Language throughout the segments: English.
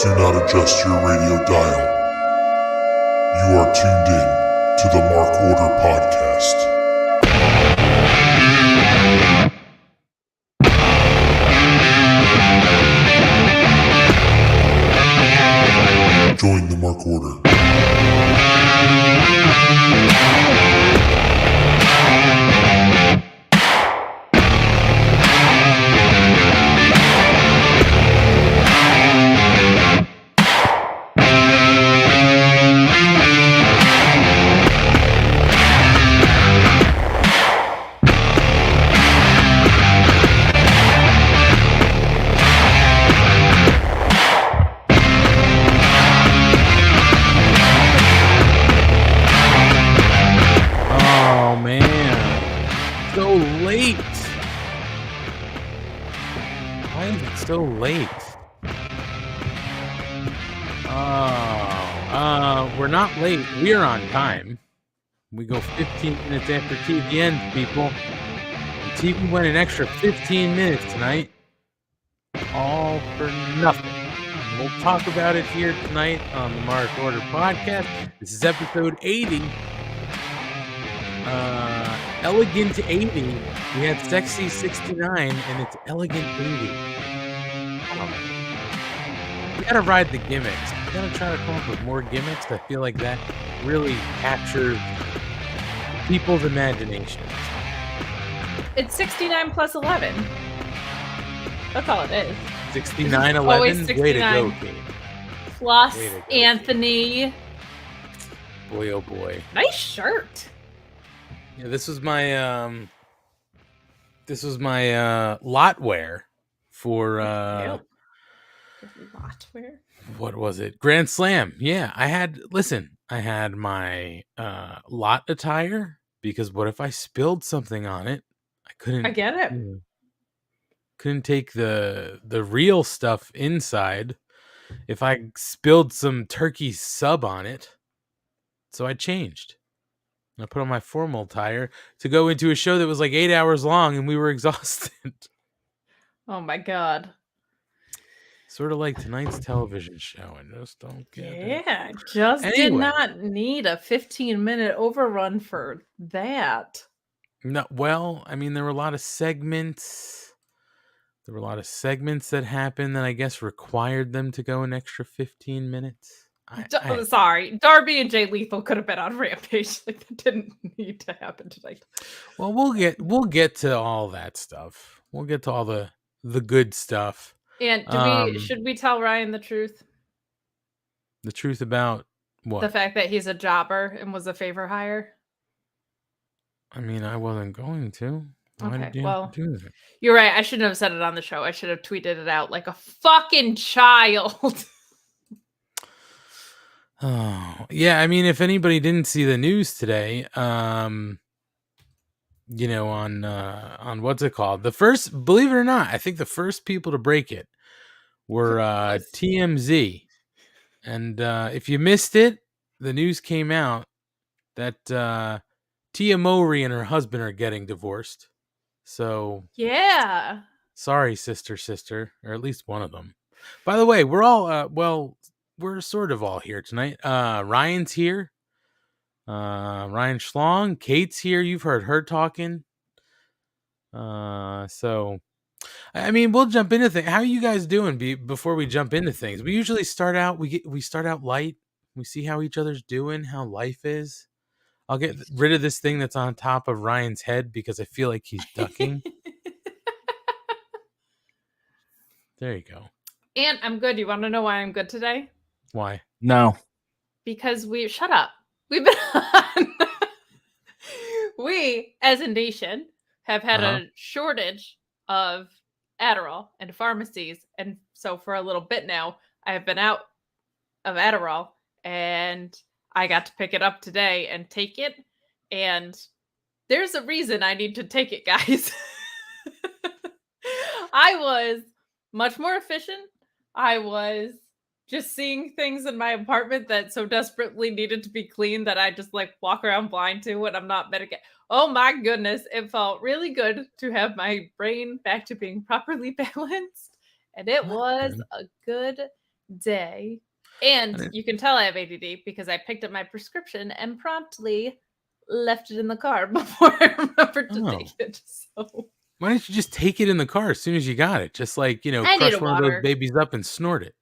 Do not adjust your radio dial. You are tuned in to the Mark Order Podcast. Join the Mark Order. So late. We're not late. We're on time. We go 15 minutes after TV ends, people. And TV went an extra 15 minutes tonight. All for nothing. And we'll talk about it here tonight on the Mark Order Podcast. This is episode 80. Elegant 80. We had Sexy 69, and it's Elegant 80. We gotta ride the gimmicks. We gotta try to come up with more gimmicks. I feel like that really captures people's imaginations. It's 69 plus 11. That's all it is. 69, 11. Always 69. Way to go, Kate. Plus Way to go, Anthony. Kate. Boy, oh boy. Nice shirt. Yeah, this was my lot wear for Lotware? What was it? Grand Slam. Yeah, I had my lot attire because what if I spilled something on it? I couldn't. I get it. Couldn't take the real stuff inside if I spilled some turkey sub on it. So I changed. I put on my formal attire to go into a show that was like 8 hours long and we were exhausted. Oh my god. Sort of like tonight's television show. I just don't get it. Yeah, just did not need a 15-minute overrun for that. No, well, I mean, there were a lot of segments. There were a lot of segments that happened that I guess required them to go an extra 15 minutes. Sorry, Darby and Jay Lethal could have been on Rampage. Like that didn't need to happen tonight. Well, we'll get to all that stuff. We'll get to all the good stuff. And should we tell Ryan the truth? The truth about what? The fact that he's a jobber and was a favor hire? I mean, I wasn't going to. Okay, well, you're right. I shouldn't have said it on the show. I should have tweeted it out like a fucking child. Oh, yeah. I mean, if anybody didn't see the news today, on what's it called? Believe it or not, I think the first people to break it were TMZ. And if you missed it, the news came out that Tia Mowry and her husband are getting divorced. So yeah. Sorry, sister, or at least one of them. By the way, we're all we're sort of all here tonight. Ryan's here. Ryan Schlong, Kate's here. You've heard her talking. So, I mean, we'll jump into things. How are you guys doing before we jump into things? We usually start out. We start out light. We see how each other's doing, how life is. I'll get rid of this thing that's on top of Ryan's head because I feel like he's ducking. There you go. And I'm good. You want to know why I'm good today? Why? No. Because shut up. We've been on. We, as a nation, have had a shortage of Adderall and pharmacies. And so for a little bit now, I have been out of Adderall and I got to pick it up today and take it. And there's a reason I need to take it, guys. I was much more efficient. I was just seeing things in my apartment that so desperately needed to be clean that I just walk around blind to when I'm not medicated. Oh my goodness. It felt really good to have my brain back to being properly balanced. And it was a good day. And you can tell I have ADD because I picked up my prescription and promptly left it in the car before I remembered to take it. So why didn't you just take it in the car as soon as you got it? Just like, I crush need one of those babies up and snort it.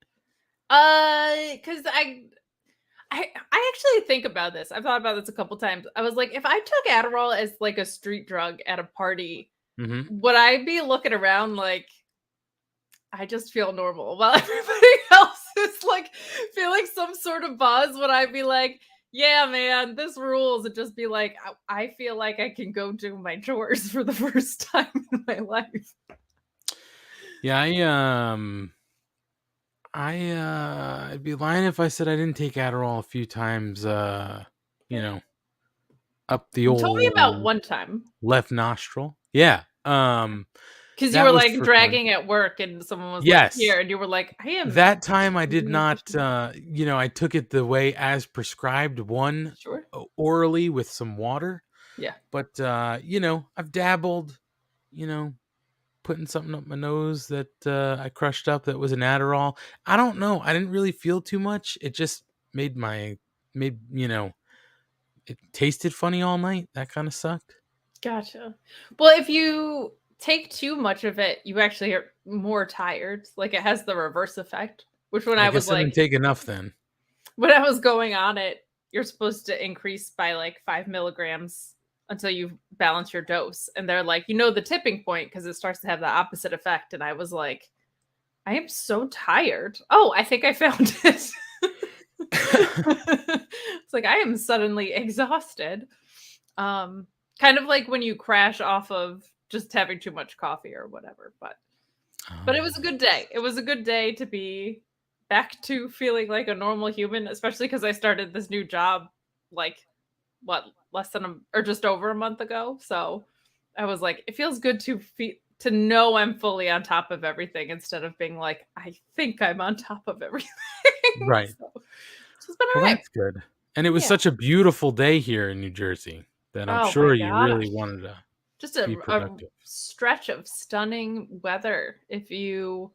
Because I actually think about this. I've thought about this a couple times. I was like, if I took Adderall as like a street drug at a party, would I be looking around like I just feel normal while everybody else is like feeling some sort of buzz? Would I be like, yeah, man, this rules? And just be like, I feel like I can go do my chores for the first time in my life. Yeah, I'd be lying if I said I didn't take Adderall a few times, up the old. You told me about one time. Left nostril. Yeah. Because you were like dragging at work and someone was like here and you were like, I am. That time I did not, I took it the way as prescribed, orally with some water. Yeah. But, I've dabbled, putting something up my nose that I crushed up that was an Adderall. I don't know. I didn't really feel too much. It just made it tasted funny all night. That kind of sucked. Gotcha. Well, if you take too much of it, you actually are more tired. Like it has the reverse effect. Which when I was like, didn't take enough then. When I was going on it, you're supposed to increase by like 5 milligrams until you balance your dose. And they're like, the tipping point because it starts to have the opposite effect. And I was like, I am so tired. Oh, I think I found it. It's like I am suddenly exhausted. Kind of like when you crash off of just having too much coffee or whatever. But it was a good day. It was a good day to be back to feeling like a normal human, especially because I started this new job like less than or just over a month ago. So I was like, it feels good to know I'm fully on top of everything instead of being like, I think I'm on top of everything. Right. So it's been all right. That's good. And it was such a beautiful day here in New Jersey that I'm sure you really wanted to just a stretch of stunning weather if you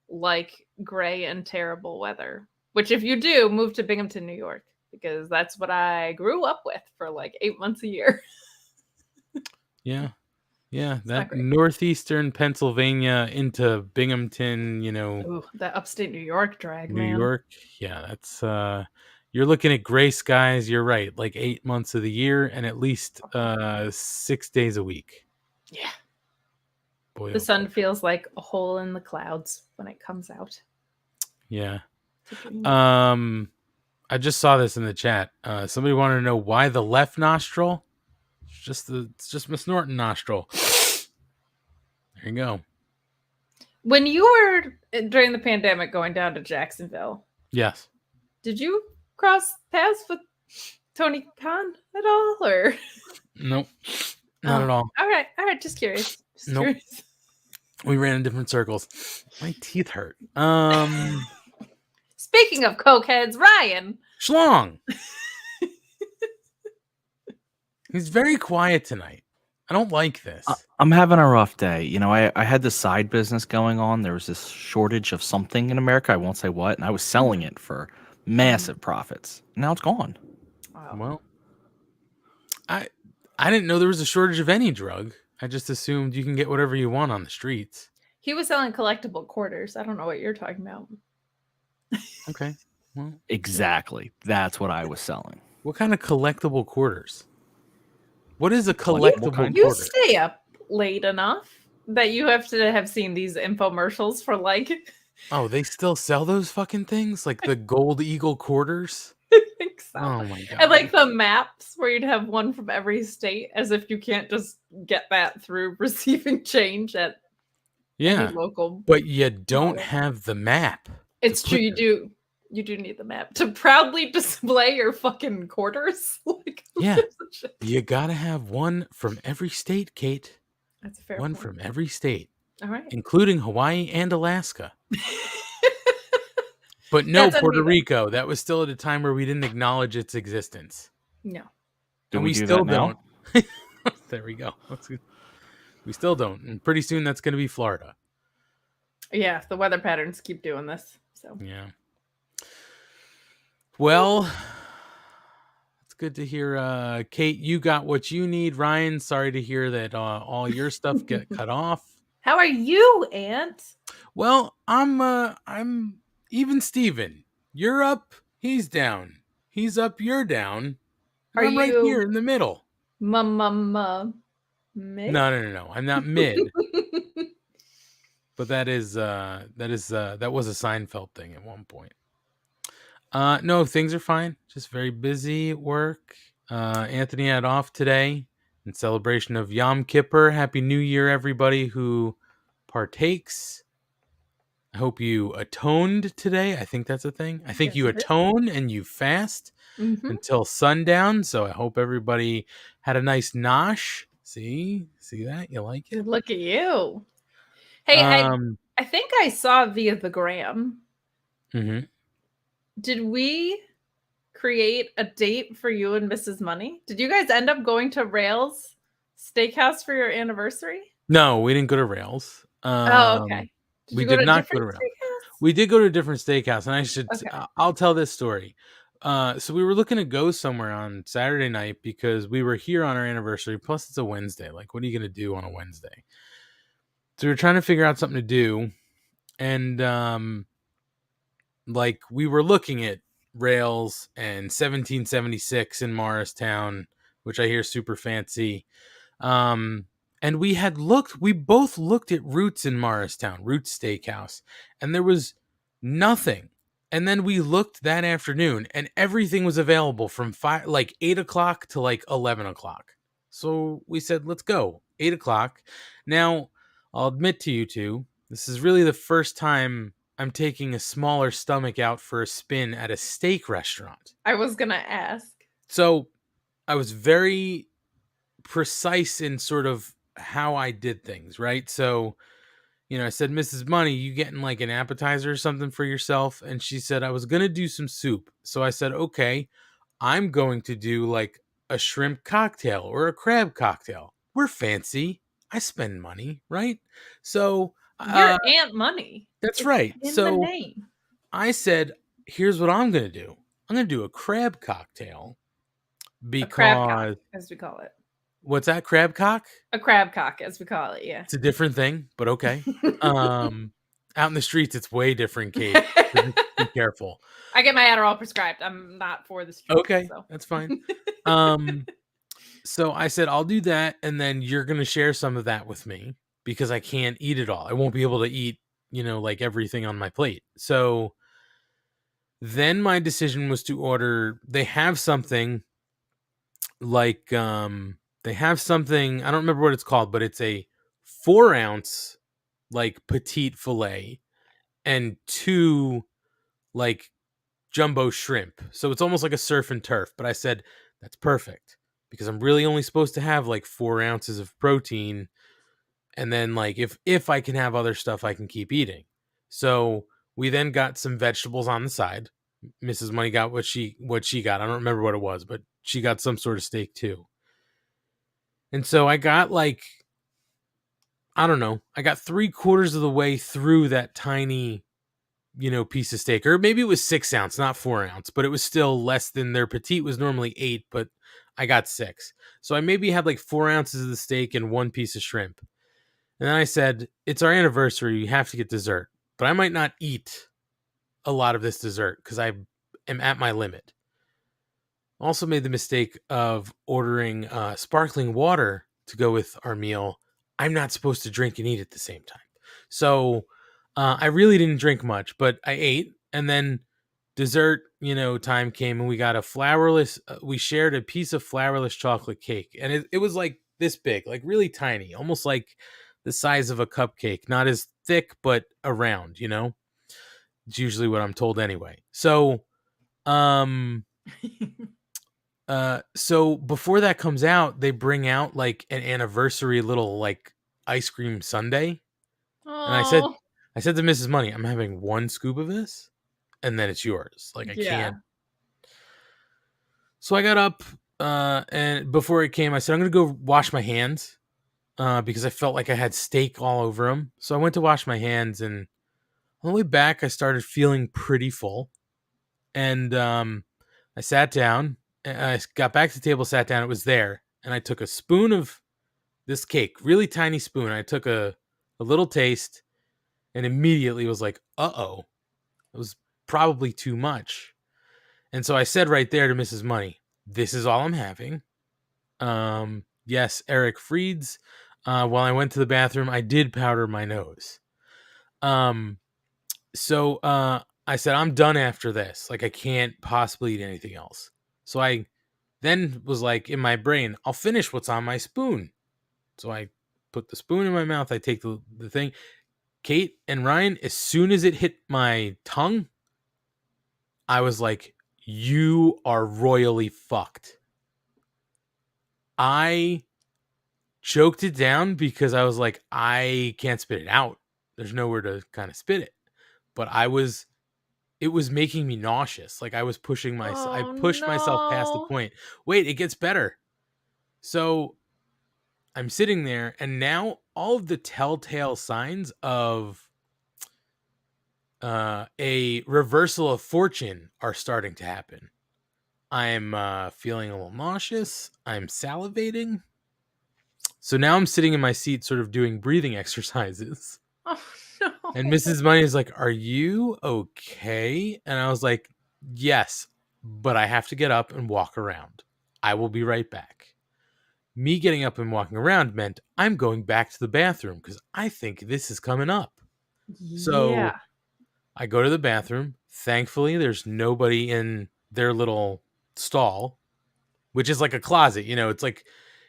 like gray and terrible weather, which if you do, move to Binghamton, New York, because that's what I grew up with for like 8 months a year. Yeah, that northeastern Pennsylvania into Binghamton, that upstate New York drag, New York. Yeah, that's you're looking at gray skies. You're right, like 8 months of the year and at least 6 days a week. Yeah. Boy, the sun feels like a hole in the clouds when it comes out. Yeah. I just saw this in the chat. Somebody wanted to know why the left nostril. It's just my snorting nostril. There you go. When you were during the pandemic going down to Jacksonville, yes, did you cross paths with Tony Khan at all, or nope, not at all? All right, just curious. Curious. We ran in different circles. My teeth hurt. Speaking of cokeheads, Ryan Schlong. He's very quiet tonight. I don't like this. I'm having a rough day. I had this side business going on. There was this shortage of something in America. I won't say what. And I was selling it for massive profits. Now it's gone. Wow. Well, I didn't know there was a shortage of any drug. I just assumed you can get whatever you want on the streets. He was selling collectible quarters. I don't know what you're talking about. Okay. Well, exactly. That's what I was selling. What kind of collectible quarters? What is a collectible quarter? You stay up late enough that you have to have seen these infomercials for like... Oh, they still sell those fucking things? Like the Gold Eagle quarters? I think so. Oh my God. And like the maps where you'd have one from every state, as if you can't just get that through receiving change at any local. But you don't have the map. It's true, you do. You do need the map to proudly display your fucking quarters. Yeah. You gotta have one from every state, Kate. That's a fair one point. From every state. All right. Including Hawaii and Alaska. But no, Puerto Rico. That was still at a time where we didn't acknowledge its existence. No. And we still don't. There we go. We still don't. And pretty soon that's going to be Florida. Yeah, the weather patterns keep doing this. So yeah. Well, it's good to hear. Kate, you got what you need. Ryan, sorry to hear that all your stuff get cut off. How are you, Aunt? Well, I'm even Steven. You're up, he's down. He's up, you're down. And Are I'm right here you in the middle. mid? No. I'm not mid. But that was a Seinfeld thing at one point. No, things are fine. Just very busy at work. Anthony had off today in celebration of Yom Kippur. Happy New Year, everybody who partakes. I hope you atoned today. I think that's a thing. I think Yes, you it is. atone and you fast until sundown. So I hope everybody had a nice nosh. See that? You like it? Look at you. Hey, I think I saw via the gram. Mhm. Did we create a date for you and Mrs. Money? Did you guys end up going to Rails Steakhouse for your anniversary? No, we didn't go to Rails. Oh, okay. Did We you go did to a not go to different Rails. steakhouse? We did go to a different steakhouse, and I should. Okay. I'll tell this story. So we were looking to go somewhere on Saturday night because we were here on our anniversary. Plus, it's a Wednesday. Like, what are you gonna do on a Wednesday? So we were trying to figure out something to do, and like we were looking at Rails and 1776 in Morristown, which I hear super fancy. And we both looked at Roots in Morristown, Roots Steakhouse, and there was nothing. And then we looked that afternoon, and everything was available from 8 o'clock to like 11 o'clock. So we said, let's go 8 o'clock. Now, I'll admit to you two, this is really the first time I'm taking a smaller stomach out for a spin at a steak restaurant. I was gonna ask. So I was very precise in sort of how I did things, right? So, I said, Mrs. Money, you getting like an appetizer or something for yourself? And she said, I was going to do some soup. So I said, okay, I'm going to do like a shrimp cocktail or a crab cocktail. We're fancy. I spend money, right? So, Your Aunt Money. that's It's right. in So the name. I said, here's what I'm going to do. I'm going to do a crab cocktail A crab cock, because as we call it. what's that? Crab cock? A crab cock, as we call it, yeah. It's a different thing, but okay. Out in the streets, it's way different, Kate. So just be careful. I get my Adderall prescribed. I'm not for the streets. Okay, So. that's fine. So I said, I'll do that, and then you're going to share some of that with me because I can't eat it all. I won't be able to eat, like everything on my plate. So then my decision was to order, they have something like, I don't remember what it's called, but it's a 4-ounce like petite fillet and 2 like jumbo shrimp. So it's almost like a surf and turf. But I said, that's perfect because I'm really only supposed to have like 4 ounces of protein. And then like, if I can have other stuff, I can keep eating. So we then got some vegetables on the side. Mrs. Money got what she got. I don't remember what it was, but she got some sort of steak too. And so I got like, I don't know, I got 3/4 of the way through that tiny, piece of steak, or maybe it was 6 ounce, not 4 ounce, but it was still less than their petite was normally 8, but I got 6. So I maybe had like 4 ounces of the steak and 1 piece of shrimp. And then I said, it's our anniversary. You have to get dessert, but I might not eat a lot of this dessert because I am at my limit. Also made the mistake of ordering sparkling water to go with our meal. I'm not supposed to drink and eat at the same time. So I really didn't drink much, but I ate. And then dessert, time came and we got a flourless, we shared a piece of flourless chocolate cake. And it was like this big, like really tiny, almost like the size of a cupcake. Not as thick, but around, It's usually what I'm told anyway. So, so before that comes out, they bring out like an anniversary little like ice cream sundae. Oh, And I said to Mrs. Money, I'm having 1 scoop of this and then it's yours. Like I can't. So I got up and before it came, I said, I'm going to go wash my hands because I felt like I had steak all over them. So I went to wash my hands and on the way back, I started feeling pretty full. And I sat down. And I got back to the table, sat down. It was there. And I took a spoon of this cake, really tiny spoon. I took a little taste and immediately was like, uh-oh. It was probably too much. And so I said right there to Mrs. Money, this is all I'm having. Yes, Eric Freed's. While I went to the bathroom, I did powder my nose. So I said, I'm done after this. Like, I can't possibly eat anything else. So I then was like, in my brain, I'll finish what's on my spoon. So I put the spoon in my mouth. I take the thing. Kate and Ryan, as soon as it hit my tongue, I was like, you are royally fucked. I choked it down because I was like, I can't spit it out. There's nowhere to kind of spit it. But it was making me nauseous. Like I was pushing I pushed myself past the point. Wait, it gets better. So I'm sitting there and now all of the telltale signs of a reversal of fortune are starting to happen. I'm feeling a little nauseous. I'm salivating. So now I'm sitting in my seat sort of doing breathing exercises. Oh, no. And Mrs. Money is like, are you okay? And I was like, yes, but I have to get up and walk around. I will be right back. Me getting up and walking around meant I'm going back to the bathroom because I think this is coming up. So Yeah. I go to the bathroom. Thankfully, there's nobody in their little stall, which is like a closet. You know, it's like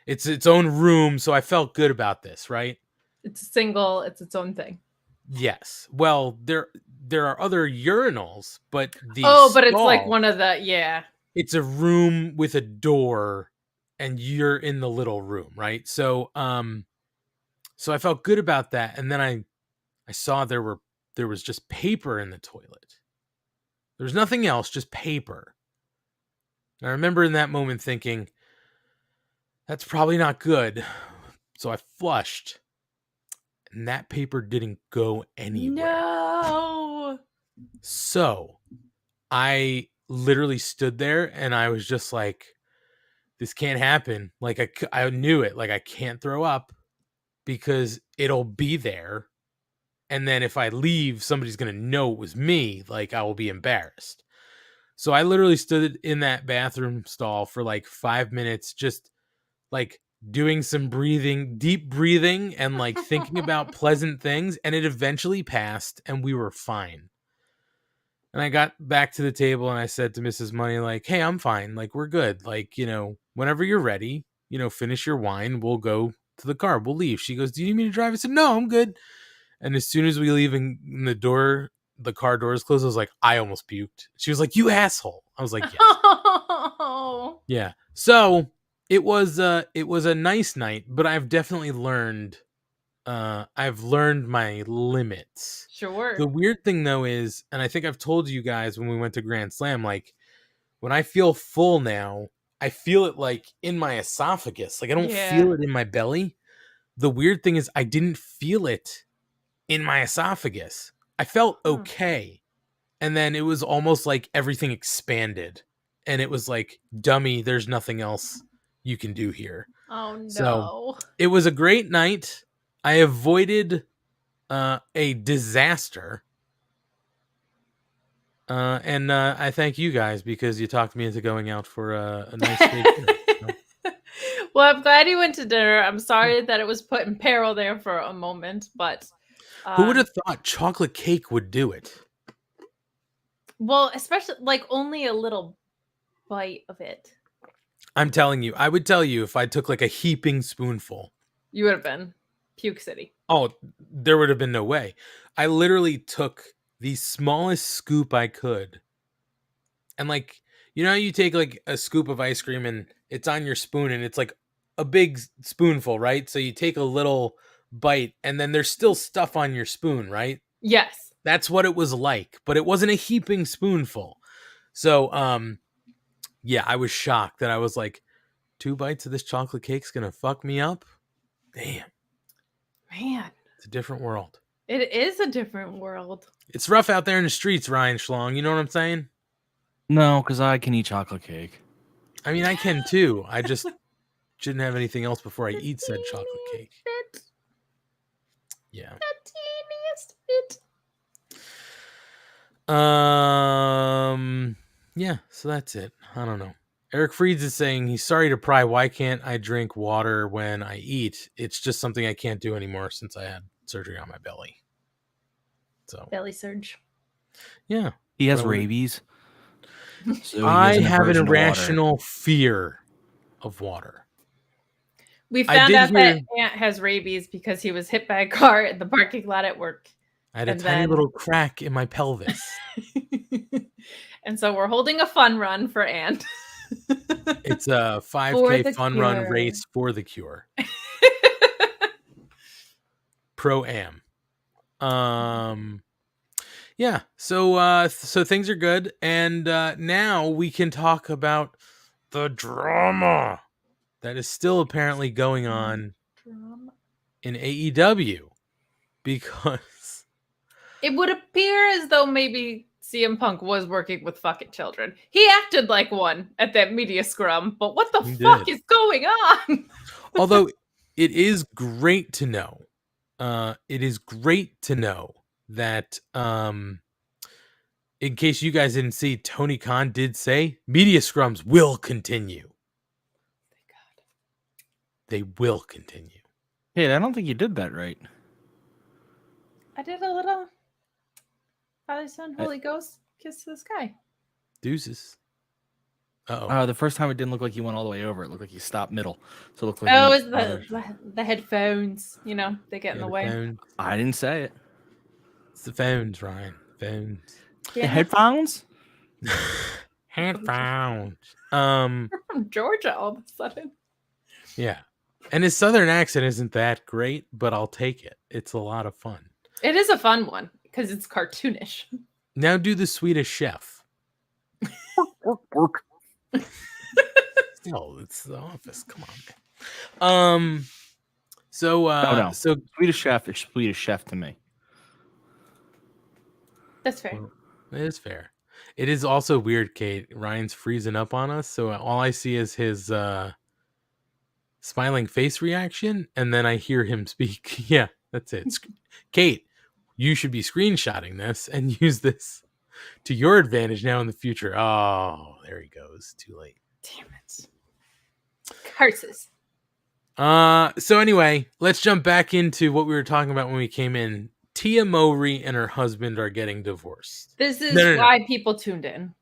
it's its own room. So I felt good about this, right? It's single. It's its own thing. Yes. Well, there are other urinals, but but it's like one of the, yeah. It's a room with a door and you're in the little room, right? So so I felt good about that, and then I saw there was just paper in the toilet. There's nothing else, just paper. And I remember in that moment thinking, that's probably not good. So I flushed. And that paper didn't go anywhere. No. So I literally stood there and I was just like, this can't happen. Like I knew it. Like I can't throw up because it'll be there. And then if I leave, somebody's going to know it was me. Like I will be embarrassed. So I literally stood in that bathroom stall for like 5 minutes, just like doing some deep breathing and like thinking about pleasant things. And it eventually passed and we were fine. And I got back to the table and I said to Mrs. Money, like, hey, I'm fine. Like, we're good. Like, you know, whenever you're ready, you know, finish your wine. We'll go to the car. We'll leave. She goes, do you need me to drive? I said, no, I'm good. And as soon as we leave and the car doors closed, I was like, I almost puked. She was like, you asshole. I was like, yes. Oh. Yeah. So it was a nice night, but I've definitely learned my limits. Sure. The weird thing though is, and I think I've told you guys when we went to Grand Slam, like when I feel full now, I feel it like in my esophagus. Like I don't feel it in my belly. The weird thing is I didn't feel it in my esophagus. I felt okay. And then it was almost like everything expanded. And it was like, dummy, there's nothing else you can do here. Oh, no. So it was a great night. I avoided a disaster. And I thank you guys because you talked me into going out for a nice dinner. Well, I'm glad you went to dinner. I'm sorry that it was put in peril there for a moment, but... who would have thought chocolate cake would do it? Well, especially, like, only a little bite of it. I'm telling you, I would tell you if I took like a heaping spoonful. You would have been Puke City. Oh, there would have been no way. I literally took the smallest scoop I could. And like, you know how you take like a scoop of ice cream and it's on your spoon and it's like a big spoonful, right? So you take a little bite and then there's still stuff on your spoon, right? Yes. That's what it was like, but it wasn't a heaping spoonful. So, yeah, I was shocked that I was like, 2 bites of this chocolate cake's gonna fuck me up. Damn. Man. It's a different world. It is a different world. It's rough out there in the streets, Ryan Schlong. You know what I'm saying? No, because I can eat chocolate cake. I mean, I can too. I just shouldn't have anything else before I eat said chocolate cake. Yeah. The teeniest bit. Yeah, so that's it. I don't know. Eric Freeds is saying he's sorry to pry. Why can't I drink water when I eat? It's just something I can't do anymore since I had surgery on my belly. So Belly surge. yeah. He has Well, rabies. So he I has an have an aversion to water. irrational fear of water. We I found did out that hear- Ant has rabies because he was hit by a car in the parking lot at work. I had a And tiny then- little crack in my pelvis. And so we're holding a fun run for Ant. It's a For 5K the fun run cure. race for the cure. Pro-Am. Yeah, so things are good, and now we can talk about the drama that is still apparently going on in AEW, because It would appear as though maybe CM Punk was working with fucking children. He acted like one at that media scrum, but what the He fuck did. is going on? although it is great to know, that in case you guys didn't see, Tony Khan did say media scrums will continue. They will continue. Hey, I don't think you did that right. I did a little Father, Son, Holy Ghost kiss to the sky. Deuces. Uh-oh. The first time it didn't look like you went all the way over. It looked like you stopped middle. So it looked like Oh, you it's went the headphones. You know, they get in the way. Phones. I didn't say it. It's the phones, Ryan. Phones. The Yeah. headphones? Headphones. We're from Georgia all of a sudden. Yeah. And his southern accent isn't that great, but I'll take it. It's a lot of fun. It is a fun one because it's cartoonish. Now do the Swedish Chef. Still, it's the office. Come on, man. No. So Swedish Chef is Swedish Chef to me. That's fair. Well, it is fair. It is also weird, Kate. Ryan's freezing up on us, so all I see is his smiling face reaction, and then I hear him speak. Yeah, that's it. Kate, you should be screenshotting this and use this to your advantage now in the future. Oh, there he goes. Too late. Damn it. Curses. So anyway, let's jump back into what we were talking about when we came in. Tia Mowry and her husband are getting divorced. This is No. why people tuned in.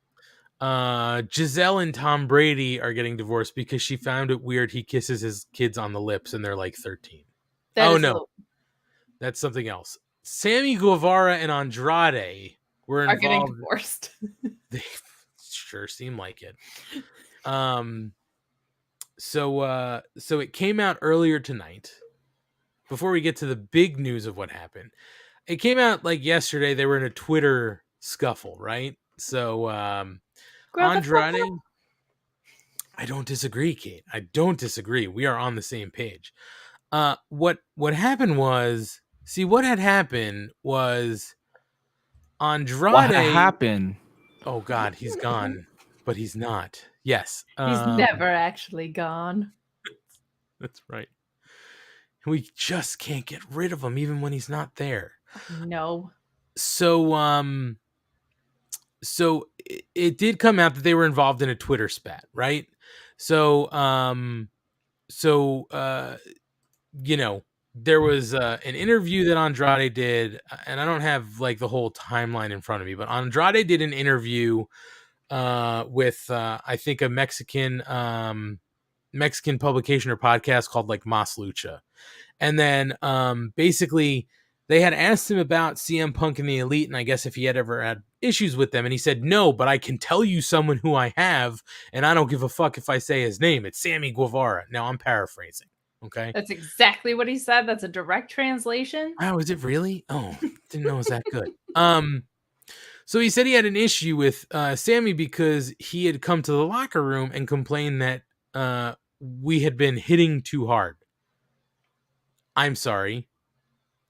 Giselle and Tom Brady are getting divorced because she found it weird he kisses his kids on the lips and they're like 13. That is no. That's something else. Sammy Guevara and Andrade were are getting involved. divorced. They sure seem like it. So it came out earlier tonight. Before we get to the big news of what happened, it came out like yesterday. They were in a Twitter scuffle, right? So Andrade, I don't disagree, Kate. I don't disagree. We are on the same page. What happened was, what had happened was Andrade. What happened? Oh God, he's gone, but he's not. Yes, He's never actually gone. That's right. We just can't get rid of him, even when he's not there. No. So it did come out that they were involved in a Twitter spat, right? So there was an interview that Andrade did, and I don't have like the whole timeline in front of me, but Andrade did an interview with I think a Mexican publication or podcast called like Mas Lucha. And then basically they had asked him about CM Punk and the Elite, and I guess if he had ever had issues with them, and he said, no, but I can tell you someone who I have, and I don't give a fuck if I say his name. It's Sammy Guevara. Now I'm paraphrasing. Okay. That's exactly what he said. That's a direct translation. Oh, is it really? Oh, didn't know it was that good. So he said he had an issue with Sammy because he had come to the locker room and complained that we had been hitting too hard. I'm sorry.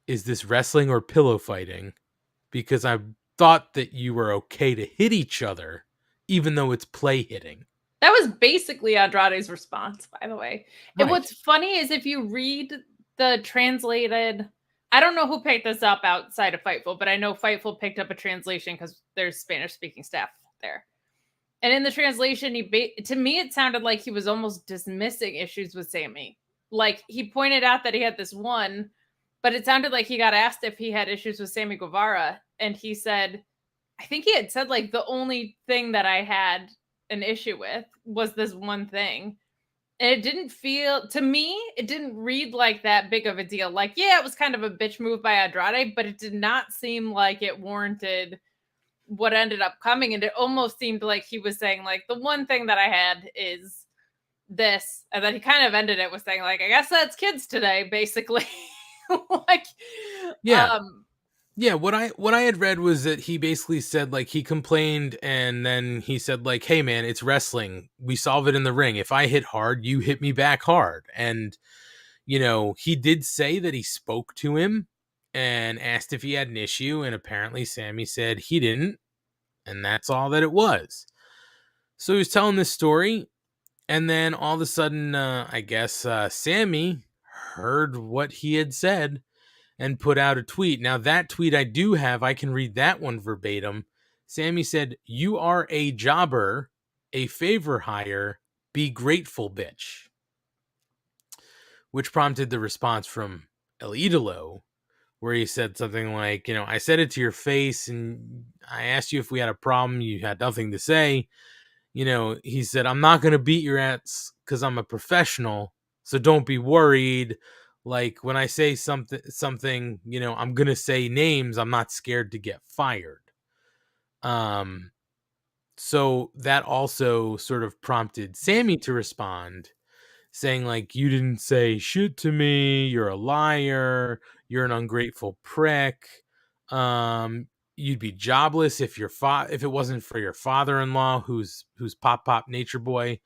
Is this wrestling or pillow fighting? Because I thought that you were okay to hit each other even though it's play hitting. That was basically Andrade's response, by the way. And Right. what's funny is if you read the translated, I don't know who picked this up outside of Fightful, but I know Fightful picked up a translation because there's Spanish-speaking staff there. And in the translation, to me, it sounded like he was almost dismissing issues with Sammy. Like, he pointed out that he had this one, but it sounded like he got asked if he had issues with Sammy Guevara. And he said, I think he had said, like, the only thing that I had an issue with was this one thing. And it didn't feel, to me, it didn't read like that big of a deal. Like, yeah, it was kind of a bitch move by Andrade, but it did not seem like it warranted what ended up coming. And it almost seemed like he was saying, like, the one thing that I had is this. And then he kind of ended it with saying, like, I guess that's kids today, basically. Like, yeah. Yeah, what I had read was that he basically said, like, he complained and then he said, like, hey man, it's wrestling. We solve it in the ring. If I hit hard, you hit me back hard. And, you know, he did say that he spoke to him and asked if he had an issue. And apparently Sammy said he didn't. And that's all that it was. So he was telling this story. And then all of a sudden, I guess Sammy heard what he had said and put out a tweet. Now, that tweet I do have, I can read that one verbatim. Sammy said, "You are a jobber, a favor hire, be grateful, bitch." Which prompted the response from El Idolo, where he said something like, you know, I said it to your face and I asked you if we had a problem. You had nothing to say. You know, he said, I'm not going to beat your ass because I'm a professional. So don't be worried. Like when I say something, you know, I'm going to say names. I'm not scared to get fired. So that also sort of prompted Sammy to respond saying like, you didn't say shit to me. You're a liar. You're an ungrateful prick. You'd be jobless if if it wasn't for your father-in-law, who's Pop Nature Boy.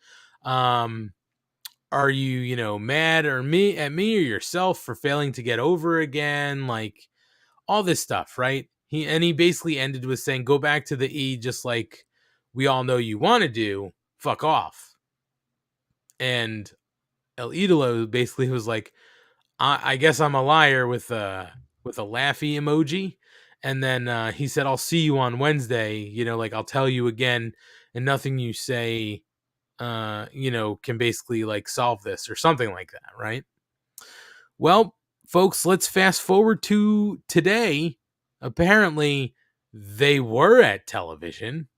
Are you, you know, mad at me or yourself for failing to get over again? Like all this stuff, right? He basically ended with saying, go back to the E, just like we all know you want to do. Fuck off. And El Idolo basically was like, I guess I'm a liar with a laughy emoji. And then he said, I'll see you on Wednesday. You know, like I'll tell you again, and nothing you say, you know, can basically like solve this or something like that. Right. Well, folks, let's fast forward to today. Apparently they were at television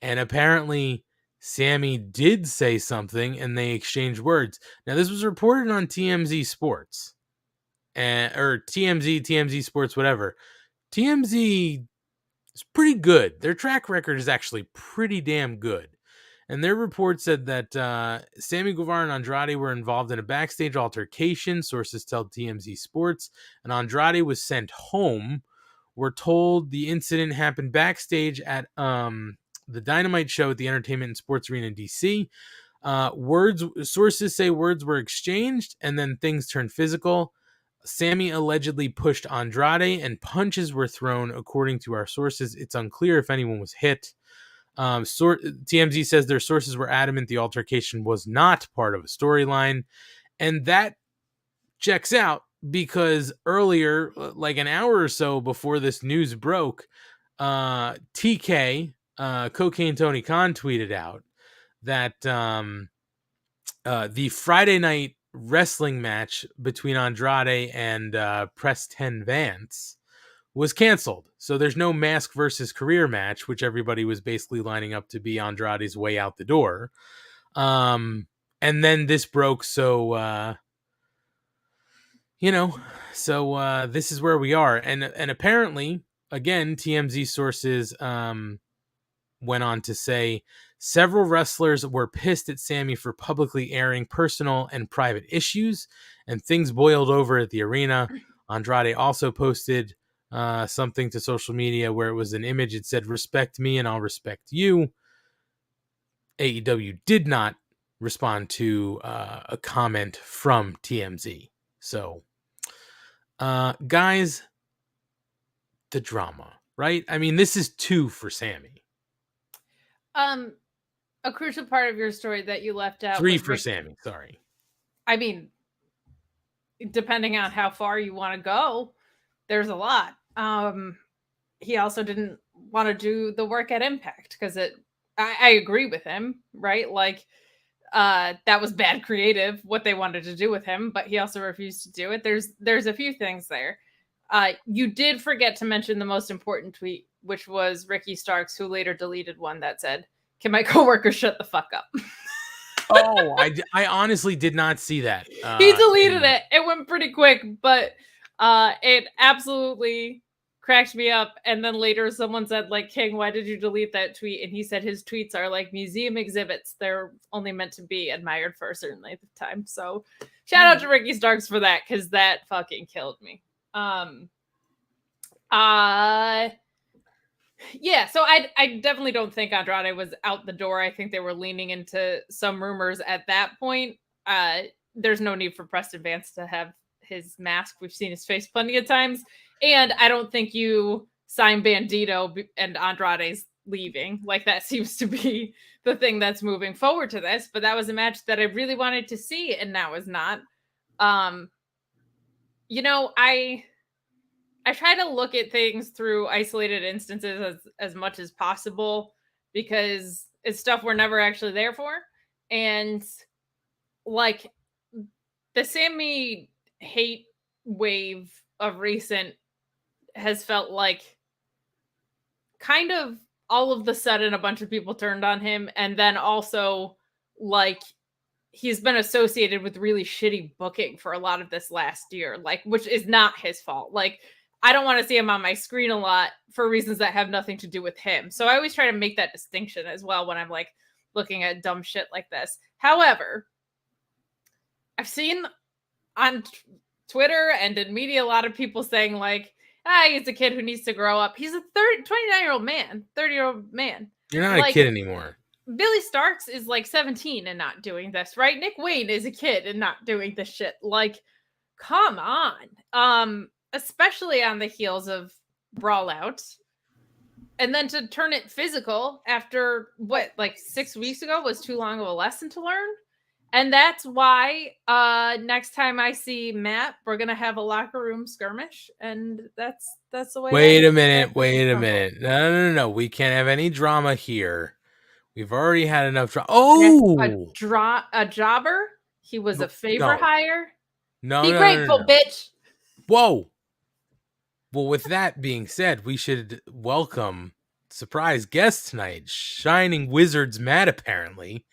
and apparently Sammy did say something and they exchanged words. Now, this was reported on TMZ Sports or TMZ Sports, whatever. TMZ is pretty good. Their track record is actually pretty damn good. And their report said that Sammy Guevara and Andrade were involved in a backstage altercation. Sources tell TMZ Sports. And Andrade was sent home. We're told the incident happened backstage at the Dynamite show at the Entertainment and Sports Arena in DC. Sources say words were exchanged and then things turned physical. Sammy allegedly pushed Andrade and punches were thrown. According to our sources, it's unclear if anyone was hit. TMZ says their sources were adamant the altercation was not part of a storyline. And that checks out because earlier, like an hour or so before this news broke, TK, Cocaine Tony Khan, tweeted out that the Friday night wrestling match between Andrade and Preston Vance was canceled. So there's no mask versus career match, which everybody was basically lining up to be Andrade's way out the door. And then this broke. So, you know, so this is where we are. And apparently, again, TMZ sources went on to say several wrestlers were pissed at Sammy for publicly airing personal and private issues, and things boiled over at the arena. Andrade also posted something to social media where it was an image. It said, respect me and I'll respect you. AEW did not respond to a comment from TMZ. So, guys, the drama, right? I mean, this is 2 for Sammy. A crucial part of your story that you left out. 3 was for Sammy. Sorry. I mean, depending on how far you want to go, there's a lot. He also didn't want to do the work at Impact because I agree with him, right? Like, that was bad creative what they wanted to do with him, but he also refused to do it. There's a few things there. You did forget to mention the most important tweet, which was Ricky Starks, who later deleted one that said, "Can my coworker shut the fuck up?" Oh, I honestly did not see that. He deleted it. It went pretty quick, but it absolutely cracked me up. And then later someone said, like, "King, why did you delete that tweet?" And he said his tweets are like museum exhibits. They're only meant to be admired for a certain length of time. So shout out to Ricky Starks for that, because that fucking killed me. Yeah, so I definitely don't think Andrade was out the door. I think they were leaning into some rumors at that point. There's no need for Preston Vance to have his mask. We've seen his face plenty of times. And I don't think you sign Bandito and Andrade's leaving. Like, that seems to be the thing that's moving forward to this. But that was a match that I really wanted to see, and now is not. You know, I try to look at things through isolated instances as much as possible, because it's stuff we're never actually there for. And like, the Sammy hate wave of recent has felt like kind of all of the sudden a bunch of people turned on him. And then also, like, he's been associated with really shitty booking for a lot of this last year, like, which is not his fault. Like, I don't want to see him on my screen a lot for reasons that have nothing to do with him. So I always try to make that distinction as well when I'm like looking at dumb shit like this. However, I've seen on Twitter and in media a lot of people saying like, he's a kid who needs to grow up. He's a 29-year-old man, 30-year-old man. You're not a kid anymore. Billy Starks is like 17 and not doing this, right? Nick Wayne is a kid and not doing this shit. Like, come on. Especially on the heels of Brawl Out. And then to turn it physical after what, like 6 weeks ago was too long of a lesson to learn. And that's why next time I see Matt, we're gonna have a locker room skirmish, and that's the way. Wait a minute. No. We can't have any drama here. We've already had enough drama. Oh, a jobber. He was a favor hire. No, be grateful, bitch. Whoa. Well, with that being said, we should welcome surprise guest tonight, Shining Wizards Matt, apparently,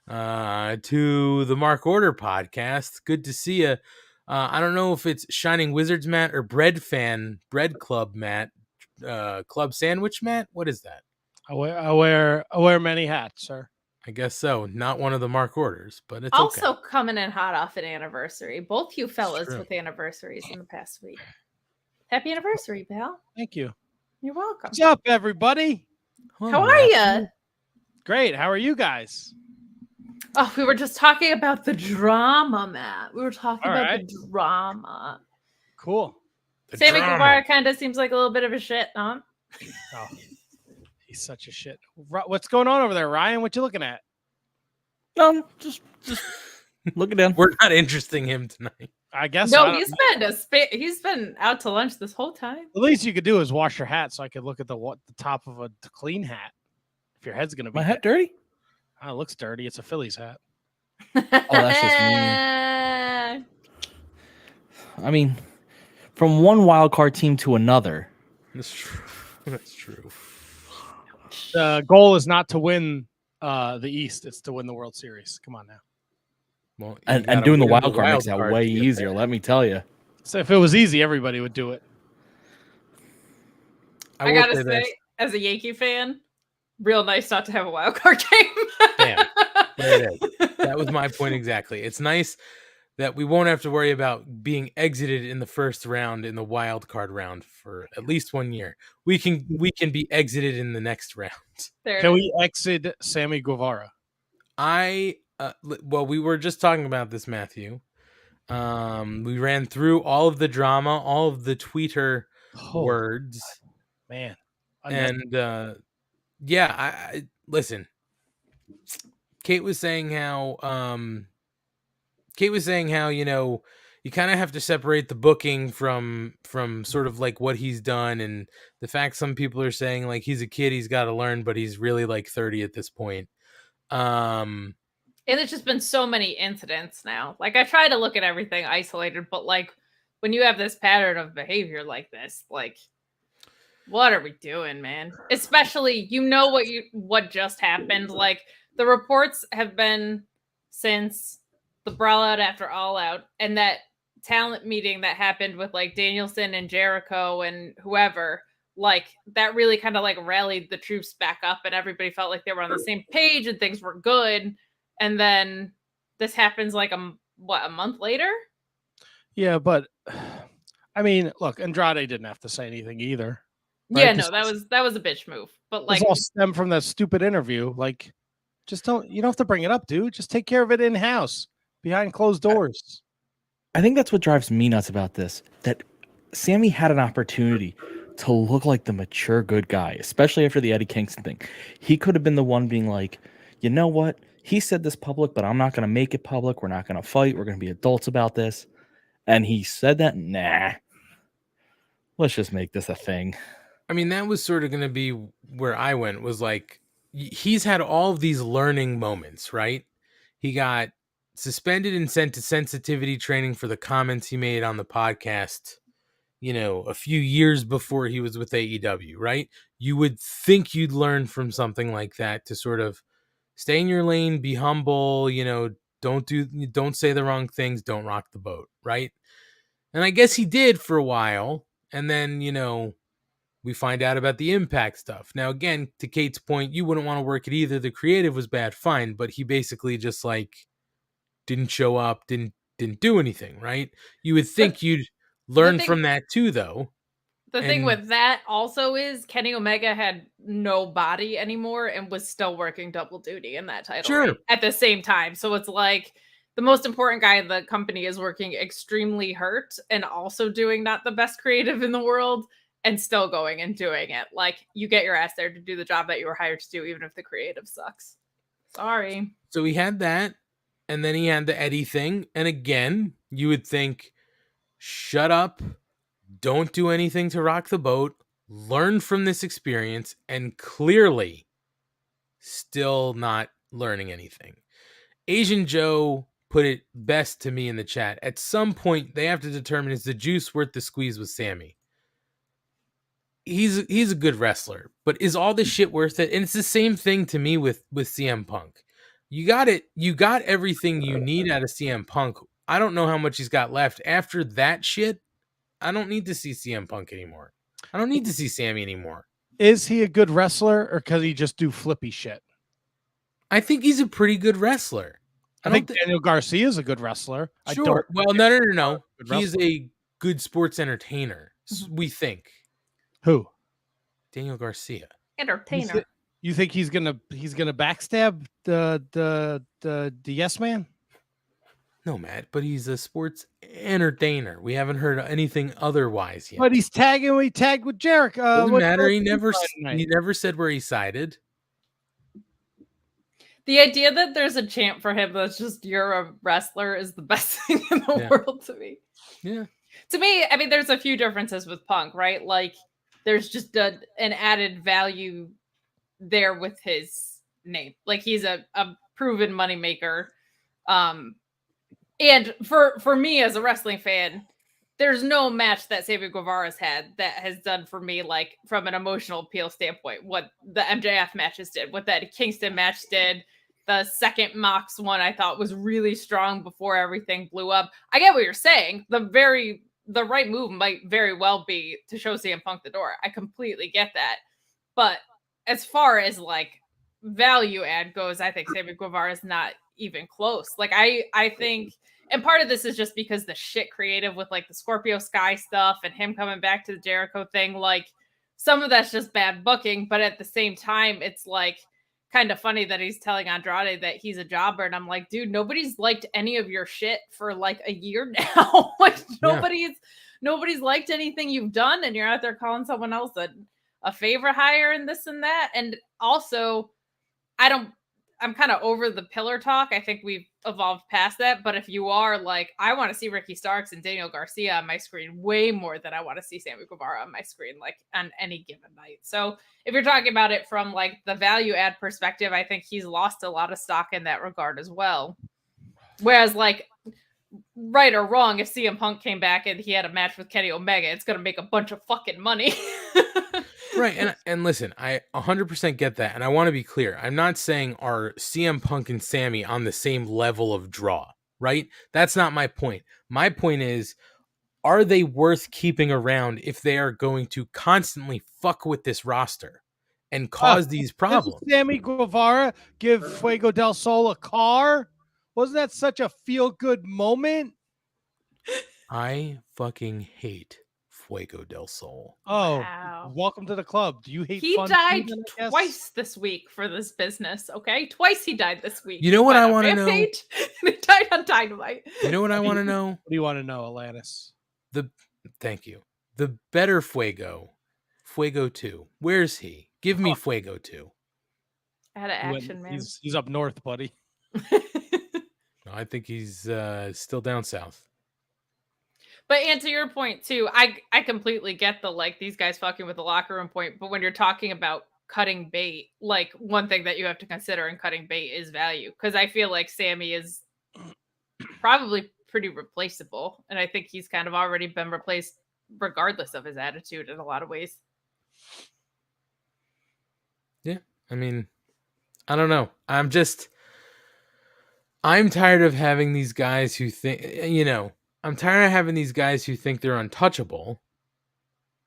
to the Mark Order podcast. Good to see you. I don't know if it's Shining Wizards Matt or Bread Club Matt, Club Sandwich Matt. What is that? I wear many hats, sir. I guess so. Not one of the Mark Orders, but it's also okay. Coming in hot off an anniversary. Both you fellas with anniversaries in the past week. Happy anniversary, pal. Thank you. You're welcome. What's up, everybody? How are you? Great. How are you guys? Oh, we were just talking about the drama, Matt. We were talking about the drama. Cool. Sammy Guevara kind of seems like a little bit of a shit, huh? Oh, he's such a shit. What's going on over there, Ryan? What you looking at? Just looking down. We're not interesting him tonight. I guess no. He's been out to lunch this whole time. The least you could do is wash your hat, so I could look at the top of a clean hat. If your head's gonna be my hat dirty. Oh, it looks dirty. It's a Phillies hat. Oh, that's just mean. I mean, from one wild card team to another. That's true. That's true. The goal is not to win the East; it's to win the World Series. Come on now. Well, and doing the wild card makes that way easier. Let me tell you. So if it was easy, everybody would do it. I gotta say, as a Yankee fan, real nice not to have a wild card game. Damn. There it is. That was my point exactly. It's nice that we won't have to worry about being exited in the first round in the wild card round for at least 1 year. We can be exited in the next round. Can we exit Sammy Guevara? Well, we were just talking about this, Matthew. We ran through all of the drama, all of the tweeter words, man, and yeah, listen, Kate was saying how you know, you kind of have to separate the booking from sort of like what he's done, and the fact some people are saying like he's a kid, he's got to learn, but he's really like 30 at this point. And it's just been so many incidents now. Like I try to look at everything isolated, but like when you have this pattern of behavior like this, like what are we doing, man? Especially, you know what just happened. Like the reports have been since the Brawl Out after All Out, and that talent meeting that happened with like Danielson and Jericho and whoever, like that really kind of like rallied the troops back up, and everybody felt like they were on the same page and things were good. And then this happens like a month later. Yeah, but I mean, look, Andrade didn't have to say anything either. Right? Yeah, no, that was a bitch move. But like, this all stemmed from that stupid interview. Like, you don't have to bring it up, dude. Just take care of it in house, behind closed doors. I think that's what drives me nuts about this. That Sammy had an opportunity to look like the mature good guy, especially after the Eddie Kingston thing. He could have been the one being like, you know what? He said this public, but I'm not going to make it public. We're not going to fight. We're going to be adults about this. And he said that, nah, let's just make this a thing. I mean, that was sort of going to be where I went, was like, he's had all of these learning moments, right? He got suspended and sent to sensitivity training for the comments he made on the podcast, you know, a few years before he was with AEW, right? You would think you'd learn from something like that to sort of stay in your lane, be humble, you know, don't say the wrong things, don't rock the boat, right? And I guess he did for a while. And then, you know, we find out about the Impact stuff. Now, again, to Kate's point, you wouldn't want to work it either. The creative was bad, fine, but he basically just like didn't show up, didn't do anything, right? You would think you'd learn from that too, though. The thing with that also is Kenny Omega had no body anymore and was still working double duty in that title reign at the same time. So it's like the most important guy in the company is working extremely hurt and also doing not the best creative in the world and still going and doing it. Like, you get your ass there to do the job that you were hired to do, even if the creative sucks. Sorry. So he had that, and then he had the Eddie thing. And again, you would think, shut up, don't do anything to rock the boat, learn from this experience, and clearly still not learning anything. Asian Joe put it best to me in the chat. At some point, they have to determine, is the juice worth the squeeze with Sammy? He's a good wrestler, but is all this shit worth it? And it's the same thing to me with CM Punk. You got it. You got everything you need out of CM Punk. I don't know how much he's got left. After that shit, I don't need to see CM Punk anymore. I don't need to see Sammy anymore. Is he a good wrestler, or can he just do flippy shit? I think he's a pretty good wrestler. I think Daniel Garcia is a good wrestler. Sure. Well, no. He's a good sports entertainer. We think. Who? Daniel Garcia. Entertainer. You think he's gonna backstab the yes man? No, Matt, but he's a sports entertainer. We haven't heard anything otherwise yet. But he's tagging. He tagged with Jericho. Doesn't matter. He never said where he sided. The idea that there's a chant for him that's just "you're a wrestler" is the best thing in the world to me. Yeah. To me, I mean, there's a few differences with Punk, right? Like, there's just an added value there with his name. Like, he's a proven moneymaker. And for me as a wrestling fan, there's no match that Sammy Guevara's had that has done for me, like, from an emotional appeal standpoint, what the MJF matches did, what that Kingston match did. The second Mox one I thought was really strong before everything blew up. I get what you're saying. The right move might very well be to show CM Punk the door. I completely get that. But as far as like value add goes, I think Sammy Guevara is not even close. Like I think, and part of this is just because the shit creative with like the Scorpio Sky stuff and him coming back to the Jericho thing, like some of that's just bad booking. But at the same time, it's like kind of funny that he's telling Andrade that he's a jobber. And I'm like, dude, nobody's liked any of your shit for like a year now. Like nobody's liked anything you've done. And you're out there calling someone else a favorite hire and this and that. And also I'm kind of over the pillar talk. I think we've evolved past that. But if you are like, I want to see Ricky Starks and Daniel Garcia on my screen way more than I want to see Sammy Guevara on my screen, like on any given night. So if you're talking about it from like the value add perspective, I think he's lost a lot of stock in that regard as well. Whereas like, right or wrong, if CM Punk came back and he had a match with Kenny Omega, it's going to make a bunch of fucking money. Right, and listen, I 100% get that, and I want to be clear. I'm not saying are CM Punk and Sammy on the same level of draw, right? That's not my point. My point is, are they worth keeping around if they are going to constantly fuck with this roster and cause these problems? Didn't Sammy Guevara give Fuego del Sol a car? Wasn't that such a feel-good moment? I fucking hate Fuego del Sol. Oh, Wow. welcome to the club. Do you hate He fun died food, I guess? twice this week for this business, okay? Twice he died this week. You know what He I died on wanna know? Rampage, and he died on Dynamite. You know what I want to know? What do you want to know, Alanis? Thank you. The better Fuego 2. Where's he? Give me Fuego 2. Out of action, man. He's up north, buddy. No, I think he's still down south. But and to your point too, I completely get the like these guys fucking with the locker room point. But when you're talking about cutting bait, like one thing that you have to consider in cutting bait is value. Because I feel like Sammy is probably pretty replaceable, and I think he's kind of already been replaced regardless of his attitude in a lot of ways. Yeah, I mean, I don't know. I'm tired of having these guys who think, I'm tired of having these guys who think they're untouchable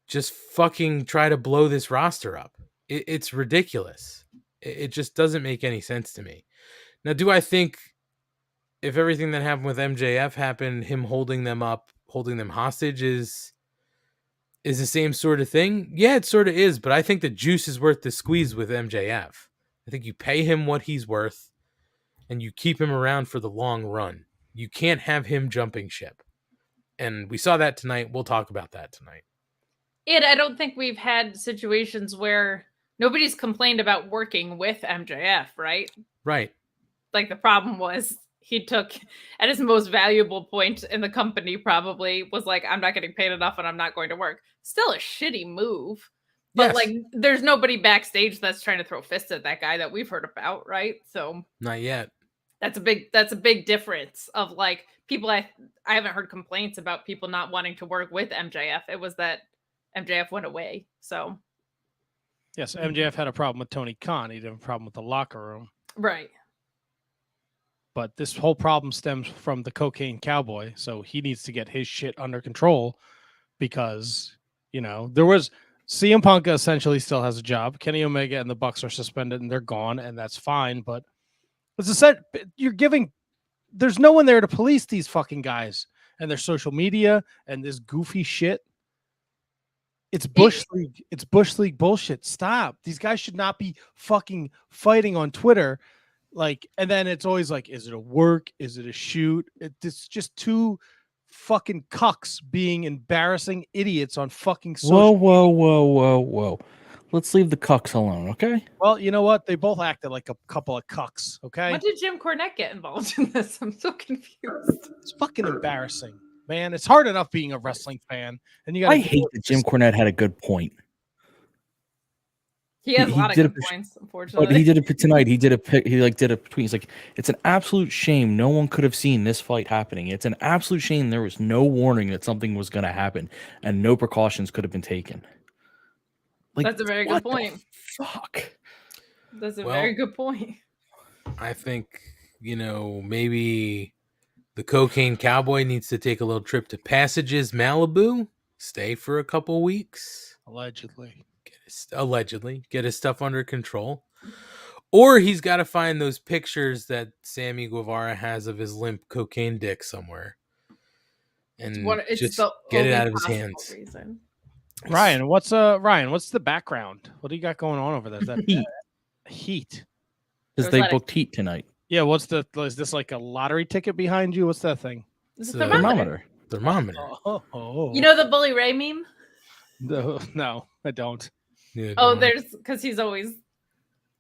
just fucking try to blow this roster up. It's ridiculous. It just doesn't make any sense to me. Now, do I think if everything that happened with MJF happened, him holding them up, holding them hostage is the same sort of thing? Yeah, it sort of is, but I think the juice is worth the squeeze with MJF. I think you pay him what he's worth and you keep him around for the long run. You can't have him jumping ship. And we saw that tonight. We'll talk about that tonight. And I don't think we've had situations where nobody's complained about working with MJF, right? Right. Like the problem was he took at his most valuable point in the company probably was like, I'm not getting paid enough and I'm not going to work. Still a shitty move. But Yes. like there's nobody backstage that's trying to throw fists at that guy that we've heard about, right? So Not yet. that's a big difference of like people I haven't heard complaints about people not wanting to work with MJF. It was that MJF went away. So Yes, MJF had a problem with Tony Khan. He didn't have a problem with the locker room. right. But this whole problem stems from the cocaine cowboy. So he needs to get his shit under control because, there was CM Punk essentially still has a job. Kenny Omega and the Bucks are suspended and they're gone, and that's fine. But it's a set. There's no one there to police these fucking guys and their social media and this goofy shit. It's Bush League. It's Bush League bullshit. Stop. These guys should not be fucking fighting on Twitter. And then it's always like, is it a work? Is it a shoot? It's just two fucking cucks being embarrassing idiots on fucking social Whoa. Let's leave the cucks alone, okay? Well, you know what? They both acted like a couple of cucks, okay? When did Jim Cornette get involved in this? I'm so confused. It's fucking embarrassing, man. It's hard enough being a wrestling fan. And you got I hate that Jim Cornette had a good point. He has a lot of did good points, unfortunately. But he did it tonight. He did a tweet. He's like, it's an absolute shame no one could have seen this fight happening. It's an absolute shame there was no warning that something was going to happen and no precautions could have been taken. That's a very good point. Fuck. That's a very good point. I think, maybe the cocaine cowboy needs to take a little trip to Passages, Malibu, stay for a couple weeks. Allegedly. Get his stuff under control. Or he's got to find those pictures that Sammy Guevara has of his limp cocaine dick somewhere. And just get it out of his hands. Reason. Ryan, what's the background? What do you got going on over there? Is that Heat? Because they booked Heat tonight. Yeah, is this like a lottery ticket behind you? What's that thing? It's a a thermometer. Thermometer. Oh. You know the Bully Ray meme? No, I don't. Yeah, Oh, there's because he's always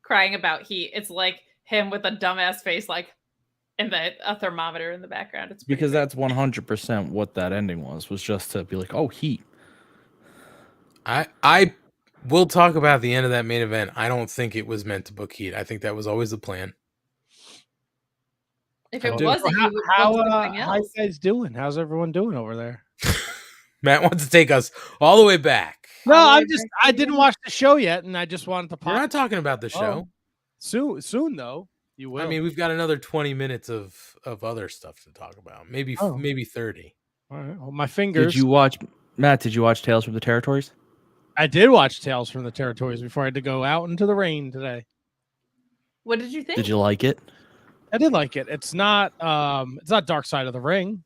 crying about heat. It's like him with a dumbass face, like a thermometer in the background. It's Because great. that's 100% what that ending was just to be like, oh, heat. I will talk about the end of that main event. I don't think it was meant to book heat. I think that was always the plan. If it Dude, wasn't, you would how book something you else. guys doing? How's everyone doing over there? Matt wants to take us all the way back. No, All the way I'm just back to I the didn't end. watch the show yet, and I just wanted to We're pop not talking about the show. soon though. You will. I mean, we've got another 20 minutes of other stuff to talk about. Maybe 30. All right. Well, my fingers. Did you watch Tales from the Territories? I did watch Tales from the Territories before I had to go out into the rain today. What did you think? Did you like it? I did like it. It's not Dark Side of the Ring,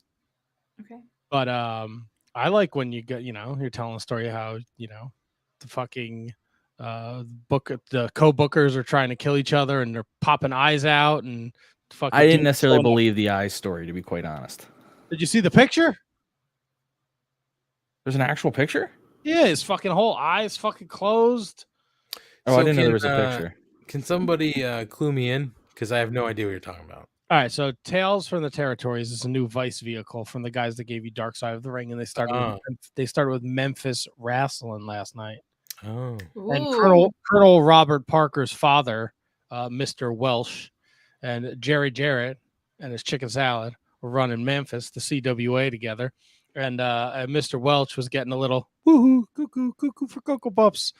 Okay. but I like when you get, you're telling a story how, the fucking the co-bookers are trying to kill each other and they're popping eyes out and fucking I didn't dudes necessarily blowing up. believe the eyes story, to be quite honest. Did you see the picture? There's an actual picture? Yeah, his fucking whole eyes fucking closed. Oh, I didn't know can, there was a picture. Can somebody clue me in? Because I have no idea what you're talking about. All right, so Tales from the Territories is a new Vice vehicle from the guys that gave you Dark Side of the Ring, and they started with Memphis Wrestling last night. Oh, And Ooh. Colonel Robert Parker's father, Mr. Welsh, and Jerry Jarrett and his chicken salad were running Memphis, the CWA, together. And Mr. Welch was getting a little woohoo, cuckoo for Cocoa Puffs.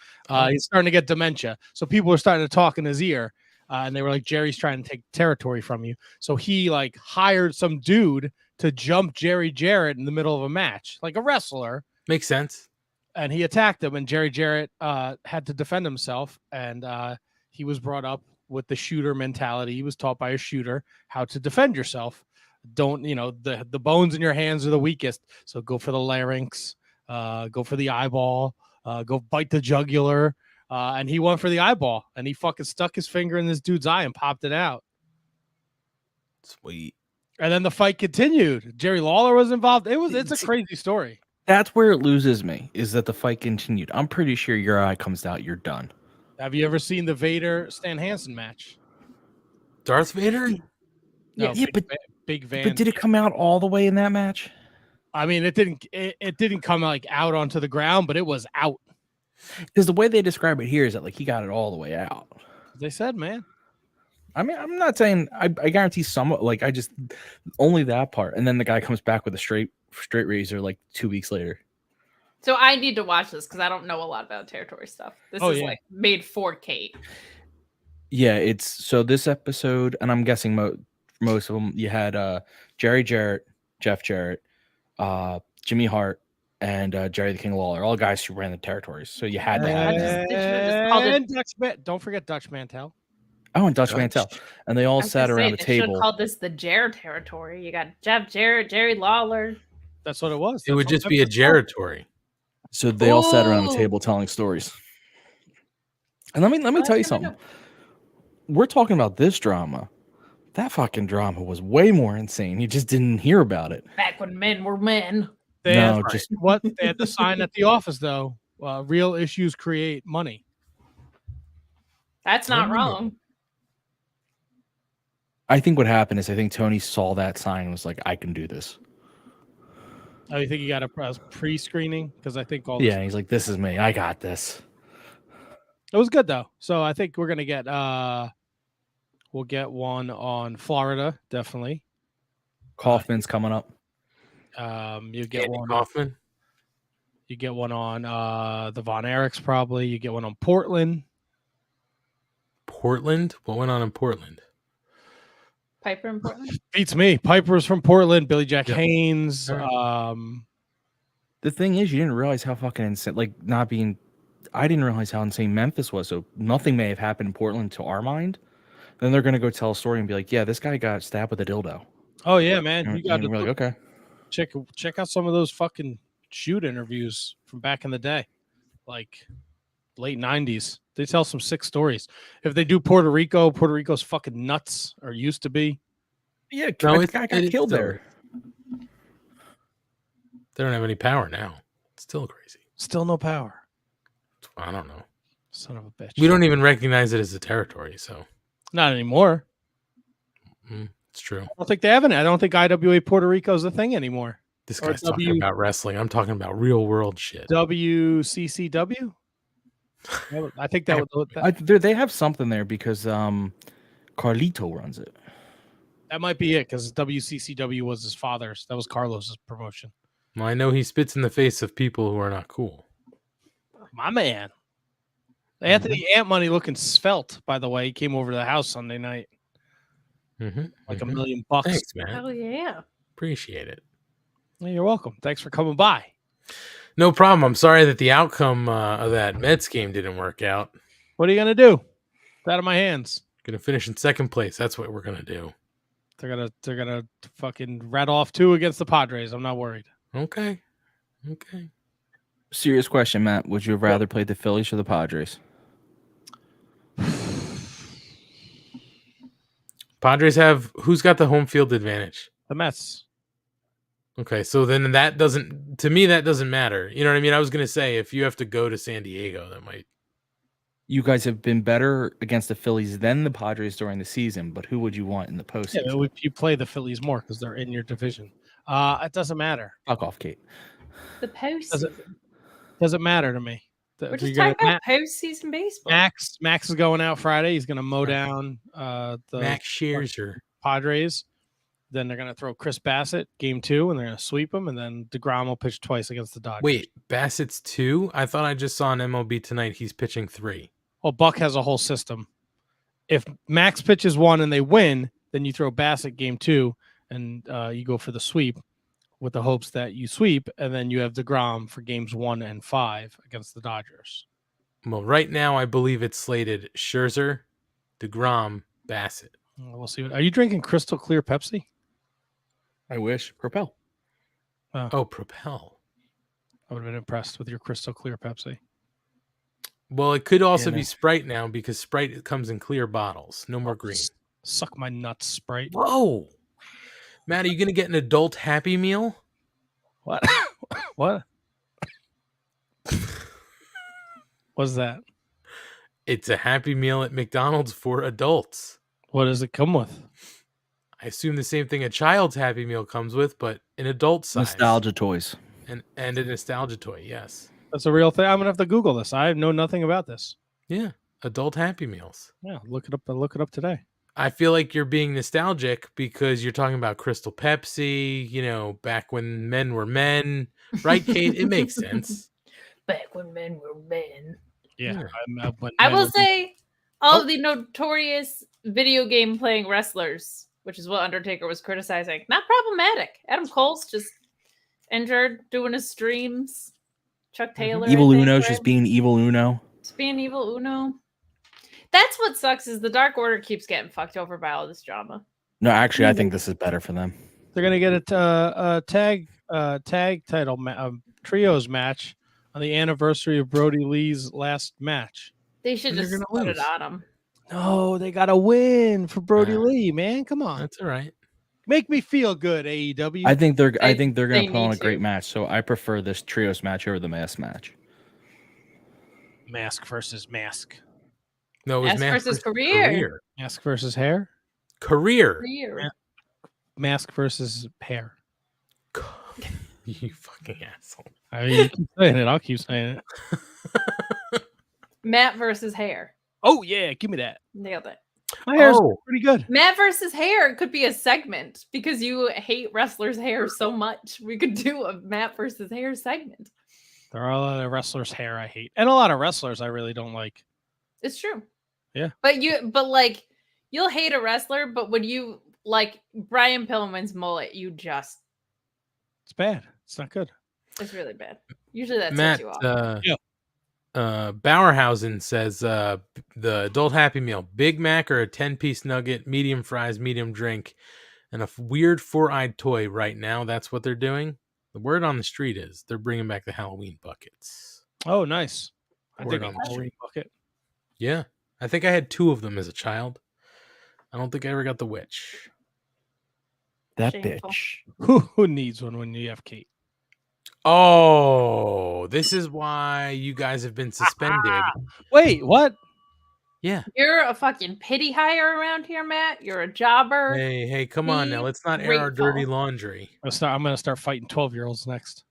He's starting to get dementia. So people were starting to talk in his ear. And they were like, Jerry's trying to take territory from you. So he like hired some dude to jump Jerry Jarrett in the middle of a match, like a wrestler. makes sense. And he attacked him, and Jerry Jarrett had to defend himself. And he was brought up with the shooter mentality. He was taught by a shooter how to defend yourself. Don't, the bones in your hands are the weakest. So go for the larynx, go for the eyeball, go bite the jugular. And he went for the eyeball, and he fucking stuck his finger in this dude's eye and popped it out. Sweet. And then the fight continued. Jerry Lawler was involved. It's a crazy story. That's where it loses me, is that the fight continued. I'm pretty sure your eye comes out, you're done. Have you ever seen the Vader Stan Hansen match? Darth Vader? No, Yeah, Big Van. But did it come out all the way in that match? I mean, it didn't come like out onto the ground, but it was out. Because the way they describe it here is that like he got it all the way out. They said, man. I mean, I'm not saying I guarantee some, like I just only that part, and then the guy comes back with a straight razor like 2 weeks later. So I need to watch this because I don't know a lot about territory stuff. This is like made for Kate. Yeah, it's so this episode, and I'm guessing most of them. You had Jerry Jarrett, Jeff Jarrett, Jimmy Hart, and Jerry the King Lawler, all guys who ran the territories. So you had to have them. And don't forget Dutch Mantel. Oh, and Dutch Mantel, and they all sat around the They should table. have called this the Jer territory. You got Jeff Jarrett, Jerry Lawler. That's what it was. It would just be a Jerritory. So they all sat around the table telling stories. And let me tell you something. We're talking about this drama. That fucking drama was way more insane. You just didn't hear about it. Back when men were men. They had the sign at the office though. Real issues create money. That's not wrong. I think what happened is I think Tony saw that sign and was like, I can do this. Oh, you think you got a pre-screening? Because I think he's like, this is me. I got this. It was good though. So I think we're gonna get we'll get one on Florida, definitely. Kaufman's coming up. You get Andy one Kaufman. You get one on the Von Erichs probably. You get one on Portland. Portland? What went on in Portland? Piper in Portland? Beats me. Piper's from Portland. Billy Jack Haynes. The thing is, you didn't realize how fucking insane, I didn't realize how insane Memphis was. So nothing may have happened in Portland to our mind. Then they're going to go tell a story and be like, yeah, this guy got stabbed with a dildo. Oh, yeah, man. And You got to we're like, okay. check out some of those fucking shoot interviews from back in the day, like late 90s. They tell some sick stories. If they do Puerto Rico's fucking nuts, or used to be. Yeah, this guy got killed there. They don't have any power now. It's still crazy. Still no power. I don't know. Son of a bitch. We don't even recognize it as a territory, so Not anymore. it's true. I don't think they have it. I don't think IWA Puerto Rico is a thing anymore. This Or guy's talking about wrestling. I'm talking about real world shit. WCCW. I think that would. They have something there because Carlito runs it. That might be it because WCCW was his father's. That was Carlos's promotion. Well, I know he spits in the face of people who are not cool. My man. Anthony AntMoney looking svelte, by the way. He came over to the house Sunday night. Like $1 million. Thanks, man. Hell yeah. Appreciate it. Yeah, you're welcome. Thanks for coming by. No problem. I'm sorry that the outcome of that Mets game didn't work out. What are you gonna do? It's out of my hands. Gonna finish in second place. That's what we're gonna do. They're gonna fucking rat off 2 against the Padres. I'm not worried. Okay. Serious question, Matt. Would you have rather played the Phillies or the Padres? Padres have who's got the home field advantage? The Mets. Okay, so then that doesn't matter. You know what I mean? I was gonna say if you have to go to San Diego, that might. You guys have been better against the Phillies than the Padres during the season, but who would you want in the postseason? Yeah, you play the Phillies more because they're in your division. It doesn't matter. Fuck off, Kate. The postseason. Doesn't matter to me. We're just talking about postseason baseball. Max is going out Friday. He's going to mow down the Max Scherzer Padres. Then they're going to throw Chris Bassett game 2, and they're going to sweep him. And then DeGrom will pitch twice against the Dodgers. Wait, Bassett's 2? I thought I just saw on MLB tonight he's pitching 3. Well, Buck has a whole system. If Max pitches 1 and they win, then you throw Bassett game 2, and you go for the sweep with the hopes that you sweep, and then you have DeGrom for games 1 and 5 against the Dodgers. Well, right now I believe it's slated Scherzer, DeGrom, Bassett. We'll see. Are you drinking crystal clear Pepsi? I wish. Propel. Oh, Propel. I would have been impressed with your crystal clear Pepsi. Well, it could also be Sprite now because Sprite comes in clear bottles. No more green. Suck my nuts, Sprite. Whoa. Matt, are you going to get an adult Happy Meal? What? What? What's that? It's a Happy Meal at McDonald's for adults. What does it come with? I assume the same thing a child's Happy Meal comes with, but an adult size. Nostalgia toys. And a nostalgia toy, yes. That's a real thing. I'm going to have to Google this. I know nothing about this. Yeah, adult Happy Meals. Yeah, look it up. I'll look it up today. I feel like you're being nostalgic because you're talking about Crystal Pepsi, back when men were men. Right, Kate? It makes sense. Back when men were men. Yeah. I will say all of the notorious video game playing wrestlers, which is what Undertaker was criticizing, not problematic. Adam Cole's just injured doing his streams. Chuck Taylor. Evil Uno's just being Evil Uno. Just being Evil Uno. That's what sucks is the Dark Order keeps getting fucked over by all this drama. No, actually, I think this is better for them. They're gonna get a tag title trios match on the anniversary of Brody Lee's last match. They should just put it on them. No, they got to win for Brody Lee, man. Come on, that's all right. Make me feel good, AEW. I think they're gonna put on a great match. So I prefer this trios match over the mask match. Mask versus mask. No, it was mask versus career. Mask versus hair. Career. Mask versus hair. You fucking asshole. I mean, you keep saying it. I'll keep saying it. Matt versus hair. Oh yeah, give me that. Nailed it. My hair's pretty good. Matt versus hair could be a segment because you hate wrestlers' hair so much. We could do a Matt versus hair segment. There are a lot of wrestlers' hair I hate, and a lot of wrestlers I really don't like. It's true. Yeah. But you'll hate a wrestler, but when you like Brian Pillman's mullet, it's bad. It's not good. It's really bad. Usually that Matt, sets you off. Bauerhausen says the adult Happy Meal, Big Mac or a 10-piece nugget, medium fries, medium drink, and a weird 4-eyed toy right now. That's what they're doing. The word on the street is they're bringing back the Halloween buckets. Oh, nice. I think on a Halloween bucket. Yeah. I think I had 2 of them as a child. I don't think I ever got the witch. That Shameful. bitch. Who needs one when you have Kate? Oh, this is why you guys have been suspended. Wait, what? Yeah. You're a fucking pity hire around here, Matt. You're a jobber. Hey, come on now. Be Let's not air our dirty grateful. laundry. I'm gonna start fighting 12-year-olds next.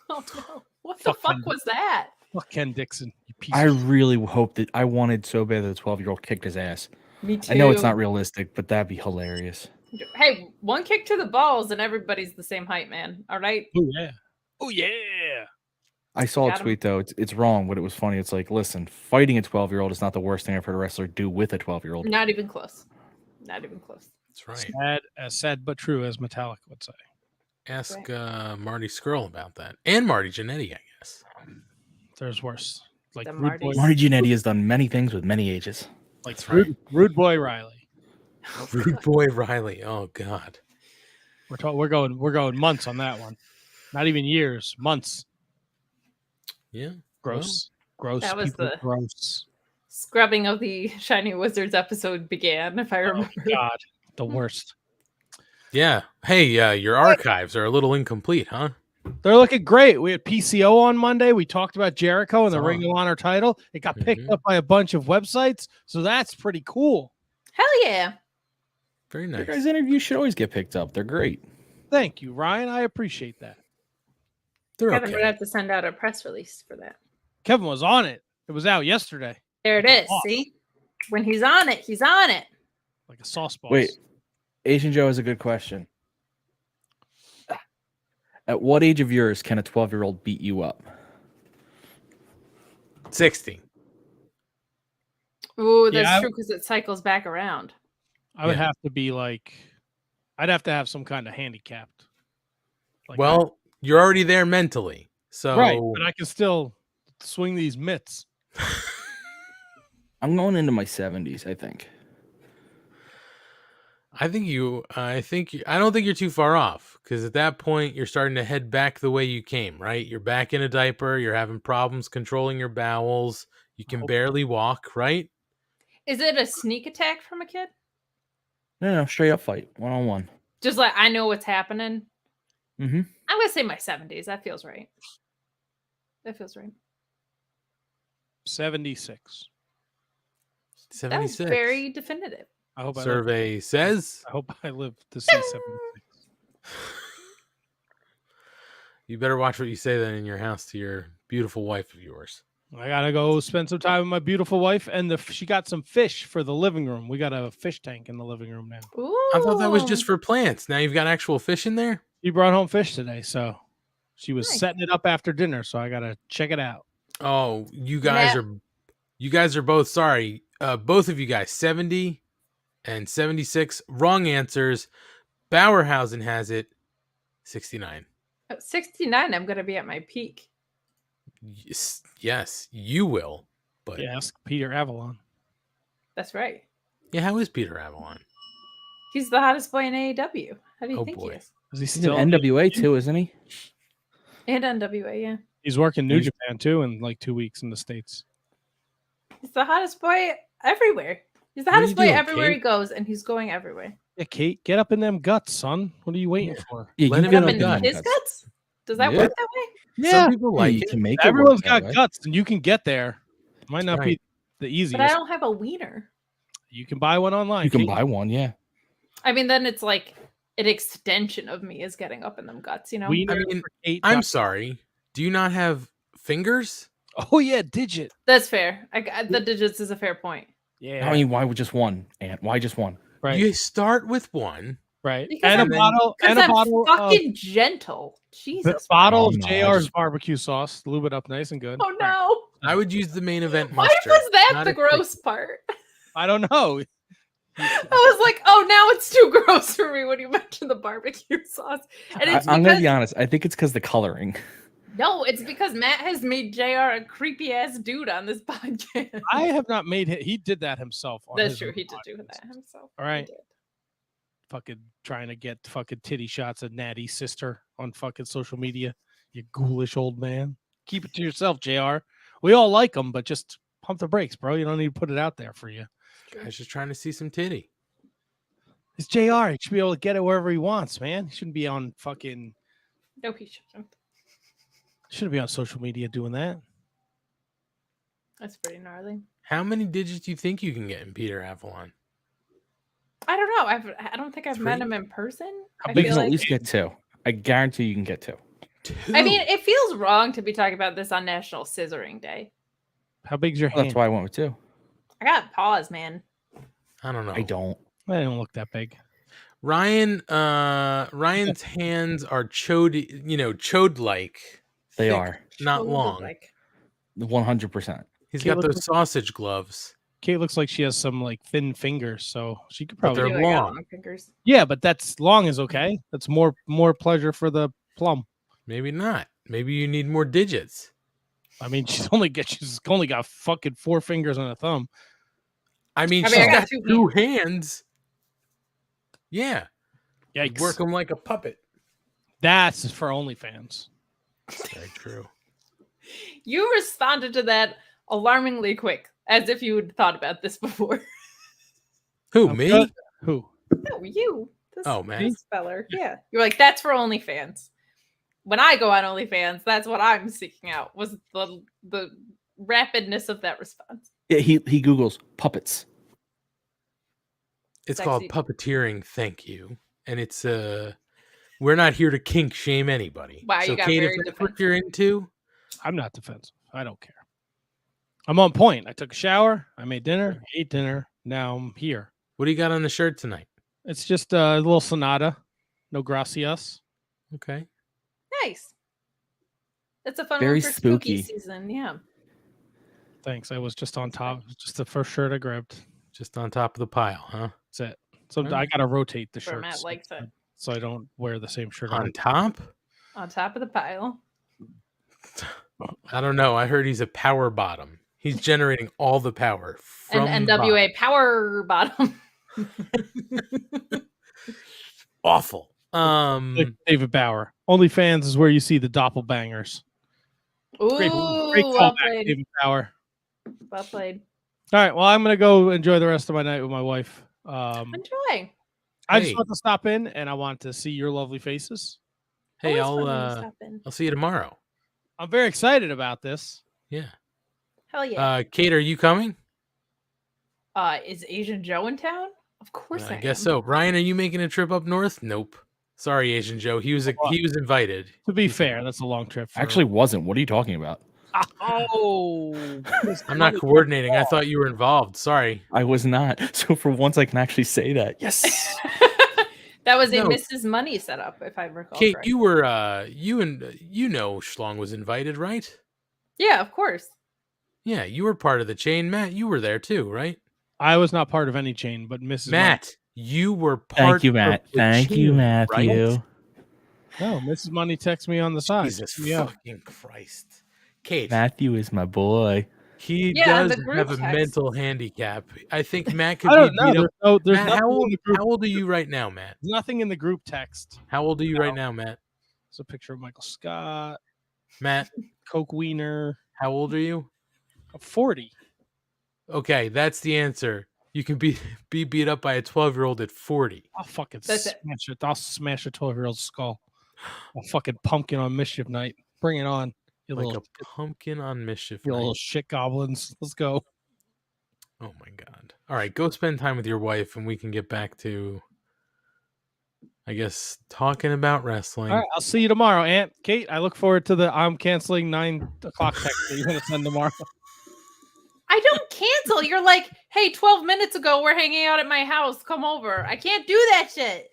Oh no! What the Fuck fuck him. was that? Fuck Ken Dixon, you piece I of shit. really hope that I wanted so bad that the 12-year-old kicked his ass. Me too. I know it's not realistic, but that'd be hilarious. Hey, one kick to the balls and everybody's the same height, man. All right. Oh yeah. Oh yeah. I saw Got a him. tweet though. It's wrong, but it was funny. It's like, listen, fighting a 12-year-old is not the worst thing I've heard a wrestler do with a 12-year-old. Not even close. Not even close. That's right. Sad but true, as Metallica would say. Ask Marty Skrull about that. And Marty Jannetty, I guess. There's worse. Like The Rude Boy, Martys. Marty Jannetty has done many things with many ages. like That's right. Rude Boy Riley. Rude Boy Riley. Oh God. We're going months on that one. Not even years, months. Yeah. Gross. Gross. That was People the- gross. Scrubbing of the Shiny Wizards episode began, if I Oh remember. God, the worst. Yeah. Hey, your archives are a little incomplete, huh? They're looking great. We had PCO on Monday. We talked about Jericho and the Saw Ring it. of Honor title. It got picked Mhm. up by a bunch of websites, so that's pretty cool. Hell yeah. Very Your nice. guys' interviews should always get picked up. They're great. Thank you, Ryan. I appreciate that. They're Kevin would okay. have to send out a press release for that. Kevin was on it. It was out yesterday, There it is. Off. See? When he's on it, he's on it. like a sauce ball. Wait, Asian Joe has a good question. At what age of yours can a 12-year-old beat you up? 60. Ooh, that's Yeah, I- true because it cycles back around. I would Yeah. have to be like, I'd have to have some kind of handicapped. Like Well, you're already there mentally. So right, but I can still swing these mitts. I'm going into my 70s, I think. I don't think you're too far off, because at that point you're starting to head back the way you came, right? You're back in a diaper, you're having problems controlling your bowels, you can hope- barely walk, right? Is it a sneak attack from a kid? No, straight up fight, one-on-one. Just like I know what's happening. Mm-hmm. I'm gonna say my 70s. That feels right. That feels right. 76. That was 76. very definitive. I hope Survey says I hope I live to see 76. you better watch what you say then in your house to your beautiful wife of yours. I gotta go spend some time with my beautiful wife, and she got some fish for the living room. We got a fish tank in the living room now. Ooh. I thought that was just for plants. Now you've got actual fish in there? She brought home fish today, so she was Nice. setting it up after dinner. So I gotta check it out. Oh, you guys are both sorry. Both of you guys, 70 and 76. Wrong answers. Bauerhausen has it 69. At 69, I'm gonna be at my peak. Yes, you will. But Yeah, ask Peter Avalon. That's right. yeah, how is Peter Avalon? He's the hottest boy in AEW. How do you Oh, think boy. he is? Is he He's still? in NWA too, isn't he? And NWA, yeah. He's working New He's- Japan too in like 2 weeks in the States. He's the hottest boy everywhere. He's the What are hottest you boy doing, everywhere Kate? he goes, and he's going everywhere. Yeah, Kate, get up in them guts, son. What are you waiting for? Yeah, Let you him get in up the in gut. His guts. guts? Does that Yeah. work that way? Some people Yeah, like you it. can make it work Everyone's that got way. guts, and you can get there. Might not Right. be the easiest. But I don't have a wiener. You can buy one online. You can Kate. buy one, yeah. I mean, then it's like an extension of me is getting up in them guts, you know? Wiener I mean, for Kate. I'm sorry. Do you not have fingers? Oh yeah, digit. That's fair. The digits is a fair point. Yeah. I mean, why would just one? And why just one? right. You start with one. right. Because And a I'm- bottle. Because And a I'm bottle. fucking gentle. Jesus. Bottle Oh, of no, I JR's just- barbecue sauce. Lube it up nice and good. Oh no. I would use the main event Why mustard. was that not the a quick- gross part? I don't know. I was like, oh, now it's too gross for me when you mentioned the barbecue sauce. And it's I'm gonna because be honest. I think it's because the coloring. no, it's because Matt has made JR a creepy ass dude on this podcast. I have not made him. He did that himself. On That's his true. own He did do podcast. that himself. All He right. did. Fucking trying to get fucking titty shots of Natty's sister on fucking social media. You ghoulish old man. Keep it to yourself, JR. We all like him, but just pump the brakes, bro. You don't need to put it out there for you. Guy's just trying to see some titty. It's JR. He should be able to get it wherever he wants, man. He shouldn't be on fucking. No, he shouldn't. Shouldn't be on social media doing that. That's pretty gnarly. How many digits do you think you can get in Peter Avalon? I don't know. I don't think I've met 3? him in person. How I big You feel can is at least get 2. I guarantee you can get 2. 2. I mean, it feels wrong to be talking about this on National Scissoring Day. How big's your Well, hand? that's why I went with 2. I got pause, man. I don't know. I don't. They don't look that big. Ryan's hands are chode like. They are. Not long. Like 100%. He's Kate got looks those like- sausage gloves. Kate looks like she has some like thin fingers, so she could But probably. they're I got long. long fingers. Yeah, but that's long is okay. That's more pleasure for the plum. Maybe not. Maybe you need more digits. I mean, she's only got fucking 4 fingers and a thumb. I mean, I she's mean, I got got 2 2 hands. Yeah. Yikes! Work them like a puppet. That's for OnlyFans. Very true. You responded to that alarmingly quick, as if you had thought about this before. Who, I'm me? good. Who? No, you. Oh, man. This feller. Yeah. You're like, that's for OnlyFans. When I go on OnlyFans, that's what I'm seeking out, was the rapidness of that response. Yeah, he Googles puppets. It's Sexy. called puppeteering, thank you. And it's we're not here to kink shame anybody. Wow, you so got Kate, very if that's what you're into, I'm not defensive. I don't care. I'm on point. I took a shower. I made dinner. Ate dinner. Now I'm here. what do you got on the shirt tonight? It's just a little Sonata. No gracias. Okay. Nice. That's a fun Very one for spooky spooky. season. Yeah. Thanks. I was just on top. Just the first shirt I grabbed. Just on top of the pile, huh? That's it. So Alright. I gotta rotate the Sure, shirts. Matt likes it. So I don't wear the same shirt. On top? On top of the pile. I don't know. I heard he's a power bottom. He's generating all the power from An NWA power bottom. Awful. Like David Bauer. OnlyFans is where you see the doppelbangers. Ooh, Great well callback, played. David Bauer. Well played. All right. Well, I'm gonna go enjoy the rest of my night with my wife. Enjoy. I just Hey. want to stop in and I want to see your lovely faces. Hey, Always fun when you stop in. I'll see you tomorrow. I'm very excited about this. Yeah. Hell yeah. Kate, are you coming? Is Asian Joe in town? Of course I I guess am. so. Ryan, are you making a trip up north? Nope. Sorry, Asian Joe. He was invited. To be fair, that's a long trip. For Actually, wasn't. What are you talking about? oh, I'm not coordinating. I thought you were involved. Sorry. I was not. So for once, I can actually say that. Yes. That was a No. Mrs. Money setup, if I recall. Kate, correctly. you were you know Schlong was invited, right? Yeah, of course. Yeah, you were part of the chain. Matt, you were there too, right? I was not part of any chain, but Mrs. Matt, you were part Thank you, of Matt. the Thank you, chain, Matthew. right? No, Mrs. Money texted me on the side. Jesus Yeah. fucking Christ. Kate, Matthew is my boy. he Yeah, does the group have a text. mental handicap. I think Matt could I don't be beat know. up. There's Matt, nothing in the group. how old are you right now, Matt? There's nothing in the group text. How old are you right now, Matt? It's a picture of Michael Scott, Matt, Coke Wiener. how old are you? I'm 40. Okay, that's the answer. You can be beat up by a 12-year-old at 40. I'll fucking That's it. smash it. I'll smash a 12-year-old skull. A fucking pumpkin on mischief night. Bring it on. You Like little, a pumpkin on mischief you night. little shit goblins. Let's go. Oh my god. All right, go spend time with your wife and we can get back to I guess talking about wrestling. All right, I'll see you tomorrow, Aunt Kate. I look forward to the I'm canceling 9 o'clock text that you're gonna send tomorrow. I don't cancel. You're like, hey, 12 minutes ago, we're hanging out at my house. Come over. I can't do that shit.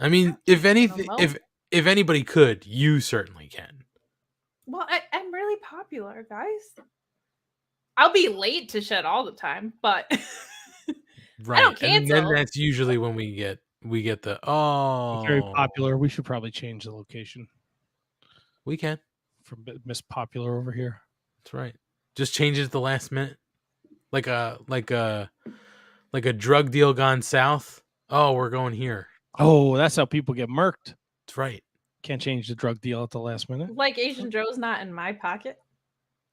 I mean, if anything know. if anybody could, you certainly can. Well, I'm really popular, guys. I'll be late to shit all the time, but Right. don't And then cancel. that's usually when we get the Very popular. We should probably change the location We can. from Miss Popular over here. That's right. Just change it at the last minute. Like a drug deal gone south. Oh, we're going here. Oh, that's how people get murked. That's right. Can't change the drug deal at the last minute. like Asian Joe's not in my pocket.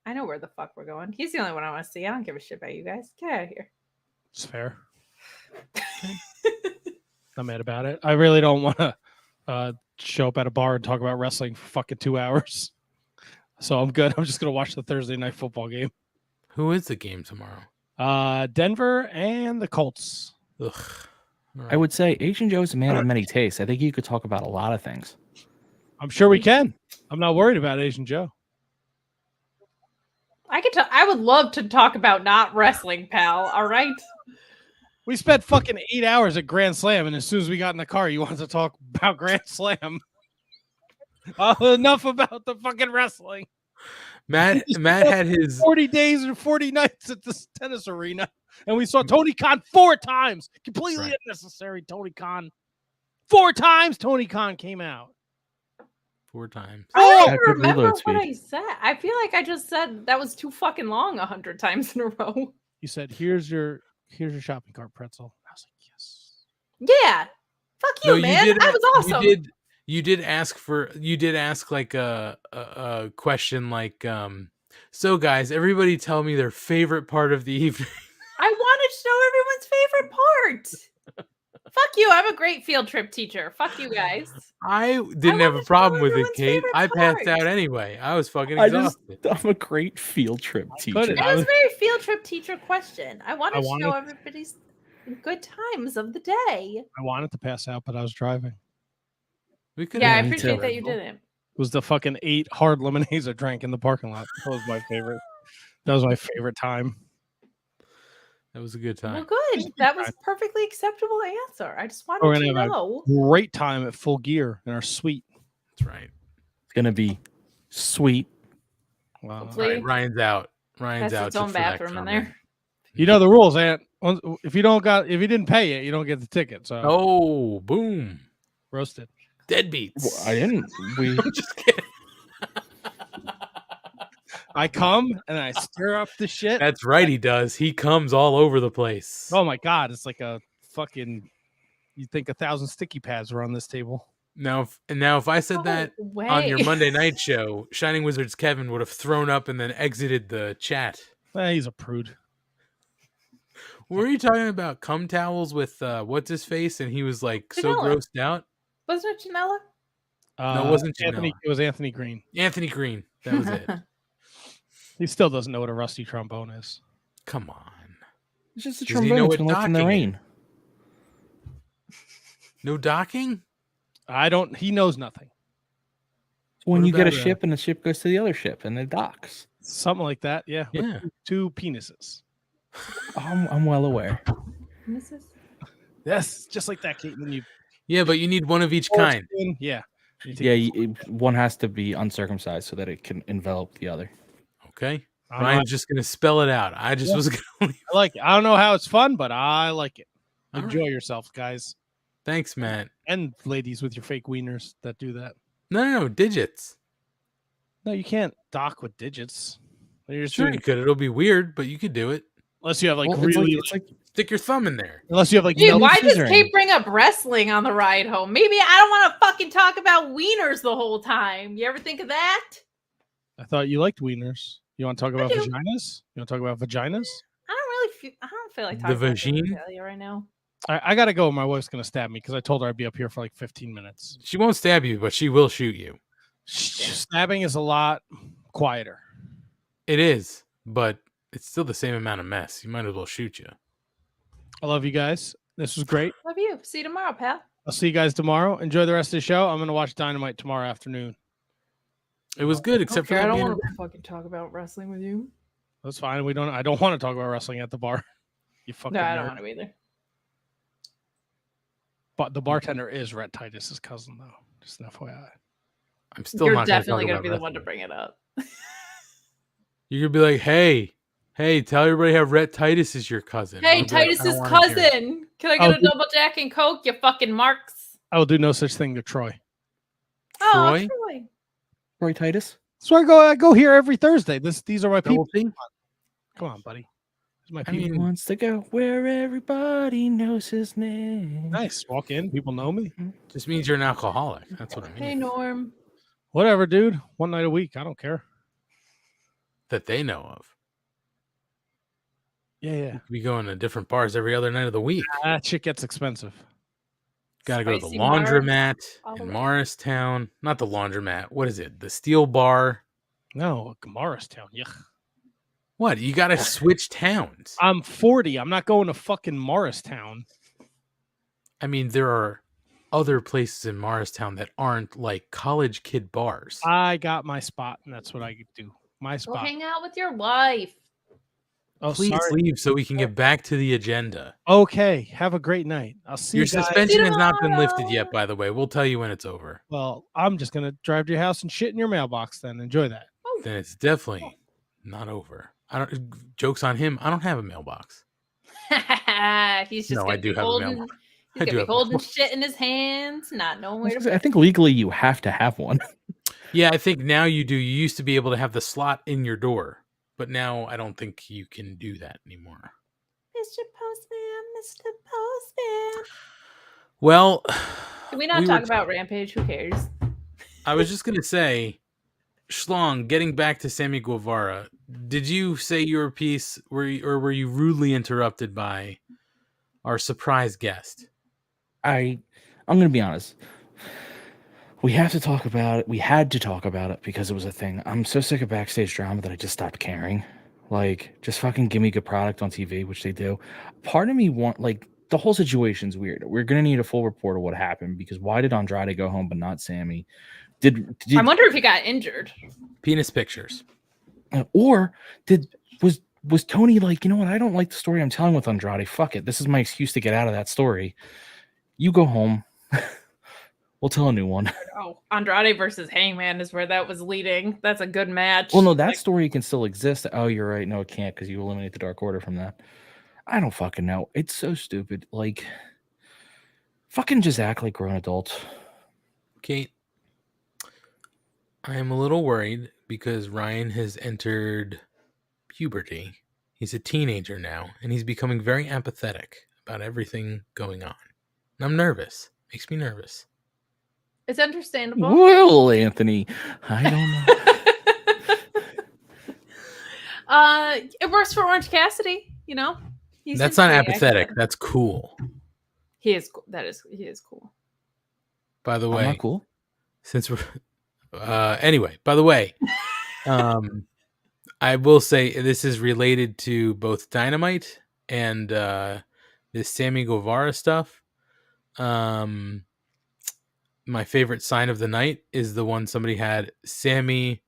I know where the fuck we're going. He's the only one I want to see. I don't give a shit about you guys. Get out of here. It's fair. Not mad about it. I really don't want to show up at a bar and talk about wrestling for fucking 2 hours. So I'm good. I'm just gonna watch the Thursday night football game. Who is the game tomorrow? Denver and the Colts. Ugh. All I right. would say Asian Joe's a man of many tastes. I think you could talk about a lot of things. I'm sure we can. I'm not worried about Asian Joe. I would love to talk about not wrestling, pal. All right. We spent fucking 8 hours at Grand Slam, and as soon as we got in the car, you wanted to talk about Grand Slam. Enough about the fucking wrestling. Matt had his 40 days and 40 nights at this tennis arena, and we saw Tony Khan 4 times. Completely Right. unnecessary. Tony Khan 4 times. Tony Khan came out. 4 times. I don't Yeah, even good remember reload what speed. I said. I feel like I just said that was too fucking long 100 times in a row. You said, "Here's your shopping cart pretzel." I was like, "Yes." Yeah. Fuck you, man. That was awesome. You did ask like a question like so guys, everybody tell me their favorite part of the evening. I wanted to know everyone's favorite part. Fuck you. I'm a great field trip teacher. Fuck you guys. I didn't have a wanted to problem know with it, everyone's Kate. favorite I passed part. out anyway. I was fucking I'm exhausted. a great field trip teacher. couldn't. It was a very field trip teacher question. I wanted to know wanted- everybody's good times of the day. I wanted to pass out, but I was driving. We could Yeah, I me appreciate too. that you didn't. It was the fucking 8 hard lemonades I drank in the parking lot. That was my favorite. That was my favorite time. That was a good Well, time. good. That was perfectly acceptable answer. I just We're wanted gonna to have know. a great time at Full Gear in our suite. That's right. It's gonna be sweet. Wow. Hopefully- All right, Ryan's out. Ryan's That's out. its own just for that bathroom in comment. there. You know the rules, Ant. If you didn't pay it, you don't get the ticket. So Oh, boom. roasted. Deadbeats. Well, I didn't. We Just kidding. I come and I stir up the shit. That's right, he does. He comes all over the place. Oh my god, it's like a fucking. You think 1,000 sticky pads were on this table? Now, if I said that No on your way. Monday night show, Shining Wizards Kevin would have thrown up and then exited the chat. He's a prude. Were you talking about cum towels with what's his face? And he was like so Janela. grossed out. Wasn't it Janela? No, it wasn't Anthony. Janela. It was Anthony Green. Anthony Green. That was it. He still doesn't know what a rusty trombone is. Come on. it's just a Does he know trombone. what It's gonna lift in the docking rain. No docking? I don't. He knows nothing. When What you get a about, ship and the ship goes to the other ship and it docks. Something like that. Yeah. with Yeah. 2 penises. I'm well aware. Mrs. Yes, just like that, Kate. And then you. Yeah, but you need one of each kind. Yeah. You take- Yeah, one has to be uncircumcised so that it can envelop the other. Okay. I'm Ryan's not- just gonna spell it out. I just Yeah. was gonna I like it. I don't know how it's fun, but I like it. All Enjoy right. yourself, guys. Thanks, Matt. And ladies with your fake wieners that do that. No, digits. No, you can't dock with digits. You're just Sure doing- you could. It'll be weird, but you could do it. unless you have like Well, really, it's like Stick your thumb in there. unless you have like Dude, melt- why does scissoring. Kate bring up wrestling on the ride home? Maybe I don't want to fucking talk about wieners the whole time. You ever think of that? I thought you liked wieners. You want to talk about do. vaginas? You want to talk about vaginas? I don't feel like The talking about vagine? genitalia right now. I gotta go. My wife's gonna stab me because I told her I'd be up here for like 15 minutes. She won't stab you, but she will shoot you. Stabbing is a lot quieter. It is, but it's still the same amount of mess. You might as well shoot you. I love you guys. This was great. Love you. See you tomorrow, pal. I'll see you guys tomorrow. Enjoy the rest of the show. I'm gonna watch Dynamite tomorrow afternoon. It was good, except for I that don't being want to fucking talk about wrestling with you. That's fine. I don't want to talk about wrestling at the bar. You fucking No, I don't nerd. want to either. But the bartender is Rhett Titus's cousin, though. Just an FYI. I'm still You're not definitely going gonna be the one to bring it up. You're gonna be like, hey, tell everybody how Rhett Titus is your cousin. Hey, I'll be like, I Titus's don't wanna hear it. cousin. Can I get Oh, a double Jack and Coke? You fucking marks. I will do no such thing to Troy. Oh, Troy? Troy. Roy Titus. So I go here every Thursday. These are my people. Double T? Come on, buddy. These are my I people. He mean- wants to go where everybody knows his name. Nice. Walk in. People know me. Just means you're an alcoholic. That's what I mean. Hey, Norm. Whatever, dude. One night a week. I don't care. That they know of. Yeah. We go into different bars every other night of the week. That shit gets expensive. Got to go to the Spicy bars, laundromat all the in way. Morristown. Not the laundromat. What is it? The Steel Bar No, Morristown. Yuck. What? You got to switch towns. I'm 40. I'm not going to fucking Morristown. I mean, there are other places in Morristown that aren't like college kid bars. I got my spot, and that's what I do. My Go spot. hang out with your wife. Oh, Please sorry. leave so we can get back to the agenda. Okay. Have a great night. I'll see Your you guys. suspension has not been tomorrow. lifted yet, by the way. We'll tell you when it's over. Well, I'm just going to drive to your house and shit in your mailbox then. Enjoy that. Then it's definitely not over. Joke's on him. I don't have a mailbox. He's just No, I gonna do be have a holding. mailbox. He's I do gonna be have a holding mailbox. shit in his hands, not knowing where to. I think legally you have to have one. Yeah, I think now you do. You used to be able to have the slot in your door, but now I don't think you can do that anymore. Mr. Postman, Mr. Postman. Well, Can we not we talk were- about Rampage? Who cares? I was just gonna say, Schlong, getting back to Sammy Guevara, did you say your piece, or were you rudely interrupted by our surprise guest? I'm gonna be honest. We have to talk about it. We had to talk about it because it was a thing. I'm so sick of backstage drama that I just stopped caring. Like, just fucking give me good product on TV, which they do. Part of me the whole situation's weird. We're gonna need a full report of what happened because why did Andrade go home but not Sammy? I wonder if he got injured. Penis pictures. Or was Tony like, you know what? I don't like the story I'm telling with Andrade. Fuck it. This is my excuse to get out of that story. You go home. We'll tell a new one. Oh, Andrade versus Hangman is where that was leading. That's a good match. Well, no, that story can still exist. Oh, you're right. No, it can't because you eliminate the Dark Order from that. I don't fucking know. It's so stupid. Like, fucking just act like grown adults. Kate, I am a little worried because Ryan has entered puberty. He's a teenager now, and he's becoming very apathetic about everything going on. And I'm nervous. Makes me nervous. It's understandable. Well, Anthony, I don't know. It works for Orange Cassidy, you know. He That's seems not to be apathetic. active. That's cool. He is. He is cool. By the I'm way, not cool. since we're anyway, by the way, I will say this is related to both Dynamite and this Sammy Guevara stuff. My favorite sign of the night is the one somebody had Sammy.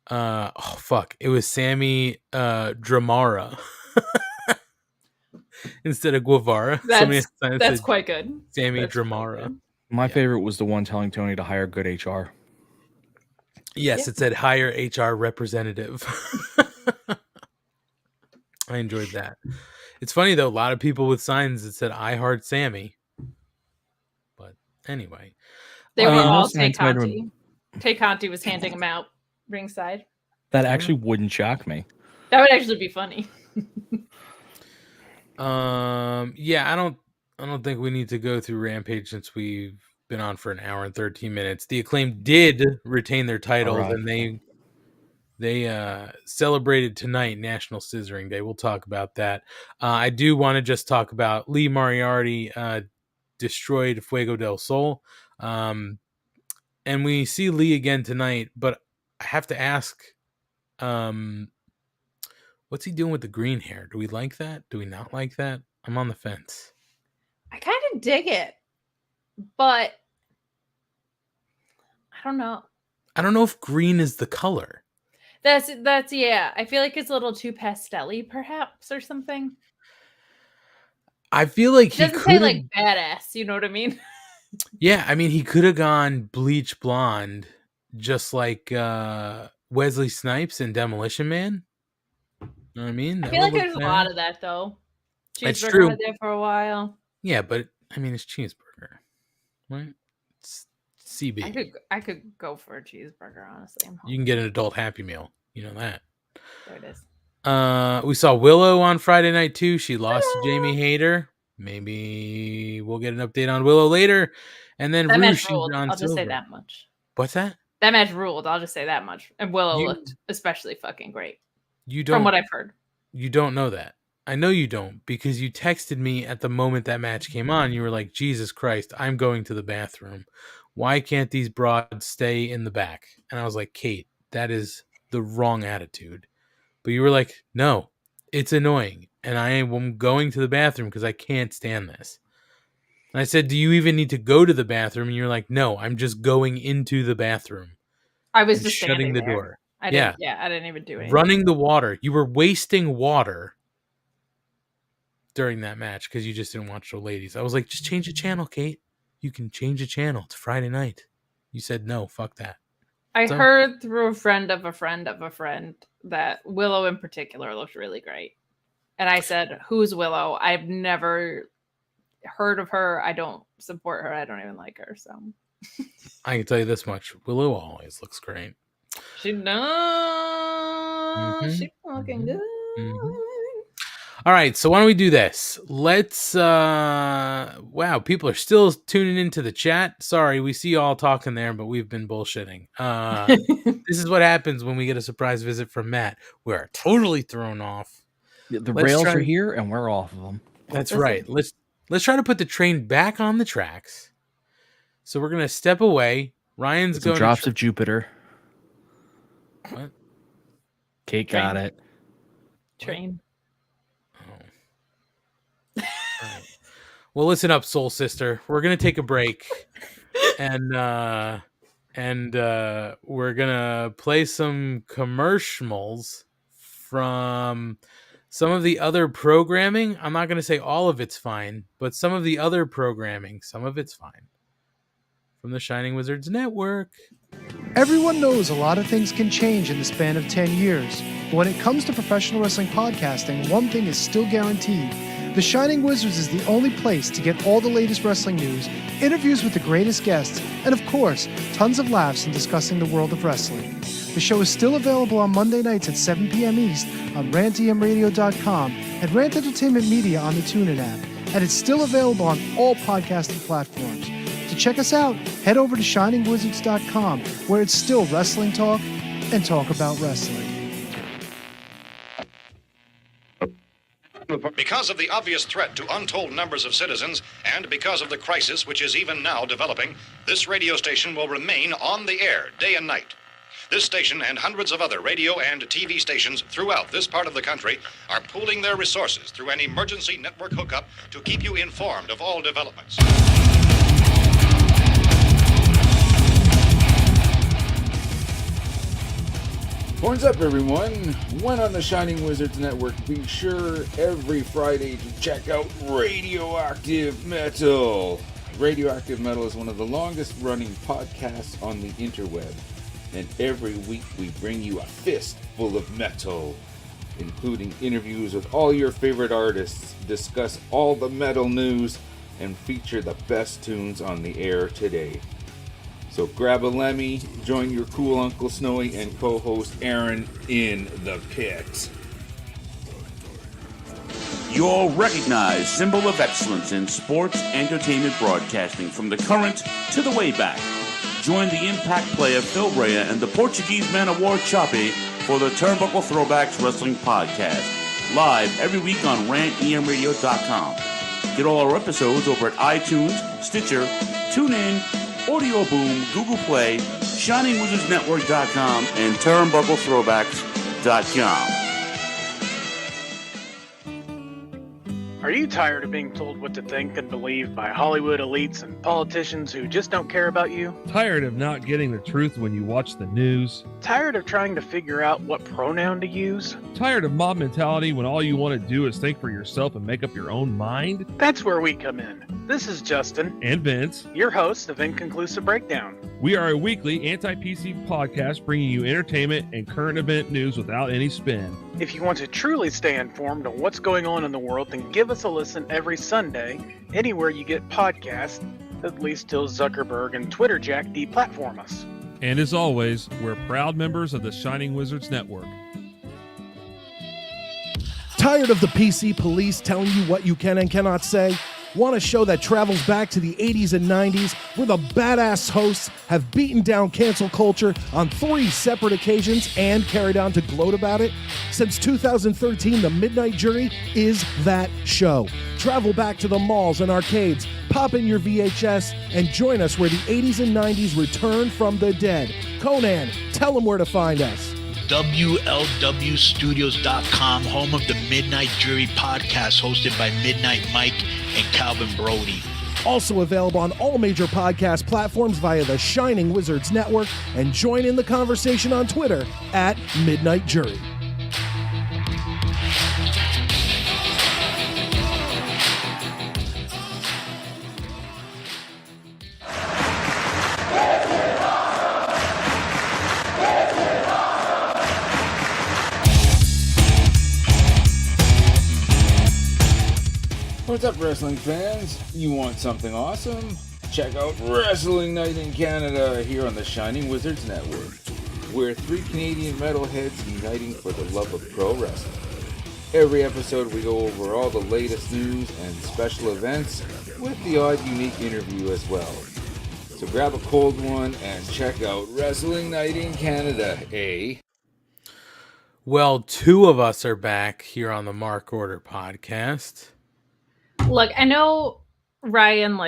It was Sammy Dramara instead of Guevara. Somebody had a sign that That's said quite good. Sammy That's quite Dramara. good. My favorite was the one telling Tony to hire good HR. Yes, Yeah. it said hire HR representative. I enjoyed that. It's funny though, a lot of people with signs that said I heart Sammy. But anyway. They I were mean, all most Tay signs might have Conti. Tay Conti was handing them out ringside. That actually wouldn't shock me. That would actually be funny. Yeah, I don't think we need to go through Rampage since we've been on for an hour and 13 minutes. The Acclaimed did retain their titles Alright. and they celebrated tonight National Scissoring Day. We'll talk about that. I do want to just talk about Lee Moriarty destroyed Fuego del Sol. And we see Lee again tonight, but I have to ask, what's he doing with the green hair? Do we like that? Do we not like that? I'm on the fence. I kind of dig it, but I don't know. I don't know if green is the color. That's yeah. I feel like it's a little too pastel-y, perhaps, or something. I feel like It he doesn't say could like badass. You know what I mean? Yeah, I mean he could have gone bleach blonde, just like Wesley Snipes in Demolition Man. You know what I mean? I That feel like would there's look a lot bad. of that though. That's Cheeseburger true. was there for a while. Yeah, but I mean it's cheeseburger, right? It's CB. I could go for a cheeseburger. Honestly, I'm You hungry. can get an adult Happy Meal. You know that. There it is. We saw Willow on Friday night too. She lost to Jamie Hayter. Maybe we'll get an update on Willow later. And then That match Rush ruled. on I'll just say Silver. that much. What's that? That match ruled. I'll just say that much. And Willow You- looked especially fucking great You don't from what I've heard. You don't know that. I know you don't because you texted me at the moment that match came on. You were like, Jesus Christ, I'm going to the bathroom. Why can't these broads stay in the back? And I was like, Kate, that is the wrong attitude. But you were like, no, it's annoying. And I am going to the bathroom because I can't stand this. And I said, do you even need to go to the bathroom? And you're like, no, I'm just going into the bathroom. I was and just shutting the there. door. I didn't even do anything. Running the water. You were wasting water during that match because you just didn't watch the ladies. I was like, just change the channel, Kate. You can change the channel. It's Friday night. You said, no, fuck that. I heard through a friend of a friend of a friend that Willow in particular looked really great. And I said, who's Willow? I've never heard of her. I don't support her. I don't even like her. So I can tell you this much. Willow always looks great. She does. She's fucking good. All right, so why don't we do this? Let's wow, people are still tuning into the chat. Sorry, we see you all talking there, but we've been bullshitting. This is what happens when we get a surprise visit from Matt. We're totally thrown off. The rails are here and we're off of them. That's right. Let's try to put the train back on the tracks. So we're gonna step away. Ryan's going drops of Jupiter. What? Kate got it. Train. Right. Well, listen up, Soul Sister. We're gonna take a break, and we're gonna play some commercials from some of the other programming. I'm not gonna say all of it's fine, but some of the other programming, some of it's fine, from the Shining Wizards Network. Everyone knows a lot of things can change in the span of 10 years. But when it comes to professional wrestling podcasting, one thing is still guaranteed. The Shining Wizards is the only place to get all the latest wrestling news, interviews with the greatest guests, and of course, tons of laughs in discussing the world of wrestling. The show is still available on Monday nights at 7 p.m. East on rantdmradio.com and Rant Entertainment Media on the TuneIn app. And it's still available on all podcasting platforms. To check us out, head over to shiningwizards.com, where it's still wrestling talk and talk about wrestling. Because of the obvious threat to untold numbers of citizens, and because of the crisis which is even now developing, this radio station will remain on the air day and night. This station and hundreds of other radio and TV stations throughout this part of the country are pooling their resources through an emergency network hookup to keep you informed of all developments. Horns up, everyone. One on the Shining Wizards Network. Be sure every Friday to check out Radioactive Metal. Radioactive Metal is one of the longest running podcasts on the interweb. And every week we bring you a fistful of metal, including interviews with all your favorite artists, discuss all the metal news, and feature the best tunes on the air today. So grab a Lemmy, join your cool Uncle Snowy and co-host Aaron in the pit. Your recognized symbol of excellence in sports entertainment broadcasting from the current to the way back. Join the Impact player Phil Brea and the Portuguese man of war Choppy for the Turnbuckle Throwbacks Wrestling Podcast. Live every week on rantemradio.com. Get all our episodes over at iTunes, Stitcher, TuneIn, Audio Boom, Google Play, ShiningWizardsNetwork.com, and TurnbuckleThrowbacks.com. Are you tired of being told what to think and believe by Hollywood elites and politicians who just don't care about you? Tired of not getting the truth when you watch the news? Tired of trying to figure out what pronoun to use? Tired of mob mentality when all you want to do is think for yourself and make up your own mind? That's where we come in. This is Justin and Vince, your hosts of Inconclusive Breakdown. We are a weekly anti-PC podcast bringing you entertainment and current event news without any spin. If you want to truly stay informed on what's going on in the world, then give us a listen every Sunday, anywhere you get podcasts, at least till Zuckerberg and Twitter Jack deplatform us. And as always, we're proud members of the Shining Wizards Network. Tired of the PC police telling you what you can and cannot say? Want a show that travels back to the 80s and 90s, where the badass hosts have beaten down cancel culture on 3 separate occasions and carried on to gloat about it? Since 2013, The Midnight Jury is that show. Travel back to the malls and arcades, pop in your VHS, and join us where the 80s and 90s return from the dead. Conan, tell them where to find us. WLWstudios.com, home of the Midnight Jury podcast hosted by Midnight Mike and Calvin Brody. Also available on all major podcast platforms via the Shining Wizards Network, and join in the conversation on Twitter at Midnight Jury. What's up, wrestling fans? You want something awesome? Check out Wrestling Night in Canada here on the Shining Wizards Network. We're three Canadian metalheads uniting for the love of pro wrestling. Every episode we go over all the latest news and special events with the odd unique interview as well. So grab a cold one and check out Wrestling Night in Canada, eh? Well, two of us are back here on the Mark Order podcast. Look, I know Ryan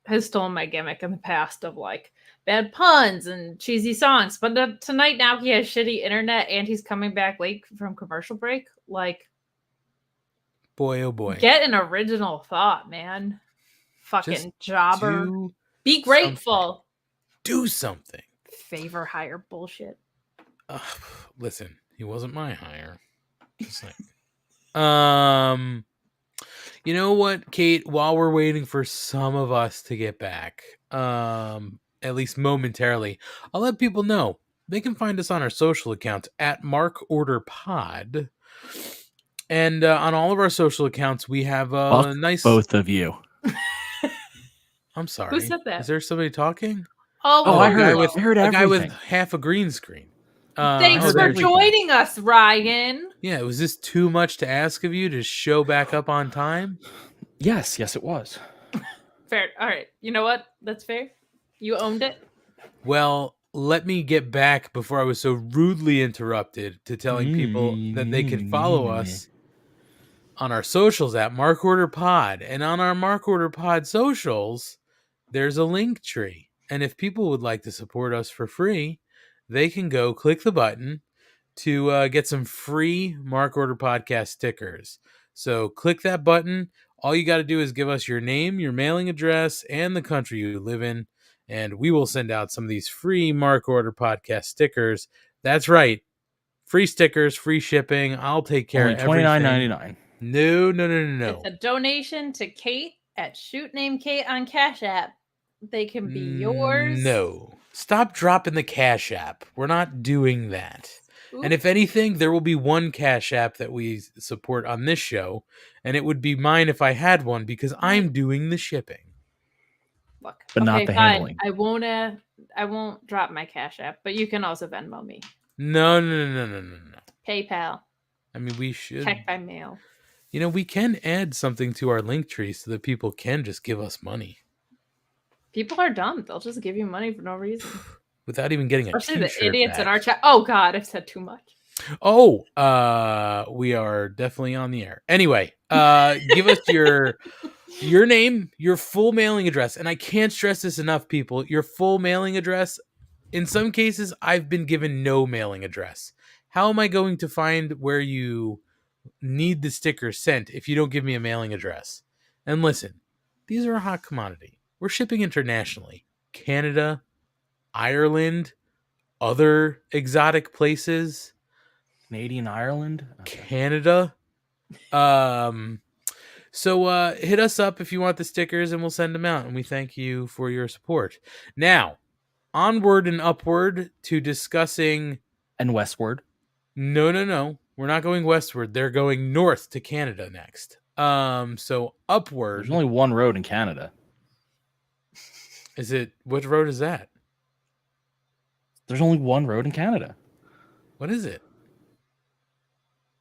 has stolen my gimmick in the past of bad puns and cheesy songs, but tonight now he has shitty internet and he's coming back late from commercial break. Boy, oh boy. Get an original thought, man. Fucking Just jobber. Be grateful. Do something. Favor hire bullshit. Listen, he wasn't my hire. Just you know what, Kate? While we're waiting for some of us to get back, at least momentarily, I'll let people know they can find us on our social accounts at Mark Order Pod, and on all of our social accounts we have a nice. Both of you. I'm sorry. Who said that? Is there somebody talking? Oh, I heard. With, I heard a guy with everything. half a green screen. Thanks for joining us, Ryan. Yeah, was this too much to ask of you to show back up on time? Yes, it was. Fair. All right. You know what? That's fair. You owned it. Well, let me get back before I was so rudely interrupted to telling people that they could follow us on our socials at Mark Order Pod. And on our Mark Order Pod socials, there's a link tree. And if people would like to support us for free, they can go click the button to get some free Mark Order Podcast stickers. So click that button. All you got to do is give us your name, your mailing address, and the country you live in, and we will send out some of these free Mark Order Podcast stickers. That's right. Free stickers, free shipping. I'll take care of everything. $29.99. No. It's a donation to Kate at Shoot Name Kate on Cash App. They can be yours. No. Stop dropping the Cash App. We're not doing that. Oops. And if anything, there will be one Cash App that we support on this show, and it would be mine if I had one because I'm doing the shipping. Look, but not the fine. handling. I won't drop my Cash App, but you can also Venmo me. No. PayPal. I mean, we should Check by mail. You know, we can add something to our link tree so that people can just give us money. People are dumb. They'll just give you money for no reason. Without even getting a Especially t-shirt the idiots back. in our chat. Oh God, I've said too much. Oh, we are definitely on the air. Anyway, give us your name, your full mailing address. And I can't stress this enough, people. Your full mailing address. In some cases, I've been given no mailing address. How am I going to find where you need the sticker sent if you don't give me a mailing address? And listen, these are a hot commodity. We're shipping internationally. Canada, Ireland, other exotic places. Canadian Ireland? Okay. Canada. So hit us up if you want the stickers and we'll send them out. And we thank you for your support. Now, onward and upward to discussing... And westward. No. We're not going westward. They're going north to Canada next. So upward. There's only one road in Canada. Is it? What road is that? There's only one road in Canada. What is it?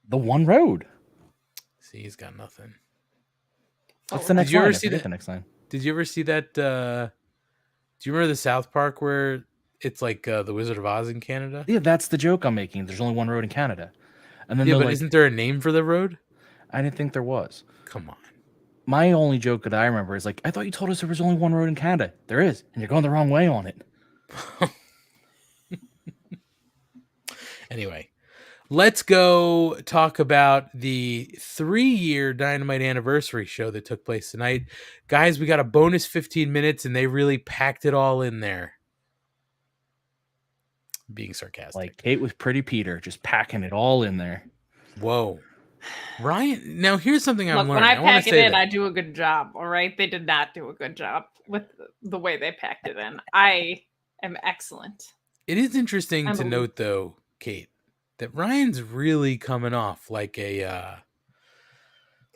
The one road. See, he's got nothing. What's the next line? The next line. Did you ever see that? Do you remember the South Park where it's like the Wizard of Oz in Canada? Yeah, that's the joke I'm making. There's only one road in Canada. And then but isn't there a name for the road? I didn't think there was. Come on. My only joke that I remember is like, I thought you told us there was only one road in Canada. There is, and you're going the wrong way on it. Anyway, let's go talk about the 3-year Dynamite anniversary show that took place tonight. Guys, we got a bonus 15 minutes, and they really packed it all in there. Being sarcastic. Like Kate with Pretty Peter, just packing it all in there. Whoa. Ryan, now here's something I'm Look, learning. when I wanna pack it say in, that. I do a good job. All right, they did not do a good job with the way they packed it in. I am excellent. It is interesting to Unbelievable. note, though, Kate, that Ryan's really coming off like a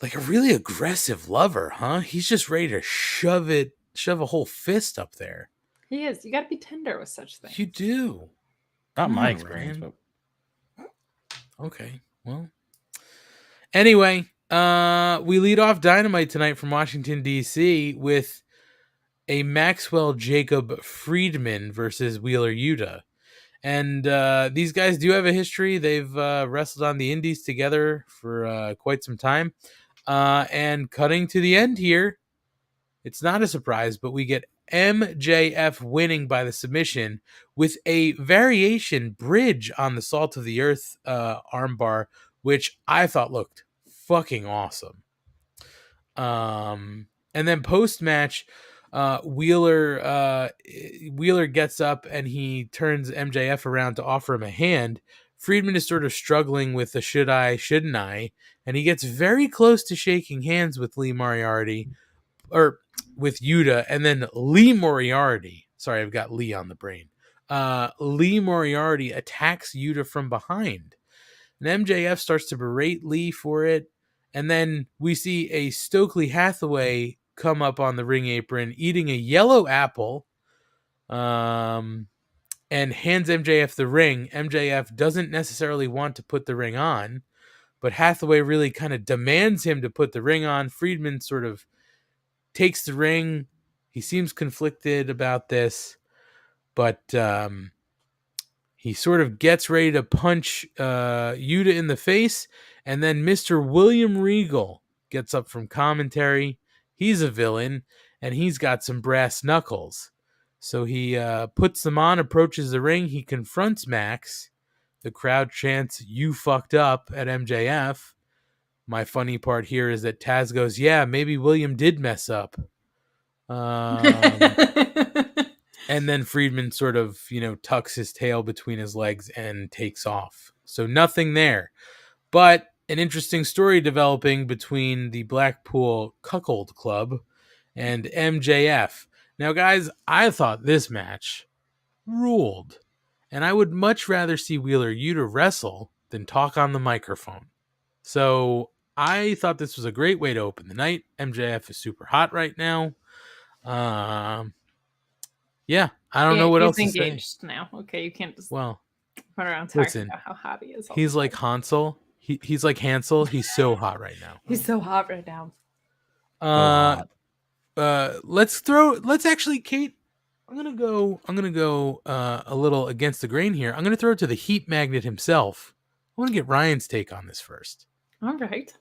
really aggressive lover, huh? He's just ready to shove a whole fist up there. He is. You got to be tender with such things. You do. Not Come my on, experience, Ryan. but Okay, well. Anyway, we lead off Dynamite tonight from Washington, D.C. with a Maxwell Jacob Friedman versus Wheeler Yuda. And these guys do have a history. They've wrestled on the indies together for quite some time. And cutting to the end here, it's not a surprise, but we get MJF winning by the submission with a variation bridge on the Salt of the Earth armbar, which I thought looked fucking awesome. And then post-match, Wheeler gets up and he turns MJF around to offer him a hand. Friedman is sort of struggling with the should I, shouldn't I, and he gets very close to shaking hands with with Yuda, and then Lee Moriarty. Sorry, I've got Lee on the brain. Lee Moriarty attacks Yuda from behind, and MJF starts to berate Lee for it. And then we see a Stokely Hathaway come up on the ring apron eating a yellow apple and hands MJF the ring. MJF doesn't necessarily want to put the ring on, but Hathaway really kind of demands him to put the ring on. Friedman sort of takes the ring. He seems conflicted about this, but he sort of gets ready to punch Yuda in the face, and then Mr. William Regal gets up from commentary. He's a villain, and he's got some brass knuckles. So he puts them on, approaches the ring. He confronts Max. The crowd chants, "You fucked up," at MJF. My funny part here is that Taz goes, "Yeah, maybe William did mess up." And then Friedman sort of, tucks his tail between his legs and takes off. So nothing there. But an interesting story developing between the Blackpool Cuckold Club and MJF. Now, guys, I thought this match ruled. And I would much rather see Wheeler Yuta wrestle than talk on the microphone. So I thought this was a great way to open the night. MJF is super hot right now. Yeah, I don't know what else to He's say. engaged now. Okay, you can't just Well, run around talking listen, about how hot he is. he's like Hansel. He's like Hansel. He's so hot right now. He's so hot right now. Let's actually, Kate, I'm gonna go a little against the grain here. I'm gonna throw it to the heat magnet himself. I want to get Ryan's take on this first. All right.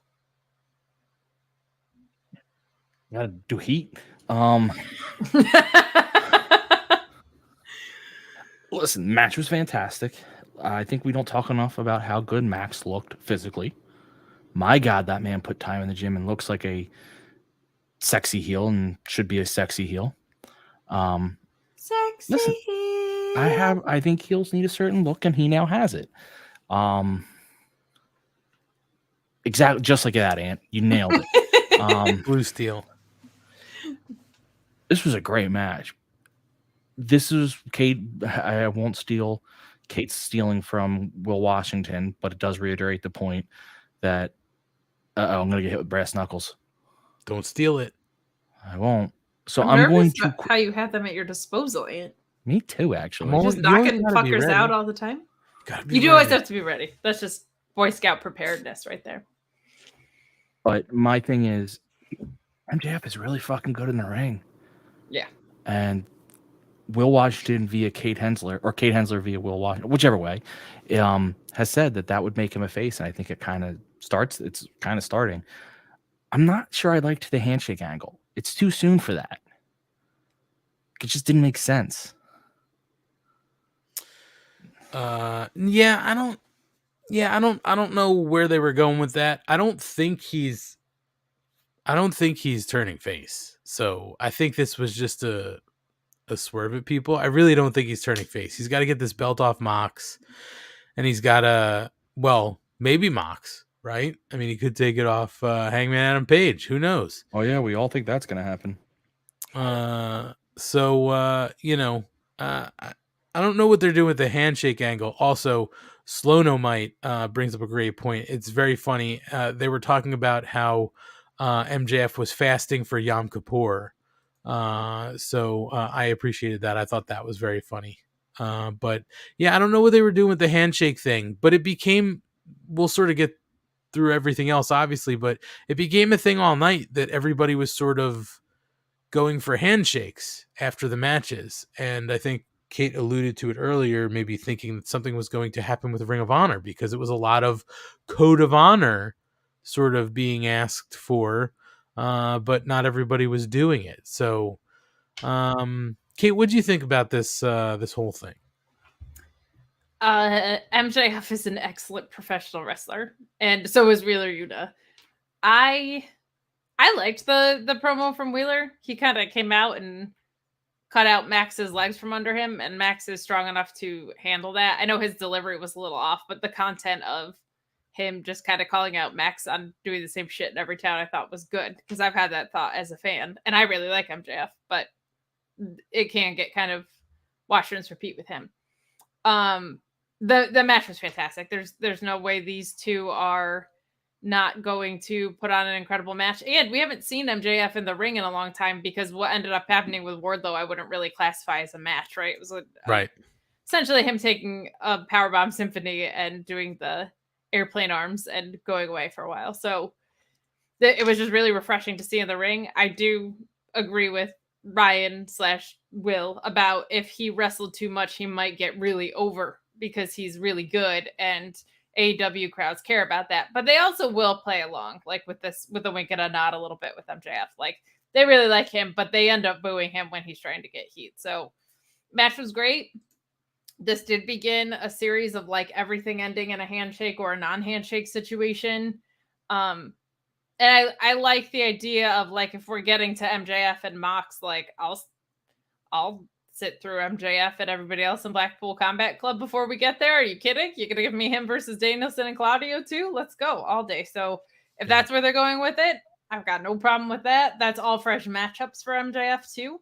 gotta do heat. Listen, match was fantastic. I think we don't talk enough about how good Max looked physically. My God, that man put time in the gym and looks like a sexy heel and should be a sexy heel. Sexy Listen, heel. I think heels need a certain look, and he now has it. Exactly, just like that, Ant. You nailed it. Blue Steel. This was a great match. This is Kate. I won't steal. Kate's stealing from Will Washington, but it does reiterate the point that I'm going to get hit with brass knuckles. Don't steal it. I won't. So I'm I'm going nervous to. about how you have them at your disposal, Ant. Me too, actually. I'm Just you always knocking gotta be fuckers ready. out all the time. You do always have to be ready. That's just Boy Scout preparedness right there. But my thing is, MJF is really fucking good in the ring. Yeah. And Will Washington via Kate Hensler, or Kate Hensler via Will Washington, whichever way, has said that would make him a face. And I think it kind of starts. It's kind of starting. I'm not sure I liked the handshake angle. It's too soon for that. It just didn't make sense. Yeah, Yeah, I don't know where they were going with that. I don't think he's turning face. So I think this was just a swerve at people. I really don't think he's turning face. He's got to get this belt off Mox, and he's got to, well, maybe Mox, right? I mean, he could take it off Hangman Adam Page. Who knows? Oh yeah, we all think that's gonna happen. I don't know what they're doing with the handshake angle. Also, Slonomite brings up a great point. It's very funny. They were talking about how MJF was fasting for Yom Kippur. So I appreciated that. I thought that was very funny. But yeah, I don't know what they were doing with the handshake thing, but it became, we'll sort of get through everything else, obviously, but it became a thing all night that everybody was sort of going for handshakes after the matches. And I think Kate alluded to it earlier, maybe thinking that something was going to happen with Ring of Honor because it was a lot of code of honor sort of being asked for, but not everybody was doing it. So, Kate, what do you think about this whole thing? MJF is an excellent professional wrestler, and so is Wheeler Yuta. I liked the promo from Wheeler. He kind of came out and cut out Max's legs from under him, and Max is strong enough to handle that. I know his delivery was a little off, but the content of him just kind of calling out Max on doing the same shit in every town I thought was good, because I've had that thought as a fan, and I really like MJF, but it can get kind of wash, rinse, repeat with him. The match was fantastic. There's no way these two are not going to put on an incredible match. And we haven't seen MJF in the ring in a long time, because what ended up happening with Wardlow, I wouldn't really classify as a match, right? It was right. Essentially him taking a powerbomb symphony and doing the airplane arms and going away for a while. So it was just really refreshing to see in the ring. I do agree with Ryan/Will about if he wrestled too much, he might get really over because he's really good, and AEW crowds care about that, but they also will play along, like with a wink and a nod a little bit with MJF. Like, they really like him, but they end up booing him when he's trying to get heat. So match was great. This did begin a series of like everything ending in a handshake or a non-handshake situation. And I like the idea of like, if we're getting to MJF and Mox, like I'll sit through MJF and everybody else in Blackpool Combat Club before we get there. Are you kidding? You're gonna give me him versus Danielson and Claudio too? Let's go all day. So if that's where they're going with it, I've got no problem with that. That's all fresh matchups for MJF too.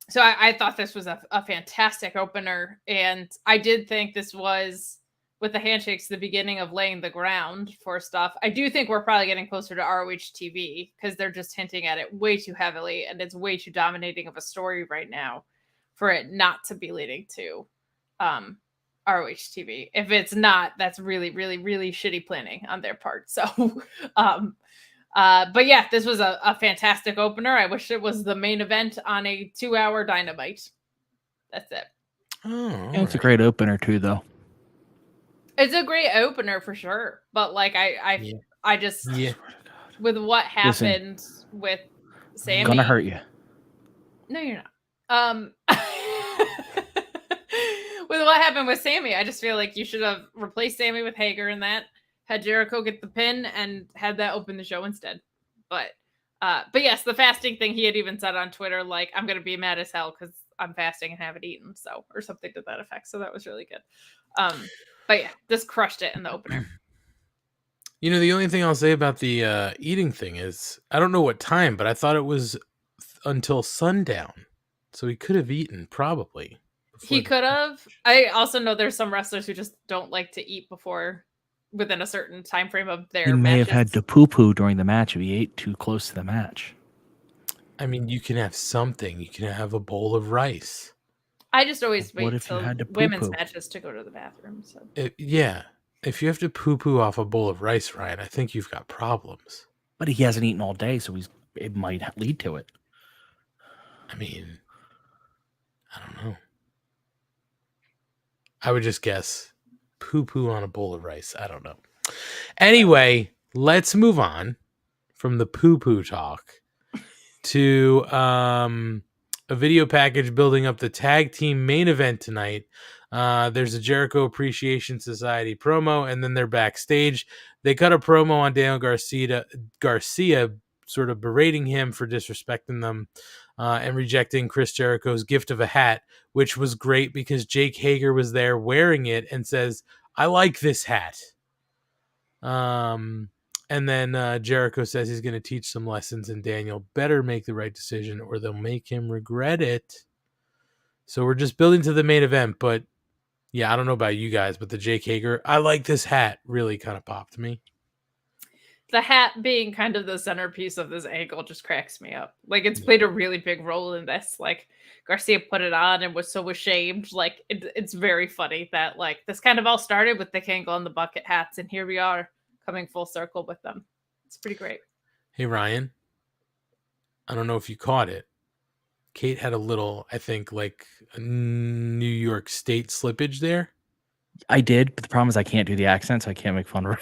So I thought this was a fantastic opener, and I did think this was, with the handshakes, the beginning of laying the ground for stuff. I do think we're probably getting closer to ROH TV, because they're just hinting at it way too heavily, and it's way too dominating of a story right now for it not to be leading to ROH TV. If it's not, that's really, really, really shitty planning on their part. So, but yeah, this was a fantastic opener. I wish it was the main event on a 2-hour Dynamite. That's it. Oh, it's a great opener too, though. It's a great opener for sure, but like I just with what happened with Sammy, I'm gonna hurt you. No, you're not. With what happened with Sammy, I just feel like you should have replaced Sammy with Hager in that, had Jericho get the pin, and had that open the show instead. But yes, the fasting thing, he had even said on Twitter, like, I'm gonna be mad as hell because I'm fasting and haven't eaten, so, or something to that effect. So that was really good. But yeah, this crushed it in the opener. You know, the only thing I'll say about the eating thing is, I don't know what time, but I thought it was until sundown. So he could have eaten, probably. He could have. I also know there's some wrestlers who just don't like to eat within a certain time frame of their He may matches. have had to poo-poo during the match if he ate too close to the match. I mean, you can have something. You can have a bowl of rice. I just always wait What if you till had to women's poo-poo? matches to go to the bathroom. So Yeah. If you have to poo-poo off a bowl of rice, Ryan, I think you've got problems. But he hasn't eaten all day, so it might lead to it. I mean, I don't know. I would just guess poo-poo on a bowl of rice. I don't know. Anyway, let's move on from the poo-poo talk to a video package building up the tag team main event tonight. There's a Jericho Appreciation Society promo, and then they're backstage. They cut a promo on Daniel Garcia sort of berating him for disrespecting them and rejecting Chris Jericho's gift of a hat, which was great because Jake Hager was there wearing it and says, "I like this hat." And then Jericho says he's going to teach some lessons, and Daniel better make the right decision or they'll make him regret it. So we're just building to the main event, but yeah, I don't know about you guys, but the Jake Hager, I like this hat, really kind of popped me. The hat being kind of the centerpiece of this angle just cracks me up. Like, it's played a really big role in this. Like, Garcia put it on and was so ashamed. Like, it's very funny that, like, this kind of all started with the Kangle and the bucket hats, and here we are coming full circle with them. It's pretty great. Hey, Ryan, I don't know if you caught it. Kate had a little, I think, like a New York State slippage there. I did, but the problem is I can't do the accent, so I can't make fun of her.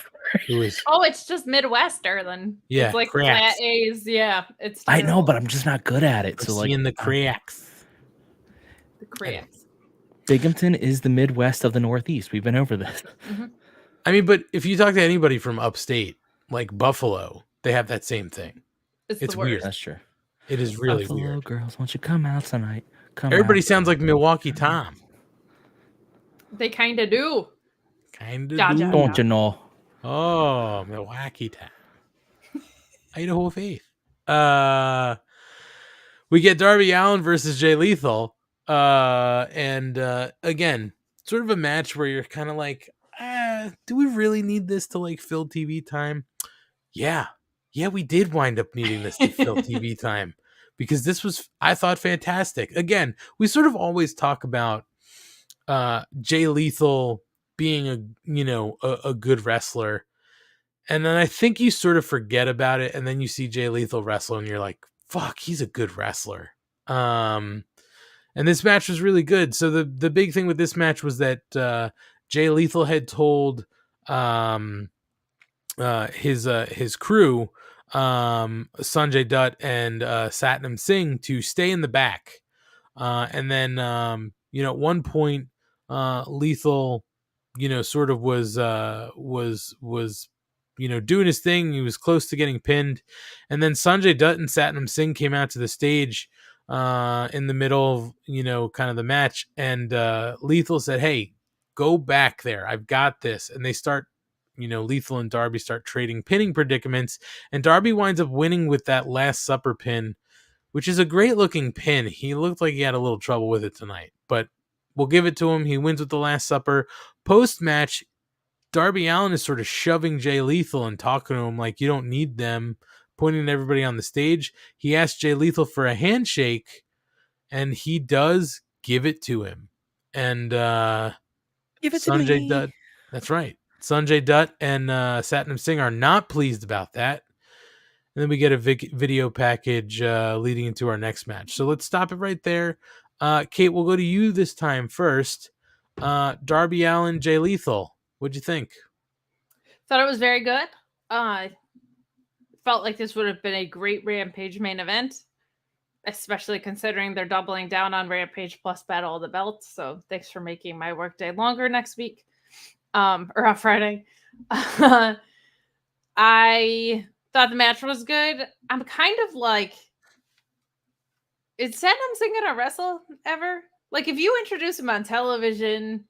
It's just Midwester then. Yeah, it's like cracks. flat A's. Yeah, it's. I Terrible. know, but I'm just not good at it. So seeing the cracks. The cracks. Binghamton is the Midwest of the Northeast. We've been over this. Mm-hmm. I mean, but if you talk to anybody from upstate, like Buffalo, they have that same thing. It's weird. That's true. It is really Buffalo weird. Girls, won't you come out tonight? Everybody sounds like Milwaukee Tom. They kind of do. Kind of do. Don't you know? Oh, Milwaukee Tom. Idaho Faith. We get Darby Allin versus Jay Lethal. And again, sort of a match where you're kind of like, do we really need this to like fill TV time? Yeah, we did wind up needing this to fill TV time because this was, I thought, fantastic. Again, we sort of always talk about Jay Lethal being a good wrestler, and then I think you sort of forget about it, and then you see Jay Lethal wrestle, and you're like, fuck, he's a good wrestler. And this match was really good. So the big thing with this match was that Jay Lethal had told his crew, Sanjay Dutt and Satnam Singh, to stay in the back. And then at one point Lethal sort of was doing his thing. He was close to getting pinned, and then Sanjay Dutt and Satnam Singh came out to the stage in the middle of kind of the match, and Lethal said, "Hey, go back there, I've got this." And they start, Lethal and Darby start trading pinning predicaments, and Darby winds up winning with that Last Supper pin, which is a great looking pin. He looked like he had a little trouble with it tonight, but we'll give it to him. He wins with the Last Supper. Post match, Darby Allin is sort of shoving Jay Lethal and talking to him like, you don't need them, pointing at everybody on the stage. He asks Jay Lethal for a handshake, and he does give it to him. And give it Sanjay to me. Dutt, that's right. Sanjay Dutt and Satnam Singh are not pleased about that. And then we get a video package leading into our next match. So let's stop it right there. Kate, we'll go to you this time first. Darby Allin, Jay Lethal. What'd you think? Thought it was very good. Felt like this would have been a great Rampage main event, especially considering they're doubling down on Rampage plus Battle of the Belts. So thanks for making my workday longer next week, or on Friday. I thought the match was good. I'm kind of like, is Satnam Singh gonna wrestle ever? Like, if you introduce him on television,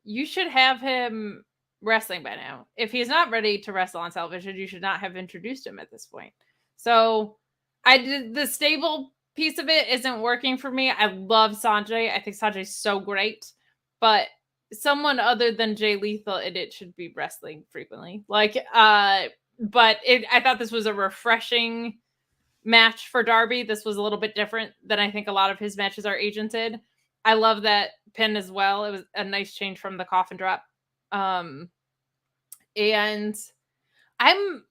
you should have him wrestling by now. If he's not ready to wrestle on television, you should not have introduced him at this point. So the stable piece of it isn't working for me. I love Sanjay. I think Sanjay's so great, but someone other than Jay Lethal in it should be wrestling frequently. But I thought this was a refreshing match for Darby. This was a little bit different than I think a lot of his matches are agented. I love that pin as well. It was a nice change from the coffin drop. And I'm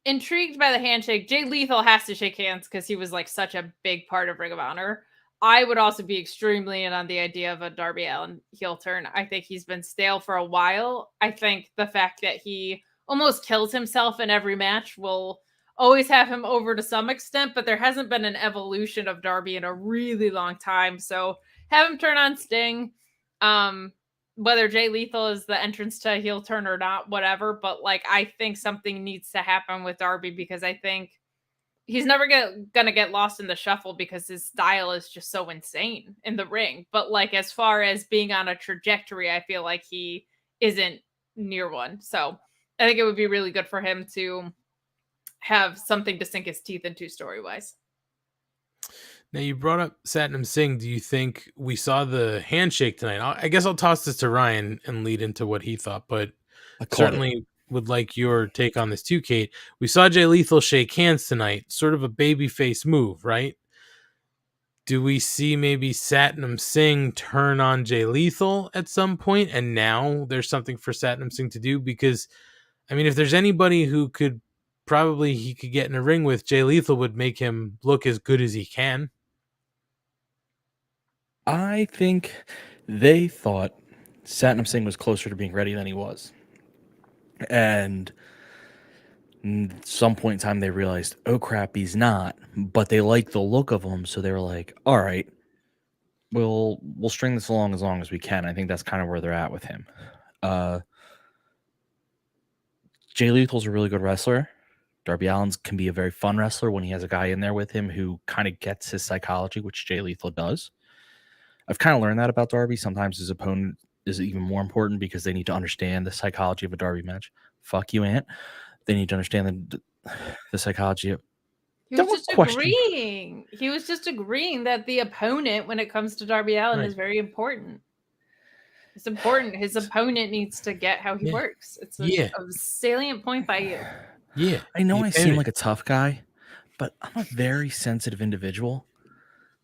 intrigued by the handshake. Jay Lethal has to shake hands because he was like such a big part of Ring of Honor. I would also be extremely in on the idea of a Darby Allin heel turn. I think he's been stale for a while. I think the fact that he almost kills himself in every match will always have him over to some extent, but there hasn't been an evolution of Darby in a really long time. So have him turn on Sting. Whether Jay Lethal is the entrance to a heel turn or not, whatever. But like, I think something needs to happen with Darby because I think he's never gonna get lost in the shuffle because his style is just so insane in the ring. But like, as far as being on a trajectory, I feel like he isn't near one. So I think it would be really good for him to have something to sink his teeth into story-wise. Now, you brought up Satnam Singh. Do you think we saw the handshake tonight? I guess I'll toss this to Ryan and lead into what he thought, but certainly would like your take on this too, Kate. We saw Jay Lethal shake hands tonight, sort of a babyface move, right? Do we see maybe Satnam Singh turn on Jay Lethal at some point, and now there's something for Satnam Singh to do? Because, I mean, if there's anybody who could he could get in a ring with, Jay Lethal would make him look as good as he can. I think they thought Satnam Singh was closer to being ready than he was. And at some point in time, they realized, oh crap, he's not. But they liked the look of him, so they were like, all right, we'll string this along as we can. I think that's kind of where they're at with him. Jay Lethal's a really good wrestler. Darby Allin can be a very fun wrestler when he has a guy in there with him who kind of gets his psychology, which Jay Lethal does. I've kind of learned that about Darby. Sometimes his opponent is even more important because they need to understand the psychology of a Darby match. Fuck you, Ant. They need to understand the psychology of... He was just agreeing that the opponent, when it comes to Darby Allin, is very important. It's important. His opponent needs to get how he works. It's a salient point by you. Yeah. I know I seem like a tough guy, but I'm a very sensitive individual.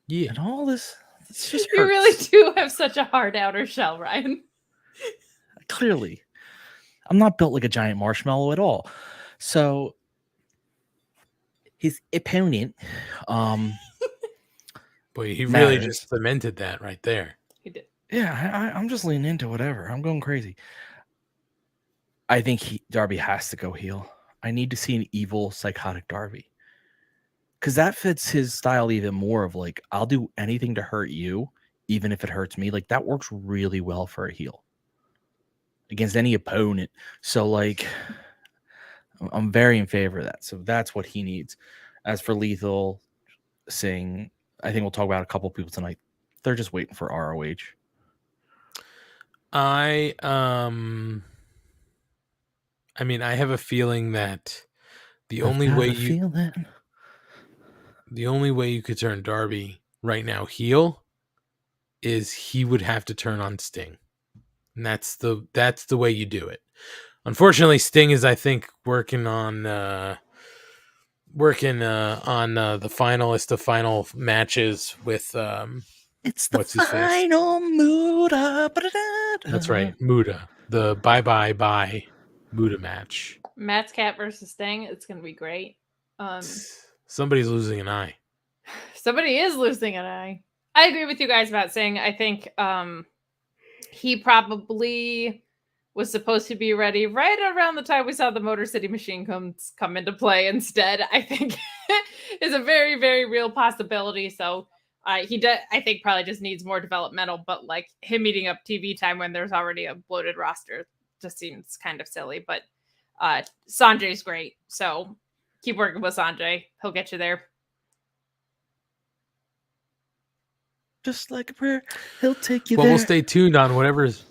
Yeah. And all this, it's just You really do have such a hard outer shell, Ryan. Clearly. I'm not built like a giant marshmallow at all. So his opponent, boy, he really just cemented that right there. He did. Yeah, I'm just leaning into whatever. I'm going crazy. I think Darby has to go heel. I need to see an evil, psychotic Darby. Because that fits his style even more of like, I'll do anything to hurt you, even if it hurts me. Like, that works really well for a heel against any opponent. So, like, I'm very in favor of that. So that's what he needs. As for Lethal, Singh, I think we'll talk about a couple people tonight. They're just waiting for ROH. I mean, I have a feeling that the only way you could turn Darby right now heel is he would have to turn on Sting. And that's the way you do it. Unfortunately, Sting is, I think, working on the finalist of final matches with it's the final Muda. That's right, Muda. The bye Muda match. Matt's Cat versus Sting. It's gonna be great. Somebody's losing an eye. Somebody is losing an eye. I agree with you guys about Sting. I think he probably was supposed to be ready right around the time we saw the Motor City Machine come into play instead. I think is a very, very real possibility. So he does, I think, probably just needs more developmental, but like him eating up TV time when there's already a bloated roster just seems kind of silly. But Sanjay's great. So keep working with Sanjay. He'll get you there. Just like a prayer, he'll take you there. Well, we'll stay tuned on whatever's...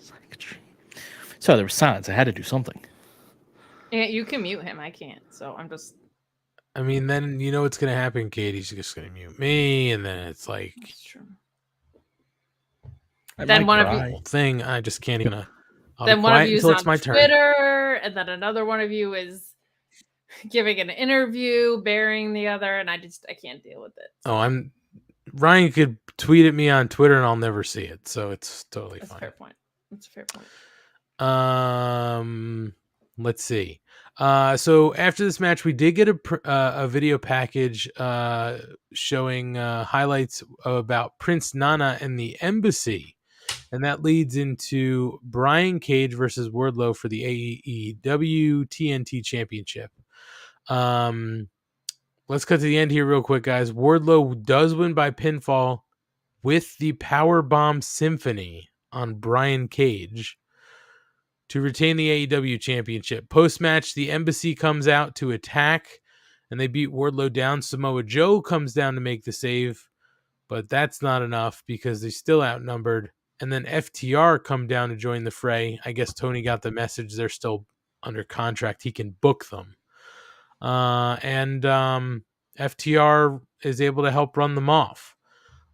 So there was silence. I had to do something. Yeah, you can mute him. I can't. So I'm just... I mean, then you know what's going to happen, Katie's just going to mute me, and then it's like... That's true. Then one of you... thing, I just can't even... Then one of you is on Twitter, and then another one of you is giving an interview, burying the other, and I can't deal with it. So. Oh, Ryan could tweet at me on Twitter, and I'll never see it, so it's totally fine. That's a fair point. That's a fair point. Let's see. So after this match, we did get a video package showing highlights about Prince Nana and the Embassy, and that leads into Brian Cage versus Wardlow for the AEW TNT Championship. Let's cut to the end here real quick, guys. Wardlow does win by pinfall with the Powerbomb Symphony on Brian Cage to retain the AEW championship. Post-match, the Embassy comes out to attack, and they beat Wardlow down. Samoa Joe comes down to make the save, but that's not enough because they're still outnumbered. And then FTR come down to join the fray. I guess Tony got the message they're still under contract. He can book them. And FTR is able to help run them off.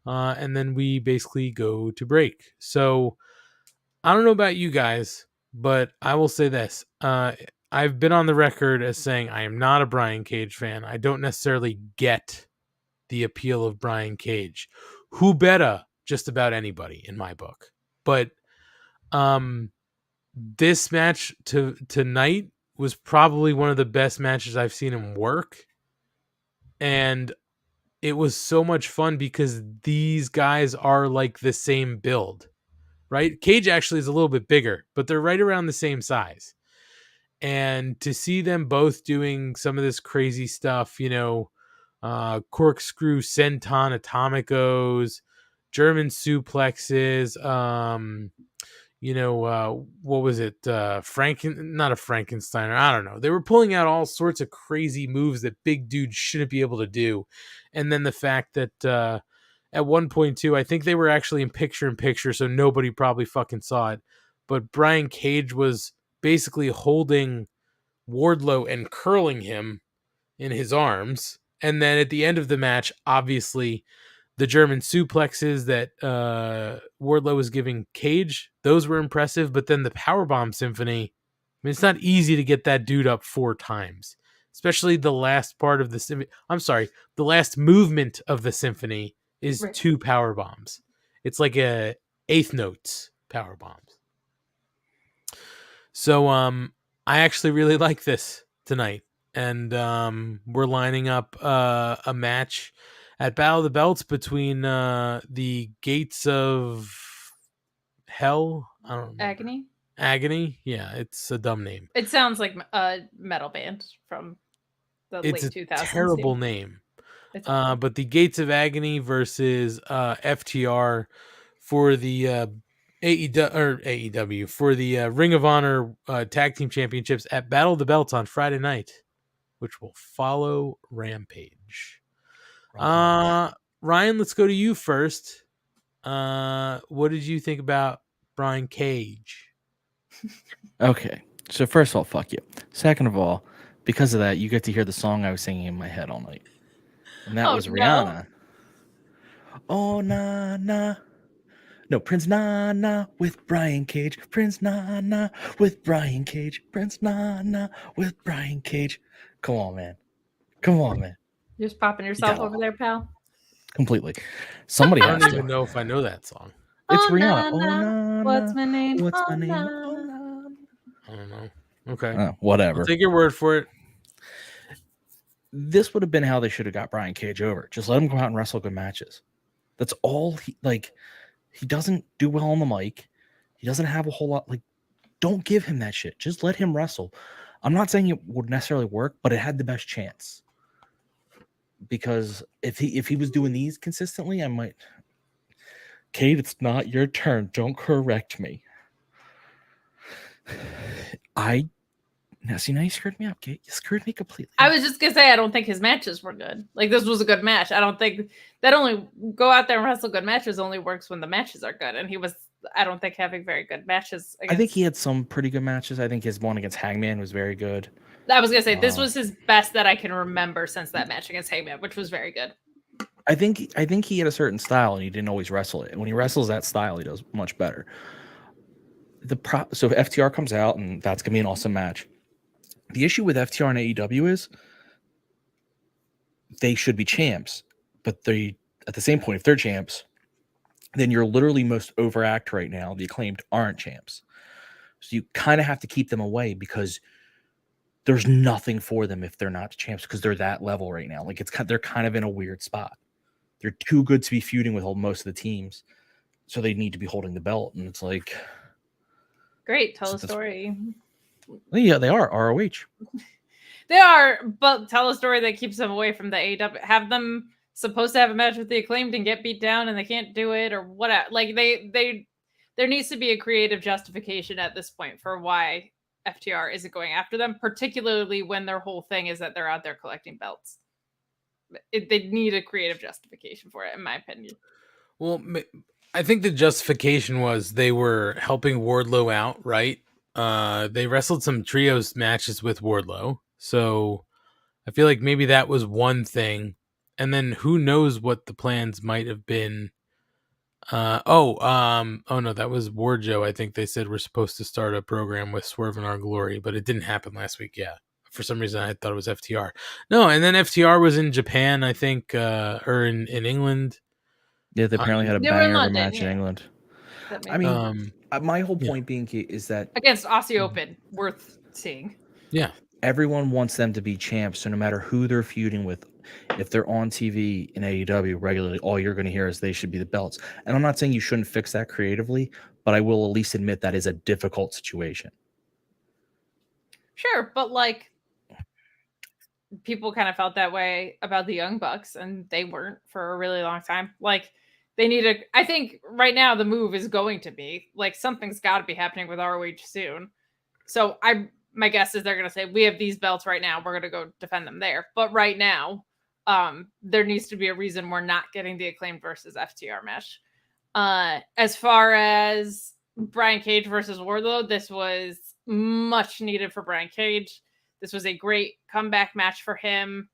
And then we basically go to break. So I don't know about you guys, but I will say this. I've been on the record as saying I am not a Brian Cage fan. I don't necessarily get the appeal of Brian Cage. Who better? Just about anybody in my book. But this match tonight was probably one of the best matches I've seen him work. And it was so much fun because these guys are like the same build, right? Cage actually is a little bit bigger, but they're right around the same size. And to see them both doing some of this crazy stuff, corkscrew senton atomicos, German suplexes, what was it? Not a Frankensteiner. I don't know. They were pulling out all sorts of crazy moves that big dudes shouldn't be able to do. And then the fact that at one point too, I think they were actually in picture, so nobody probably fucking saw it. But Brian Cage was basically holding Wardlow and curling him in his arms. And then at the end of the match, obviously, the German suplexes that Wardlow was giving Cage, those were impressive. But then the Powerbomb Symphony, I mean, it's not easy to get that dude up 4 times, especially the last part of the symphony. I'm sorry, the last movement of the symphony is 2 power bombs. It's like a 8th notes power bombs. So I actually really like this tonight, and we're lining up a match at Battle of the Belts between the Gates of Hell. I don't know. Agony. Yeah, it's a dumb name. It sounds like a metal band from the late 2000s. It's a terrible name. But the Gates of Agony versus FTR for the AEW for the Ring of Honor Tag Team Championships at Battle of the Belts on Friday night, which will follow Rampage. Ryan, let's go to you first. What did you think about Brian Cage? Okay, so first of all, fuck you. Second of all, because of that, you get to hear the song I was singing in my head all night, and that was Rihanna. Oh na na, no Prince na na with Brian Cage. Prince na na with Brian Cage. Prince na na with Brian Cage. Come on, man. You're just popping yourself over there, pal. Completely. Somebody I has don't to. even know if I know that song. It's Na, Rihanna. na. What's my name? What's my name? I don't know. Okay. Whatever. I'll take your word for it. This would have been how they should have got Brian Cage over. Just let him go out and wrestle good matches. That's all he doesn't do well on the mic. He doesn't have a whole lot. Don't give him that shit. Just let him wrestle. I'm not saying it would necessarily work, but it had the best chance. Because if he was doing these consistently, I might. Kate, it's not your turn. Don't correct me. Now you screwed me up, Kate. You screwed me completely. I was just gonna say I don't think his matches were good. Like, this was a good match. I don't think that only go out there and wrestle good matches only works when the matches are good. And he was, I don't think, having very good matches. I think he had some pretty good matches. I think his one against Hangman was very good. I was gonna say this was his best that I can remember since that match against Hangman, which was very good. I think he had a certain style and he didn't always wrestle it. And when he wrestles that style, he does much better. So FTR comes out and that's gonna be an awesome match. The issue with FTR and AEW is they should be champs, but they, at the same point, if they're champs, then you're literally most overact right now. The Acclaimed aren't champs. So you kind of have to keep them away because there's nothing for them if they're not champs because they're that level right now. They're kind of in a weird spot. They're too good to be feuding with most of the teams. So they need to be holding the belt. And it's like... Great. Tell a story. Yeah, they are ROH. They are, but tell a story that keeps them away from the AEW. Have them supposed to have a match with the Acclaimed and get beat down and they can't do it or whatever. Like they there needs to be a creative justification at this point for why FTR isn't going after them, particularly when their whole thing is that they're out there collecting belts. They need a creative justification for it, in my opinion. Well, I think the justification was they were helping Wardlow out, right? They wrestled some trios matches with Wardlow, so I feel like maybe that was one thing. And then who knows what the plans might have been. Oh no, that was Warjo. I think they said we're supposed to start a program with Swerve in Our Glory, but it didn't happen last week. Yeah. For some reason, I thought it was FTR. No, and then FTR was in Japan, I think, or in England. Yeah, they apparently had a They were in banger of a London, match in yeah. England. That I makes mean, my whole point being is that against Aussie Open, worth seeing. Yeah. everyone wants them to be champs. So no matter who they're feuding with, if they're on TV in AEW regularly, all you're going to hear is they should be the belts. And I'm not saying you shouldn't fix that creatively, but I will at least admit that is a difficult situation. Sure, but like people kind of felt that way about the Young Bucks, and they weren't for a really long time. Like they need a. I think right now the move is going to be like something's got to be happening with ROH soon. So my guess is they're going to say we have these belts right now. We're going to go defend them there. But right now, there needs to be a reason we're not getting the Acclaimed versus FTR match. As far as Brian Cage versus Wardlow, this was much needed for Brian Cage. This was a great comeback match for him.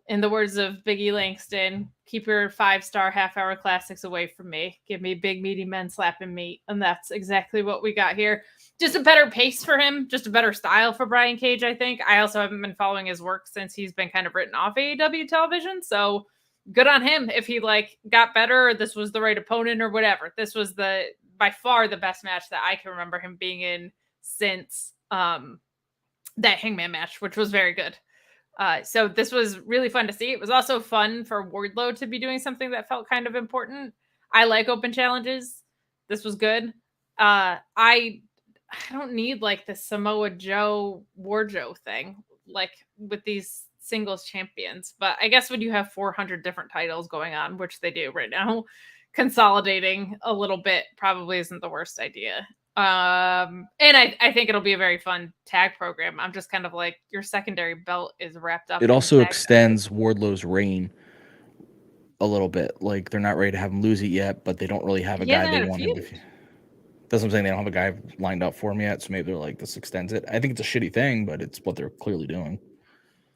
In the words of Biggie Langston, keep your 5-star half-hour classics away from me. Give me big, meaty men slapping meat. And that's exactly what we got here. Just a better pace for him. Just a better style for Brian Cage, I think. I also haven't been following his work since he's been kind of written off AEW television. So good on him if he got better or this was the right opponent or whatever. This was by far the best match that I can remember him being in since that Hangman match, which was very good. So this was really fun to see. It was also fun for Wardlow to be doing something that felt kind of important. I like open challenges. This was good. I don't need the Samoa Joe Warjo thing, with these singles champions. But I guess when you have 400 different titles going on, which they do right now, consolidating a little bit probably isn't the worst idea. And I think it'll be a very fun tag program. I'm just kind of your secondary belt is wrapped up. It also extends Wardlow's reign a little bit. They're not ready to have him lose it yet, but they don't really have a guy they want him to. That's what I'm saying. They don't have a guy lined up for him yet, so maybe they're this extends it. I think it's a shitty thing, but it's what they're clearly doing.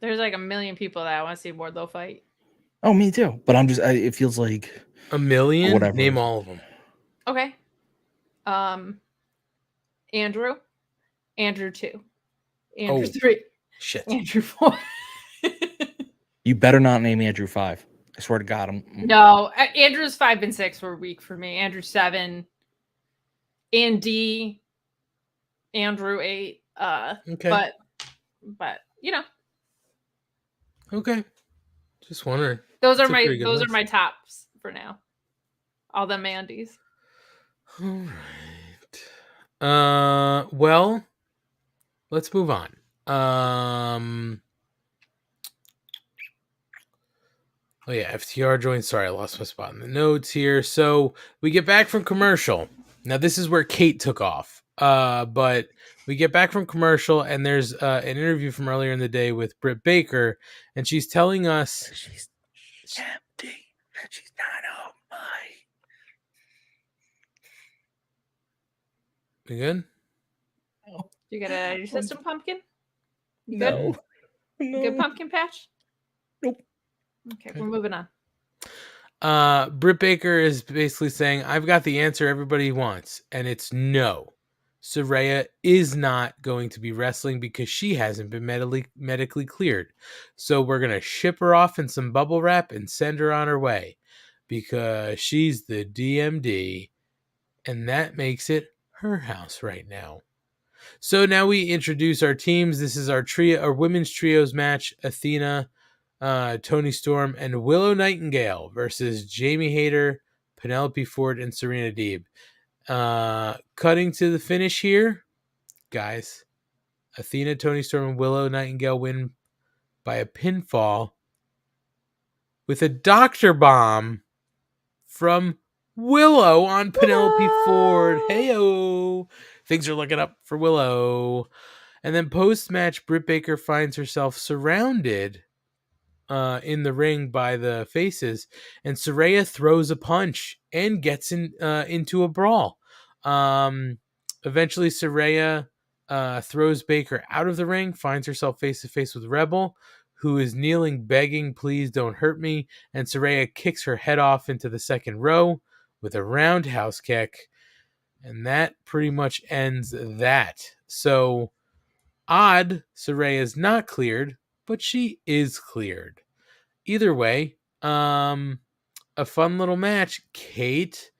There's a million people that I want to see Wardlow fight. Oh, me too. But it feels like a million. Whatever. Name all of them. Okay. Andrew 2, Andrew 3, shit, Andrew 4. You better not name Andrew 5. I swear to God. No, Andrew's 5 and 6 were weak for me. Andrew 7, Andy, Andrew 8. Okay, but okay. Just wondering. Those are my tops for now. All the Mandys. All right. Well, let's move on. Oh yeah, FTR joined. Sorry, I lost my spot in the notes here. So we get back from commercial. Now this is where Kate took off. But we get back from commercial and there's an interview from earlier in the day with Britt Baker, and she's telling us she's empty. She's not on my. We good? No. You got a system pumpkin? You no. Good? No. Good pumpkin patch? Nope. Okay, we're moving on. Britt Baker is basically saying, I've got the answer everybody wants, and it's no. Saraya is not going to be wrestling because she hasn't been medically cleared. So we're going to ship her off in some bubble wrap and send her on her way because she's the DMD, and that makes it her house right now. So now we introduce our teams. This is our women's trios match. Athena, Toni Storm, and Willow Nightingale versus Jamie Hayter, Penelope Ford, and Serena Deeb. Cutting to the finish here, guys. Athena, Toni Storm, and Willow Nightingale win by a pinfall with a doctor bomb from Willow on Penelope Ford. Heyo. Things are looking up for Willow. And then post-match, Britt Baker finds herself surrounded in the ring by the faces, and Saraya throws a punch and gets into a brawl. Eventually, Saraya throws Baker out of the ring, finds herself face to face with Rebel, who is kneeling, begging, "Please don't hurt me." And Saraya kicks her head off into the second row with a roundhouse kick, and that pretty much ends that. So odd, Saraya's not cleared, but she is cleared. Either way, a fun little match. Kate,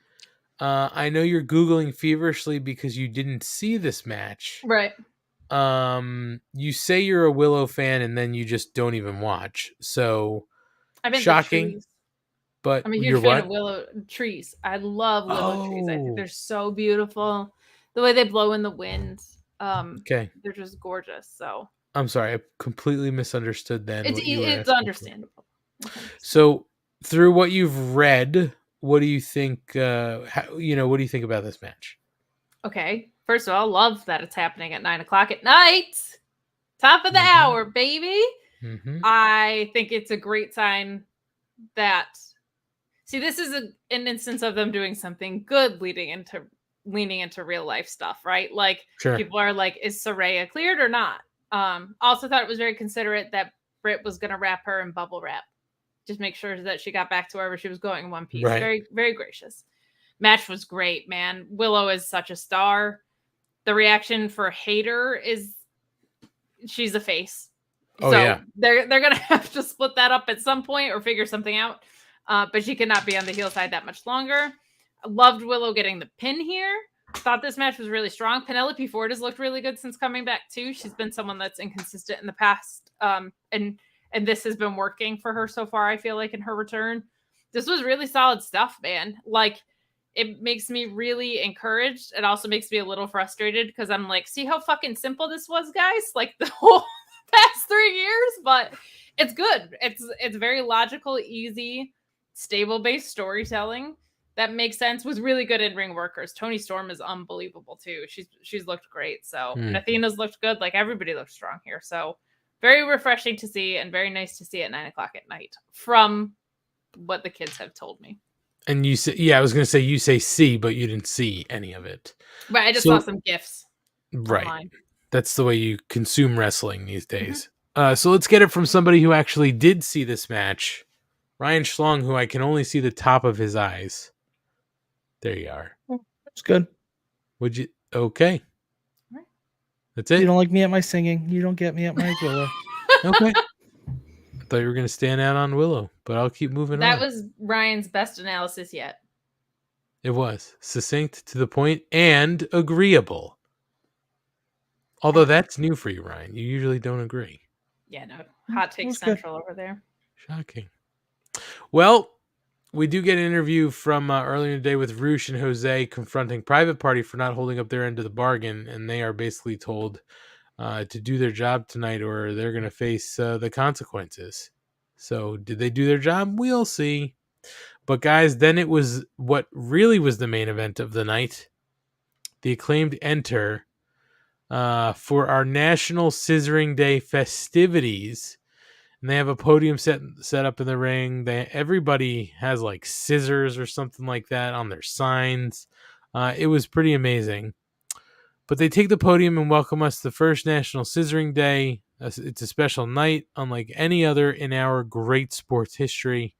I know you're Googling feverishly because you didn't see this match. Right. You say you're a Willow fan and then you just don't even watch. So I'm into shocking. trees. But I'm a you're huge fan what? of willow trees. I love willow trees. I Oh. think they're so beautiful. The way they blow in the wind. Okay. They're just gorgeous. So I'm sorry, I completely misunderstood then. it's what you were it's asking for. understandable. So through what you've read, what do you think? What do you think about this match? Okay. First of all, love that it's happening at 9:00 at night. Top of the hour, baby. Mm-hmm. I think it's a great sign that. See, this is an instance of them doing something good, leaning into real life stuff, right? Like Sure. people are like, "Is Saraya cleared or not?" Also thought it was very considerate that Britt was going to wrap her in bubble wrap, just make sure that she got back to wherever she was going in one piece. Right. Very, very gracious. Match was great, man. Willow is such a star. The reaction for Hater is she's a face. Oh, so yeah. They're gonna have to split that up at some point or figure something out. But she cannot be on the heel side that much longer. I loved Willow getting the pin here. Thought this match was really strong. Penelope Ford has looked really good since coming back too. She's been someone that's inconsistent in the past. And this has been working for her so far, I feel like, in her return. This was really solid stuff, man. Like, it makes me really encouraged. It also makes me a little frustrated because I'm like, see how fucking simple this was, guys? Like the whole past 3 years, but it's good. It's very logical, easy, stable-based storytelling that makes sense with really good in-ring workers. Toni Storm is unbelievable too. She's looked great. So and Athena's looked good. Like everybody looks strong here. So very refreshing to see and very nice to see at 9:00 at night from what the kids have told me. And you say, yeah, I was going to say you say see, but you didn't see any of it. Right. I just saw some GIFs. Right. Online. That's the way you consume wrestling these days. So let's get it from somebody who actually did see this match. Ryan Schlong, who I can only see the top of his eyes. There you are. It's good. Would you? Okay. That's it. You don't like me at my singing. You don't get me at my Willow. Okay. I thought you were going to stand out on Willow, but I'll keep moving That on. was Ryan's best analysis yet. It was succinct, to the point, and agreeable. Although that's new for you, Ryan. You usually don't agree. Yeah, no. Hot take central over there. Shocking. Well, we do get an interview from earlier today with Roosh and Jose confronting Private Party for not holding up their end of the bargain, and they are basically told to do their job tonight or they're going to face the consequences. So did they do their job? We'll see. But guys, then it was what really was the main event of the night. The Acclaimed enter for our National Scissoring Day festivities. And they have a podium set up in the ring. Everybody has like scissors or something like that on their signs. It was pretty amazing. But they take the podium and welcome us to the first National Scissoring Day. It's a special night, unlike any other in our great sports history.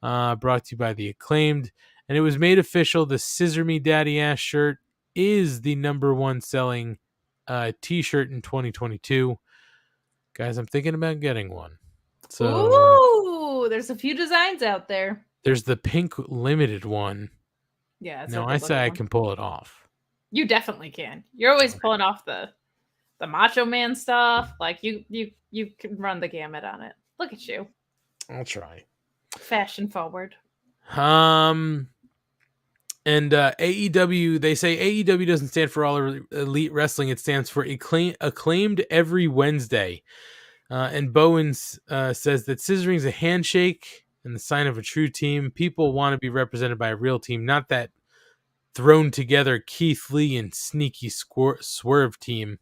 Brought to you by the Acclaimed. And it was made official. The Scissor Me Daddy Ass shirt is the #1 selling t-shirt in 2022. Guys, I'm thinking about getting one. So ooh, there's a few designs out there. There's the pink limited one. Yeah. No, I say I can pull it off. You definitely can. You're always pulling off the Macho Man stuff. Like you can run the gamut on it. Look at you. I'll try. Fashion forward. And AEW, they say AEW doesn't stand for All Elite Wrestling. It stands for Acclaimed Every Wednesday. And Bowens says that scissoring is a handshake and the sign of a true team. People want to be represented by a real team, not that thrown together Keith Lee and sneaky Swerve team.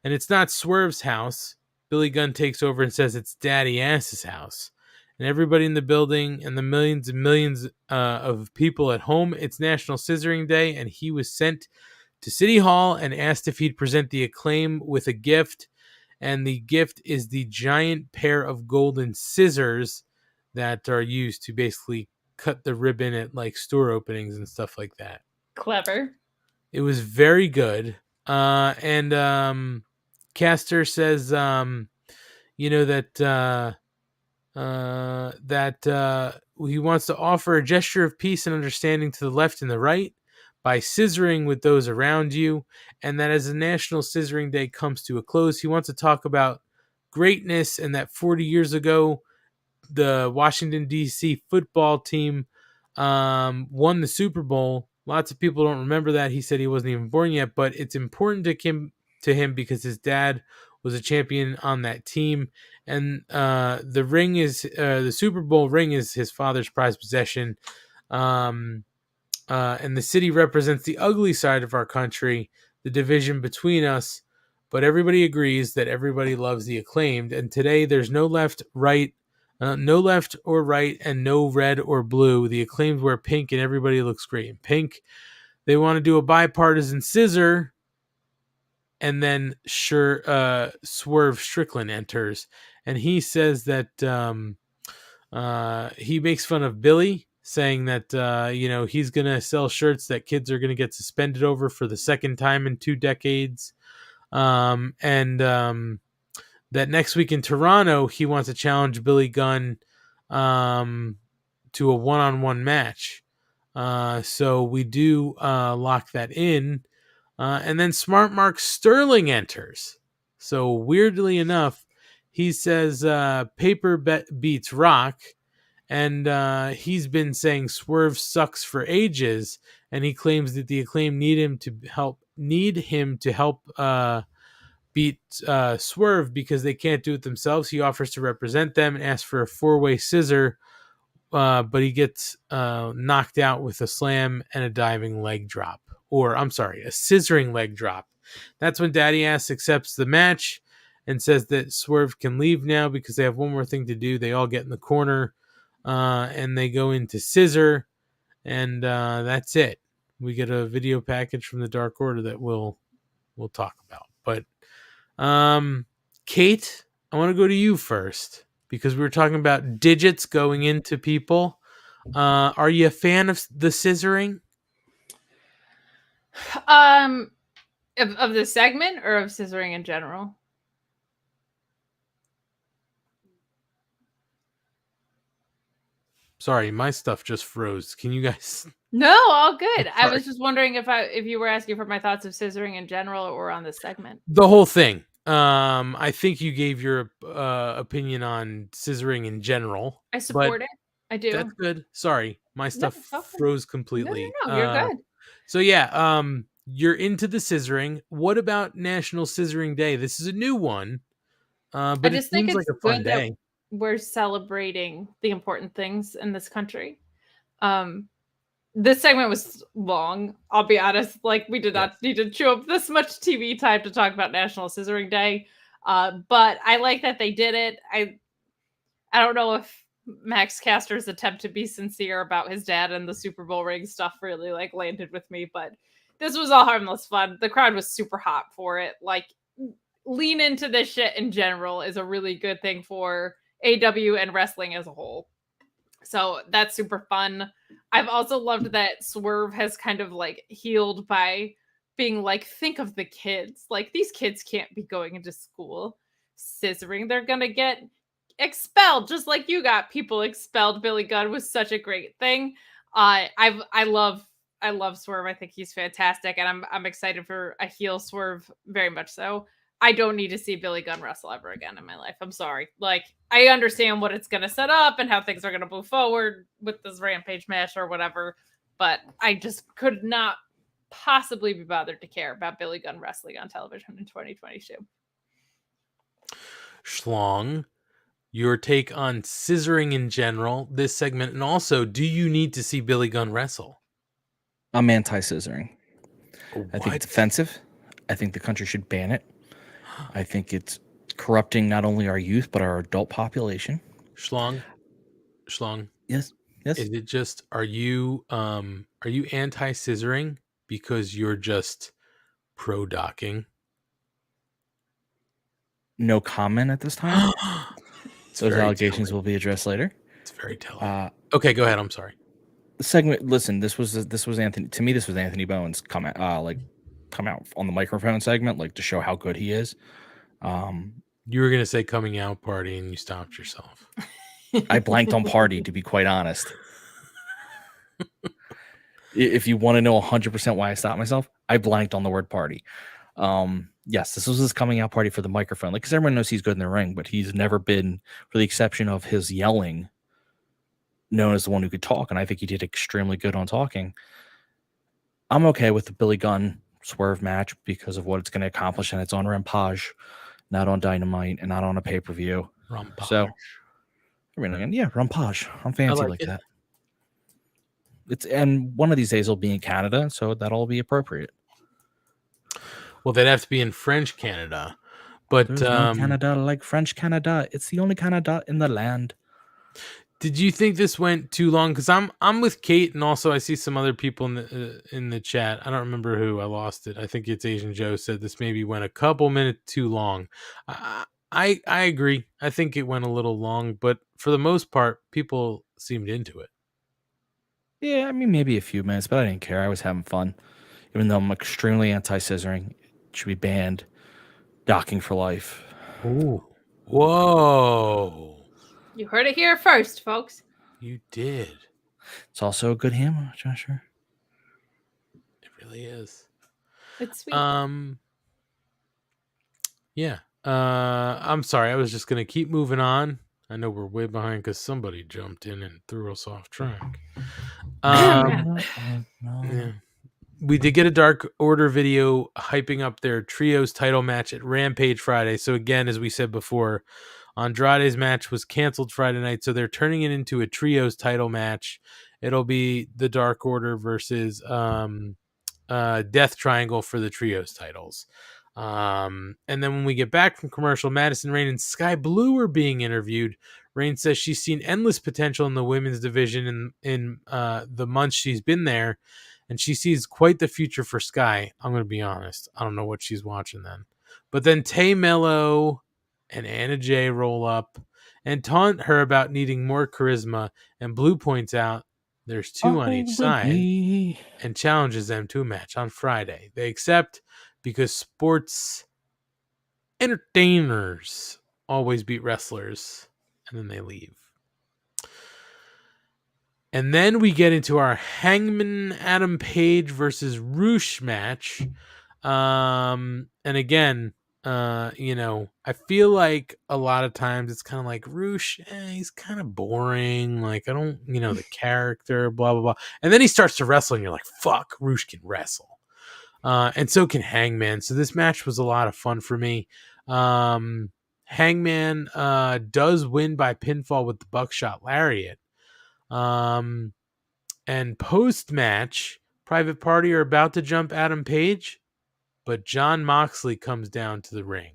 And it's not Swerve's house. Billy Gunn takes over and says it's Daddy Ass's house. And everybody in the building and the millions and millions of people at home, it's National Scissoring Day, and he was sent to City Hall and asked if he'd present the Acclaim with a gift. And the gift is the giant pair of golden scissors that are used to basically cut the ribbon at like store openings and stuff like that. Clever. It was very good. And Caster says, you know, that he wants to offer a gesture of peace and understanding to the left and the right by scissoring with those around you, and that as the National Scissoring Day comes to a close, he wants to talk about greatness and that 40 years ago, the Washington, D.C. football team won the Super Bowl. Lots of people don't remember that. He said he wasn't even born yet, but it's important to him because his dad was a champion on that team. And the ring is the Super Bowl ring is his father's prized possession. And the city represents the ugly side of our country, the division between us. But everybody agrees that everybody loves the Acclaimed. And today there's no left, right, no left or right, and no red or blue. The Acclaimed wear pink, and everybody looks great in pink. They want to do a bipartisan scissor, and then Swerve Strickland enters, and he says that he makes fun of Billy, saying that he's gonna sell shirts that kids are gonna get suspended over for the second time in 2 decades, and that next week in Toronto he wants to challenge Billy Gunn to a one-on-one match. So we do lock that in. And then Smart Mark Sterling enters. So weirdly enough, he says paper beats rock. And he's been saying Swerve sucks for ages. And he claims that the Acclaim need him to help beat Swerve because they can't do it themselves. He offers to represent them and asks for a 4-way scissor. But he gets knocked out with a slam and a diving leg drop. Or, I'm sorry, a scissoring leg drop. That's when Daddy Ass accepts the match and says that Swerve can leave now because they have one more thing to do. They all get in the corner and they go into scissor. And that's it. We get a video package from the Dark Order that we'll talk about. But, Kate, I want to go to you first, because we were talking about digits going into people. Are you a fan of the scissoring? Of the segment or of scissoring in general? Sorry, my stuff just froze. Can you guys? No, all good. I was just wondering if you were asking for my thoughts of scissoring in general or on this segment. The whole thing. I think you gave your opinion on scissoring in general. I support it. I do. That's good. Sorry, my stuff froze completely. No, you're good. So yeah, you're into the scissoring. What about National Scissoring Day? This is a new one, but it seems like a fun day. We're celebrating the important things in this country. This segment was long. I'll be honest. Like, we did not need to chew up this much TV time to talk about National Scissoring Day. But I like that they did it. I don't know if Max Caster's attempt to be sincere about his dad and the Super Bowl ring stuff really like landed with me, but this was all harmless fun. The crowd was super hot for it. Like, lean into this shit in general is a really good thing for AW and wrestling as a whole. So that's super fun. I've also loved that Swerve has kind of like healed by being like, think of the kids. Like, these kids can't be going into school scissoring. They're going to get expelled, just like you got people expelled. Billy Gunn was such a great thing. I love Swerve. I think he's fantastic, and I'm excited for a heel Swerve very much so. I don't need to see Billy Gunn wrestle ever again in my life. I'm sorry. Like, I understand what it's going to set up and how things are going to move forward with this Rampage match or whatever, but I just could not possibly be bothered to care about Billy Gunn wrestling on television in 2022. Schlong, your take on scissoring in general, this segment, and also, do you need to see Billy Gunn wrestle? I'm anti-scissoring. I think What? it's offensive. I think the country should ban it. I think it's corrupting not only our youth but our adult population. Schlong. Yes. Is it just are you anti-scissoring because you're just pro-docking? No comment at this time. Those allegations telling. will be addressed later. It's very telling. Okay, go ahead. I'm sorry. The segment. Listen, this was Anthony. To me, this was Anthony Bowen's come out on the microphone segment, like to show how good he is. You were gonna say coming out party, and you stopped yourself. I blanked on party, to be quite honest. If you want to know 100% why I stopped myself, I blanked on the word party. Yes, this was his coming out party for the microphone. Like, because everyone knows he's good in the ring, but he's never been, for the exception of his yelling, known as the one who could talk. And I think he did extremely good on talking. I'm okay with the Billy Gunn swerve match because of what it's going to accomplish. And it's on Rampage, not on Dynamite, and not on a pay-per-view. Rampage. So, I mean, again, yeah, Rampage. I'm fancy like that. And one of these days it'll be in Canada, so that'll be appropriate. Well, they'd have to be in French Canada, but there's no Canada like French Canada. It's the only Canada in the land. Did you think this went too long? Because I'm with Kate, and also I see some other people in the chat. I don't remember who. I lost it. I think it's Asian Joe said this maybe went a couple minutes too long. I agree. I think it went a little long, but for the most part, people seemed into it. Yeah, I mean, maybe a few minutes, but I didn't care. I was having fun. Even though I'm extremely anti-scissoring, it should be banned. Docking for life. Ooh. Whoa. You heard it here first, folks. You did. It's also a good hammer, Joshua. It really is. It's sweet. Yeah. I'm sorry. I was just going to keep moving on. I know we're way behind because somebody jumped in and threw us off track. Yeah. We did get a Dark Order video hyping up their trios title match at Rampage Friday. So again, as we said before, Andrade's match was canceled Friday night, so they're turning it into a trios title match. It'll be the Dark Order versus Death Triangle for the trios titles. And then when we get back from commercial, Madison Rayne and Sky Blue are being interviewed. Rayne says she's seen endless potential in the women's division in the months she's been there, and she sees quite the future for Sky. I'm going to be honest. I don't know what she's watching then. But then Tay Mello and Anna Jay roll up and taunt her about needing more charisma, and Blue points out there's two on each side and challenges them to a match on Friday. They accept because sports entertainers always beat wrestlers, and then they leave. And then we get into our Hangman Adam Page versus Roosh match. And again, I feel like a lot of times it's kind of like Roosh, he's kind of boring. Like, I don't, the character, blah, blah, blah. And then he starts to wrestle and you're like, fuck, Roosh can wrestle. And so can Hangman. So this match was a lot of fun for me. Hangman does win by pinfall with the buckshot lariat. And post-match, Private Party are about to jump Adam Page, but Jon Moxley comes down to the ring.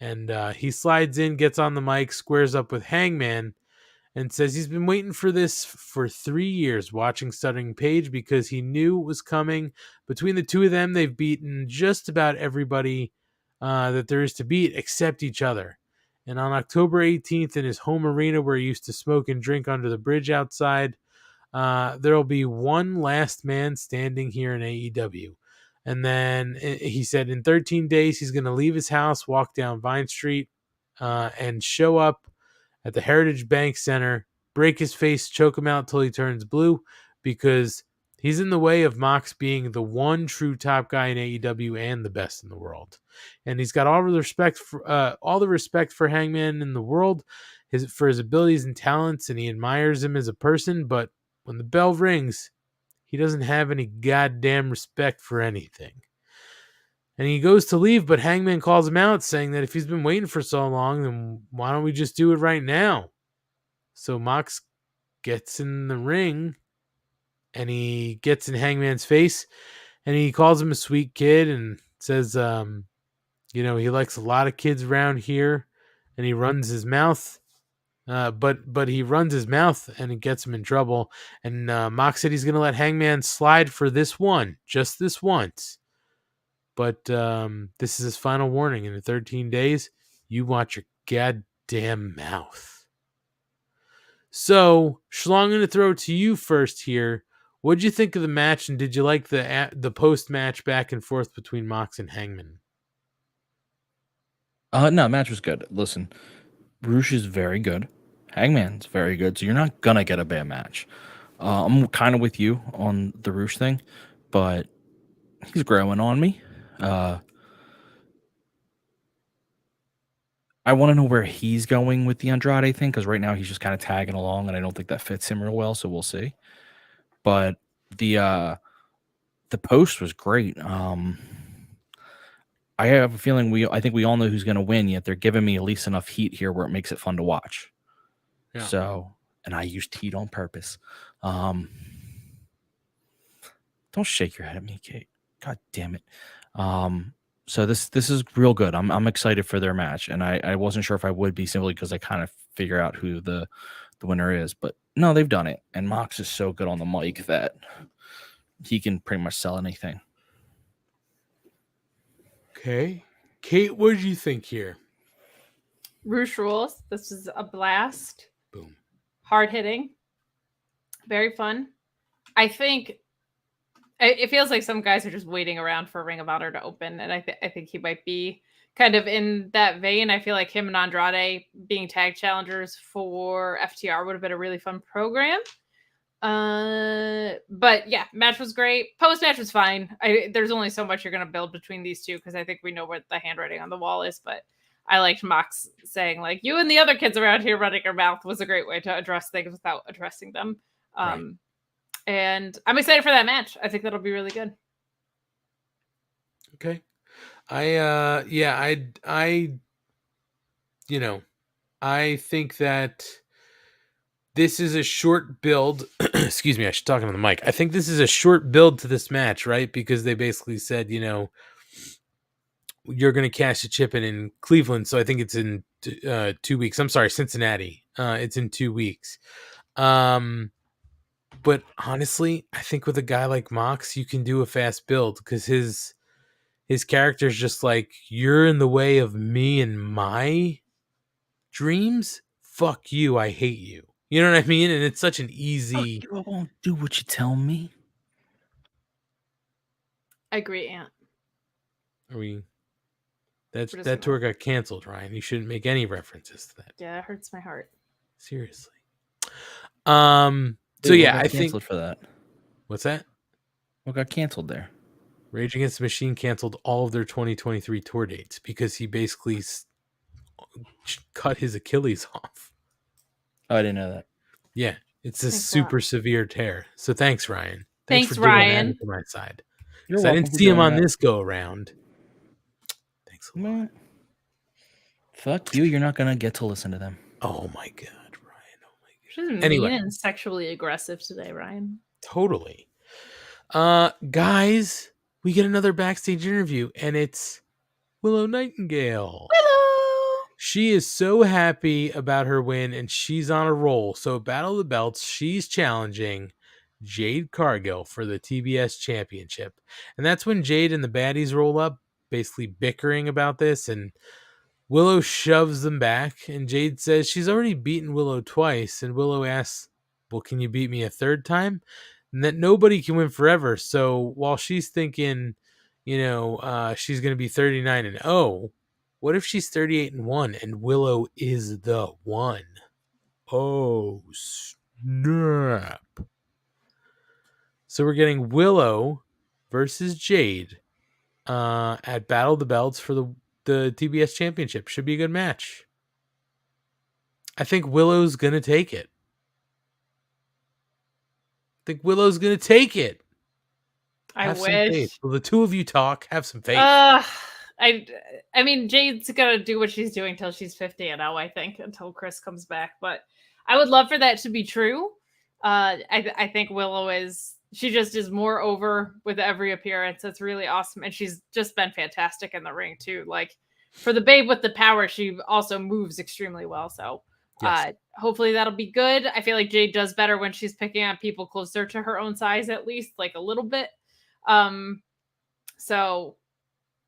And he slides in, gets on the mic, squares up with Hangman, and says he's been waiting for this for 3 years, watching Stuttering Page, because he knew it was coming. Between the two of them, they've beaten just about everybody that there is to beat except each other. And on October 18th, in his home arena where he used to smoke and drink under the bridge outside, there will be one last man standing here in AEW. And then he said in 13 days, he's going to leave his house, walk down Vine Street, and show up at the Heritage Bank Center, break his face, choke him out till he turns blue, because he's in the way of Mox being the one true top guy in AEW and the best in the world. And he's got all the respect for Hangman in the world, for his abilities and talents, and he admires him as a person. But when the bell rings, he doesn't have any goddamn respect for anything. And he goes to leave, but Hangman calls him out, saying that if he's been waiting for so long, then why don't we just do it right now? So Mox gets in the ring, and he gets in Hangman's face, and he calls him a sweet kid and says, he likes a lot of kids around here, and he runs his mouth. But he runs his mouth, and it gets him in trouble. And Mox said he's going to let Hangman slide for this one, just this once. But this is his final warning. In 13 days, you watch your goddamn mouth. So, Schlong, I'm going to throw it to you first here. What did you think of the match, and did you like the post-match back and forth between Mox and Hangman? No, match was good. Listen, Roosh is very good. Hangman's very good, so you're not gonna get a bad match. I'm kind of with you on the Roosh thing, but he's growing on me. I want to know where he's going with the Andrade thing, because right now he's just kind of tagging along, and I don't think that fits him real well. So we'll see. But the post was great. I have a feeling I think we all know who's going to win. Yet they're giving me at least enough heat here where it makes it fun to watch. Yeah. So, and I used heat on purpose. Don't shake your head at me, Kate. God damn it. So this is real good. I'm excited for their match, and I wasn't sure if I would be simply because I kind of figure out who the winner is, but no, they've done it. And Mox is so good on the mic that he can pretty much sell anything. Okay. Kate, what did you think here? Roosh rules. This is a blast. Boom. Hard hitting. Very fun. I think it feels like some guys are just waiting around for Ring of Honor to open, and I think he might be kind of in that vein. I feel like him and Andrade being tag challengers for FTR would have been a really fun program. But yeah, match was great. Post match was fine. There's only so much you're gonna build between these two because I think we know what the handwriting on the wall is. But I liked Mox saying like, "You and the other kids around here running your mouth" was a great way to address things without addressing them. Right. And I'm excited for that match. I think that'll be really good. Okay. I think that this is a short build. Excuse me, I should talk on the mic. I think this is a short build to this match, right? Because they basically said, you're going to cash a chip in Cleveland. So I think it's in 2 weeks. I'm sorry, Cincinnati. It's in 2 weeks. But honestly, I think with a guy like Mox, you can do a fast build because his character's just like, you're in the way of me and my dreams. Fuck you. I hate you. You know what I mean? And it's such an easy. Fuck you, I won't do what you tell me. I agree, Ant. That tour got canceled, Ryan. You shouldn't make any references to that. Yeah, it hurts my heart. Seriously. So yeah, I think for that. What's that? What got canceled there? Rage Against the Machine canceled all of their 2023 tour dates because he basically cut his Achilles off. Oh, I didn't know that. Yeah, it's a super severe tear. So thanks, Ryan. Thanks for Ryan. doing that for my side. You're I didn't see him on this go around. Thanks a lot. Fuck you. You're not gonna get to listen to them. Oh my god, Ryan. Oh my god. She's mean and sexually aggressive today, Ryan. Totally. Guys, we get another backstage interview, and it's Willow Nightingale. Willow! She is so happy about her win, and she's on a roll. So, Battle of the Belts, she's challenging Jade Cargill for the TBS Championship. And that's when Jade and the baddies roll up, basically bickering about this, and Willow shoves them back, and Jade says she's already beaten Willow twice, and Willow asks, well, can you beat me a third time? And that nobody can win forever. So while she's thinking, she's going to be 39-0, what if she's 38-1 and Willow is the one? Oh, snap. So we're getting Willow versus Jade at Battle of the Belts for the TBS Championship. Should be a good match. I think Willow's going to take it. I Have some faith. wish. Will the two of you talk? Have some faith. I mean, Jade's gonna do what she's doing till she's 50 and 0, I think, until Chris comes back. But I would love for that to be true. I think Willow she just is more over with every appearance. It's really awesome, and she's just been fantastic in the ring too. Like for the babe with the power, she also moves extremely well. So Yes. hopefully that'll be good. I feel like Jade does better when she's picking on people closer to her own size, at least like a little bit. So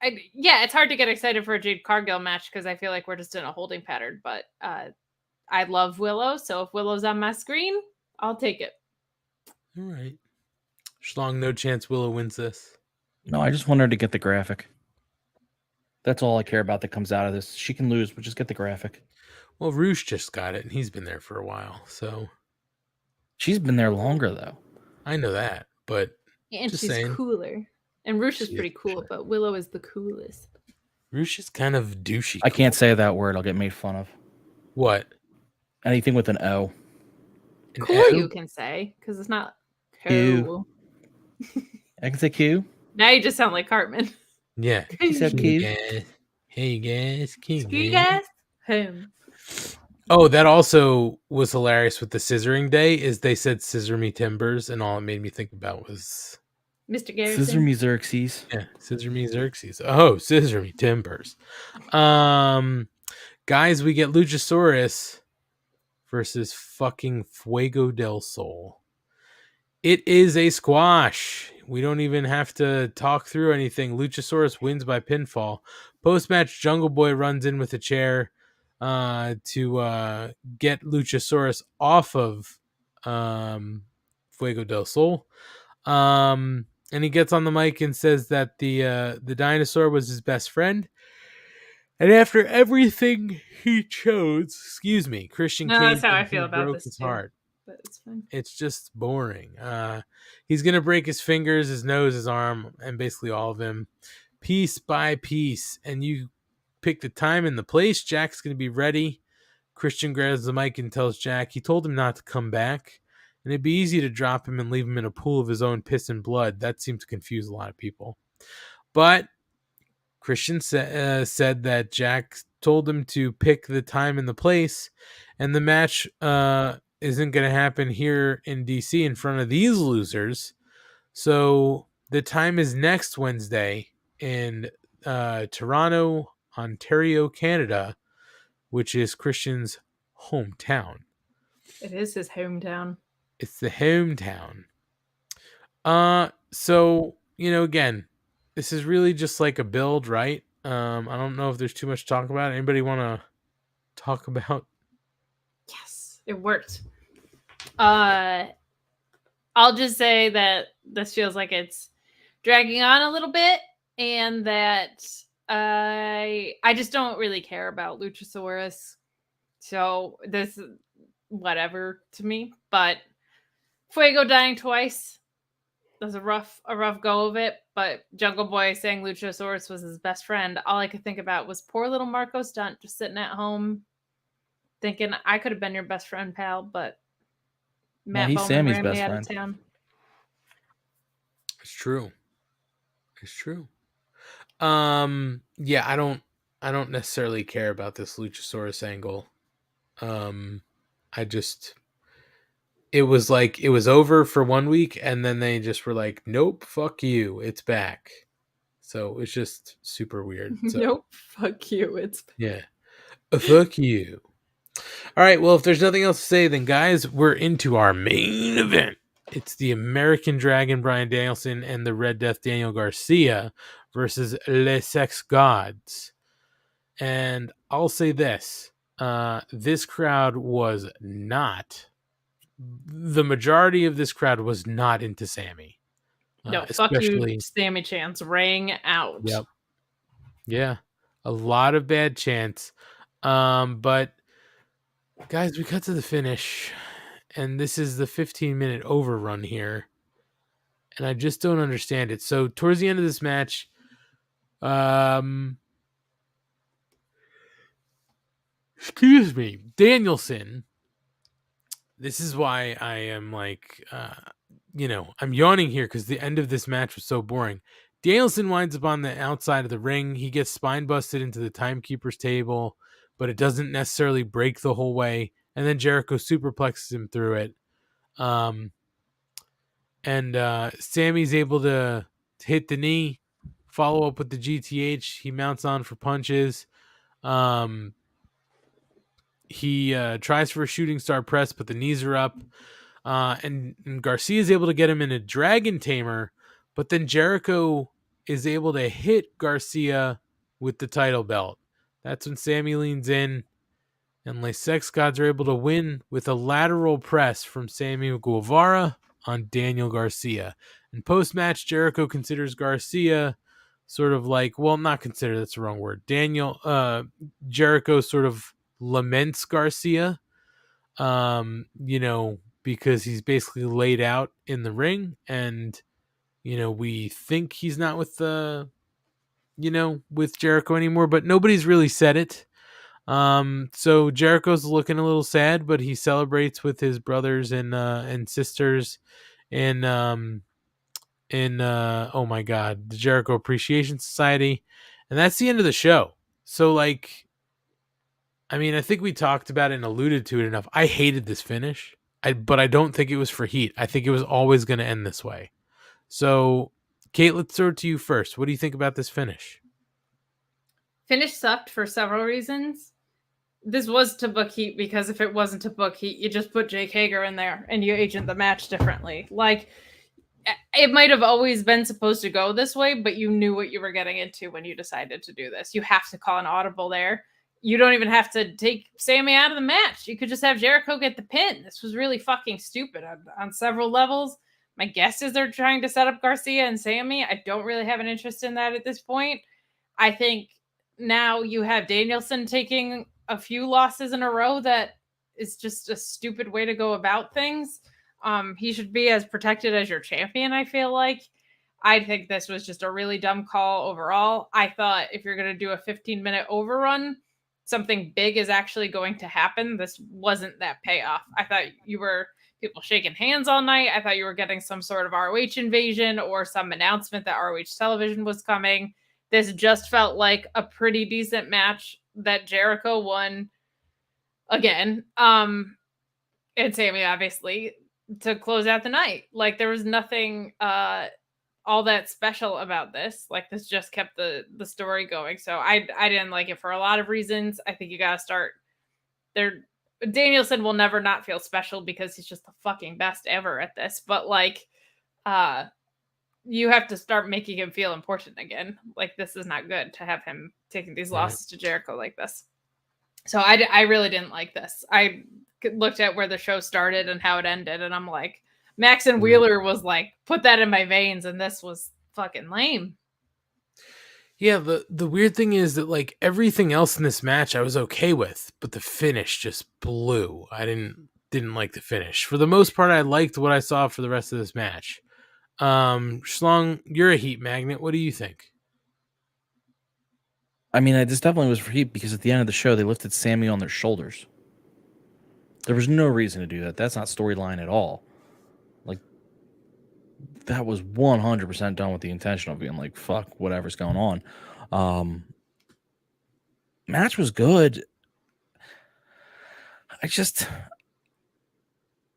it's hard to get excited for a Jade Cargill match because I feel like we're just in a holding pattern. But I love Willow, so if Willow's on my screen, I'll take it. All right. Schlong, no chance Willow wins this. No, I just want her to get the graphic. That's all I care about that comes out of this. She can lose, but just get the graphic. Well, Roosh just got it, and he's been there for a while, so she's been there longer though. I know that, but and just she's saying. Cooler. And Roosh is pretty cool, but Willow is the coolest. Roosh is kind of douchey. I can't say that word. I'll get made fun of. What? Anything with an O. Cool, you can say, because it's not cool. I can say Q. Now you just sound like Cartman. Yeah. He said Q. Hey guys. You guys? Home. Oh, that also was hilarious with the scissoring day, is they said scissor me timbers, and all it made me think about was Mr. Garrison. Scissor me Xerxes. Yeah, scissor me Xerxes. Oh, scissor me timbers. Guys, we get Luchasaurus versus fucking Fuego del Sol. It is a squash. We don't even have to talk through anything. Luchasaurus wins by pinfall. Post-match, Jungle Boy runs in with a chair to get Luchasaurus off of Fuego del Sol. And he gets on the mic and says that the dinosaur was his best friend. And after everything he chose, Christian Cage that's how I feel about broke this his too. heart. But it's fine. It's just boring. He's gonna break his fingers, his nose, his arm, and basically all of him, piece by piece. And you pick the time and the place. Jack's gonna be ready. Christian grabs the mic and tells Jack he told him not to come back, and it'd be easy to drop him and leave him in a pool of his own piss and blood. That seemed to confuse a lot of people. But Christian said that Jack told him to pick the time and the place, and the match isn't going to happen here in DC in front of these losers. So the time is next Wednesday in Toronto, Ontario, Canada, which is Christian's hometown. It is his hometown. It's the hometown. So, again, this is really just like a build, right? I don't know if there's too much to talk about. Anybody want to talk about? Yes, it worked. I'll just say that this feels like it's dragging on a little bit, and that I just don't really care about Luchasaurus. So this is whatever to me. But Fuego dying twice. That's a rough go of it, but Jungle Boy saying Luchasaurus was his best friend, all I could think about was poor little Marco Stunt just sitting at home thinking, I could have been your best friend, pal, but Matt he's Bowman Sammy's ran best me out friend. of town. It's true. Yeah, I don't necessarily care about this Luchasaurus angle. It was like it was over for 1 week, and then they just were like, nope, fuck you, it's back. So it's just super weird. So, Nope, fuck you, it's back. Yeah. Fuck you. All right, well, if there's nothing else to say, then guys, we're into our main event. It's the American Dragon Bryan Danielson and the Red Death Daniel Garcia versus Les Sex Gods. And I'll say this. This crowd was not... The majority of this crowd was not into Sammy. No, fuck you, Sammy chants rang out. Yep. Yeah. A lot of bad chants. But guys, we cut to the finish, and this is the 15-minute overrun here. And I just don't understand it. So towards the end of this match, Danielson, this is why I am like I'm yawning here because the end of this match was so boring. Danielson winds up on the outside of the ring. He gets spine busted into the timekeeper's table, but it doesn't necessarily break the whole way. And then Jericho superplexes him through it. And Sammy's able to hit the knee, follow up with the GTH. He mounts on for punches. He tries for a shooting star press, but the knees are up. And Garcia is able to get him in a dragon tamer, but then Jericho is able to hit Garcia with the title belt. That's when Sammy leans in, and Les Sex Gods are able to win with a lateral press from Sammy Guevara on Daniel Garcia. And post-match, Jericho considers Garcia sort of like, well, not consider, that's the wrong word. Jericho sort of laments Garcia, because he's basically laid out in the ring, and we think he's not with with Jericho anymore, but nobody's really said it. So Jericho's looking a little sad, but he celebrates with his brothers and sisters in oh my god, the Jericho Appreciation Society, and that's the end of the show. So I think we talked about it and alluded to it enough. I hated this finish. But I don't think it was for heat. I think it was always going to end this way. So, Kate, let's throw it to you first. What do you think about this finish? Finish sucked for several reasons. This was to book heat, because if it wasn't to book heat, you just put Jake Hager in there and you agent the match differently. Like, it might have always been supposed to go this way, but you knew what you were getting into when you decided to do this. You have to call an audible there. You don't even have to take Sammy out of the match. You could just have Jericho get the pin. This was really fucking stupid on several levels. My guess is they're trying to set up Garcia and Sammy. I don't really have an interest in that at this point. I think now you have Danielson taking a few losses in a row. That is just a stupid way to go about things. He should be as protected as your champion, I feel like. I think this was just a really dumb call overall. I thought if you're going to do a 15-minute overrun, something big is actually going to happen. This wasn't that payoff. I thought you were people shaking hands all night. I thought you were getting some sort of ROH invasion or some announcement that ROH television was coming. This just felt like a pretty decent match that Jericho won again. And Sammy, obviously, to close out the night. Like, there was nothing all that special about this. Like, this just kept the story going. So I didn't like it for a lot of reasons. I think you gotta start there. Danielson will never not feel special because he's just the fucking best ever at this. But you have to start making him feel important again. Like, this is not good to have him taking these losses to Jericho like this. So I really didn't like this. I looked at where the show started and how it ended, and I'm like, Max and Wheeler was like, put that in my veins, and this was fucking lame. Yeah, the weird thing is that, like, everything else in this match I was okay with, but the finish just blew. I didn't like the finish. For the most part, I liked what I saw for the rest of this match. Schlong, you're a heat magnet. What do you think? I mean, this definitely was for heat because at the end of the show, they lifted Sammy on their shoulders. There was no reason to do that. That's not storyline at all. Like, that was 100% done with the intention of being like, fuck, whatever's going on. Match was good.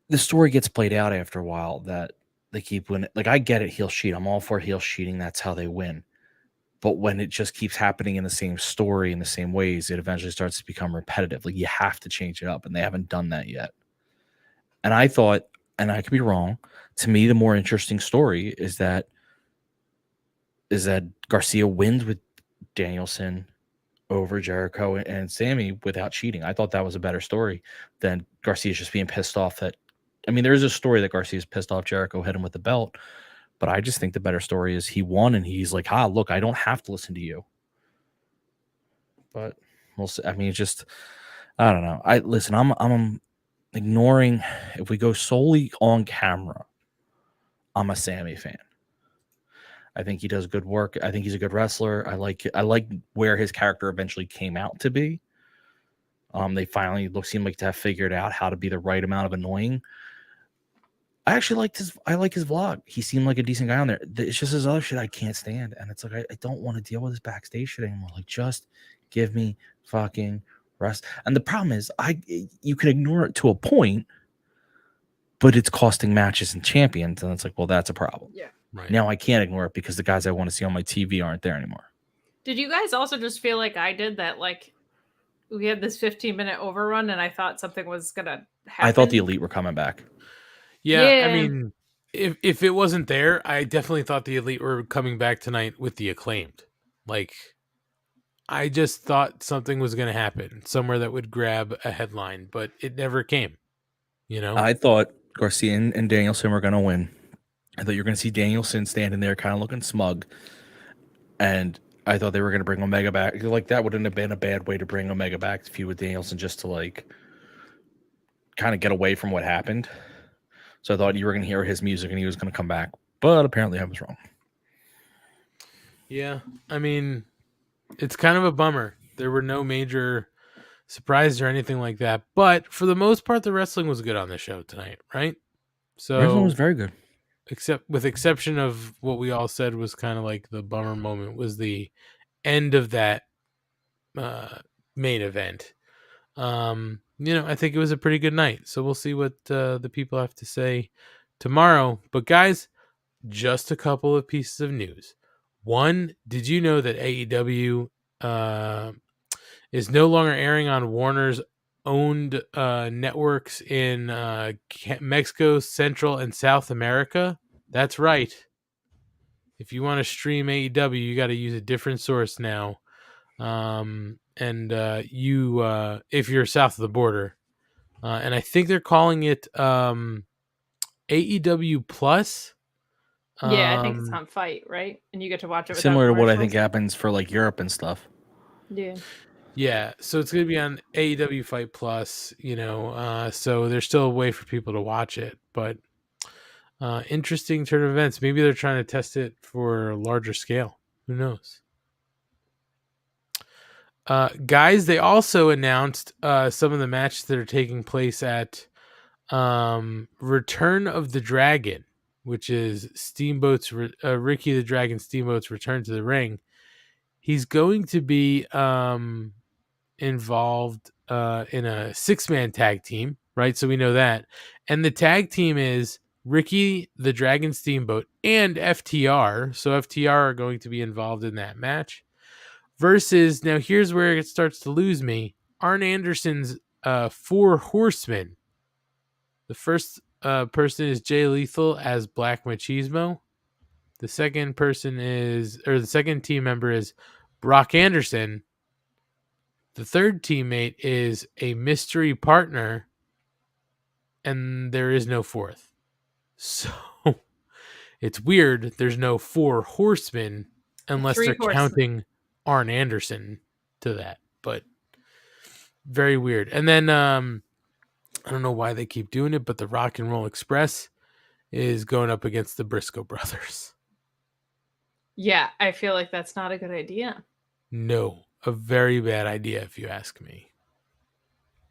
The story gets played out after a while that they keep winning. Like, I get it, heel sheet. I'm all for heel sheeting. That's how they win. But when it just keeps happening in the same story, in the same ways, it eventually starts to become repetitive. Like, you have to change it up, and they haven't done that yet. And I thought, and I could be wrong, to me, the more interesting story is that Garcia wins with Danielson over Jericho and Sammy without cheating. I thought that was a better story than Garcia's just being pissed off that, I mean, there is a story that Garcia's pissed off Jericho, hit him with the belt, but I just think the better story is he won and he's like, look, I don't have to listen to you. But we'll see. I mean, it's just, I don't know. I'm ignoring, if we go solely on camera, I'm a Sammy fan. I think he does good work. I think he's a good wrestler. I like where his character eventually came out to be. They finally seem like to have figured out how to be the right amount of annoying. I actually liked I like his vlog. He seemed like a decent guy on there. It's just his other shit I can't stand. And it's like, I don't want to deal with this backstage shit anymore. Like, just give me fucking rest. And the problem is, you can ignore it to a point, but it's costing matches and champions. And it's like, well, that's a problem. Yeah. Right. Now I can't ignore it because the guys I want to see on my TV aren't there anymore. Did you guys also just feel like I did that? Like, we had this 15-minute overrun, and I thought something was gonna happen. I thought the Elite were coming back. Yeah, I mean, if it wasn't there, I definitely thought the Elite were coming back tonight with the Acclaimed. Like, I just thought something was going to happen somewhere that would grab a headline, but it never came. You know, I thought Garcia and Danielson were going to win. I thought you were going to see Danielson standing there, kind of looking smug, and I thought they were going to bring Omega back. Like, that wouldn't have been a bad way to bring Omega back to feud with Danielson, just to like kind of get away from what happened. So I thought you were going to hear his music and he was going to come back, but apparently I was wrong. Yeah, I mean, it's kind of a bummer. There were no major surprises or anything like that, but for the most part, the wrestling was good on the show tonight, right? So Wrestling was very good. Exception of what we all said was kind of like the bummer moment was the end of that main event. I think it was a pretty good night. So we'll see what the people have to say tomorrow. But guys, just a couple of pieces of news. One, did you know that AEW is no longer airing on Warner's owned networks in Mexico, Central, and South America? That's right. If you want to stream AEW, you got to use a different source now. If you're south of the border, and I think they're calling it AEW Plus. Yeah, I think it's on Fight, right? And you get to watch it similar to what I commercials. think happens for like Europe and stuff. Yeah, so it's going to be on AEW Fight Plus, so there's still a way for people to watch it, but interesting turn of events. Maybe they're trying to test it for a larger scale. Who knows? Guys, they also announced some of the matches that are taking place at Return of the Dragon, which is Steamboat's Ricky the Dragon Steamboat's return to the ring. He's going to be involved in a 6-man tag team, right? So we know that. And the tag team is Ricky the Dragon Steamboat and FTR. So FTR are going to be involved in that match. Versus, now here's where it starts to lose me, Arn Anderson's 4 Horsemen. The first person is Jay Lethal as Black Machismo. The second team member is Brock Anderson. The third teammate is a mystery partner, and there is no fourth. So it's weird. There's no 4 Horsemen unless they're counting Arn Anderson to that, but very weird. And then I don't know why they keep doing it, but the Rock and Roll Express is going up against the Briscoe brothers. Yeah, I feel like that's not a good idea. No, a very bad idea if you ask me.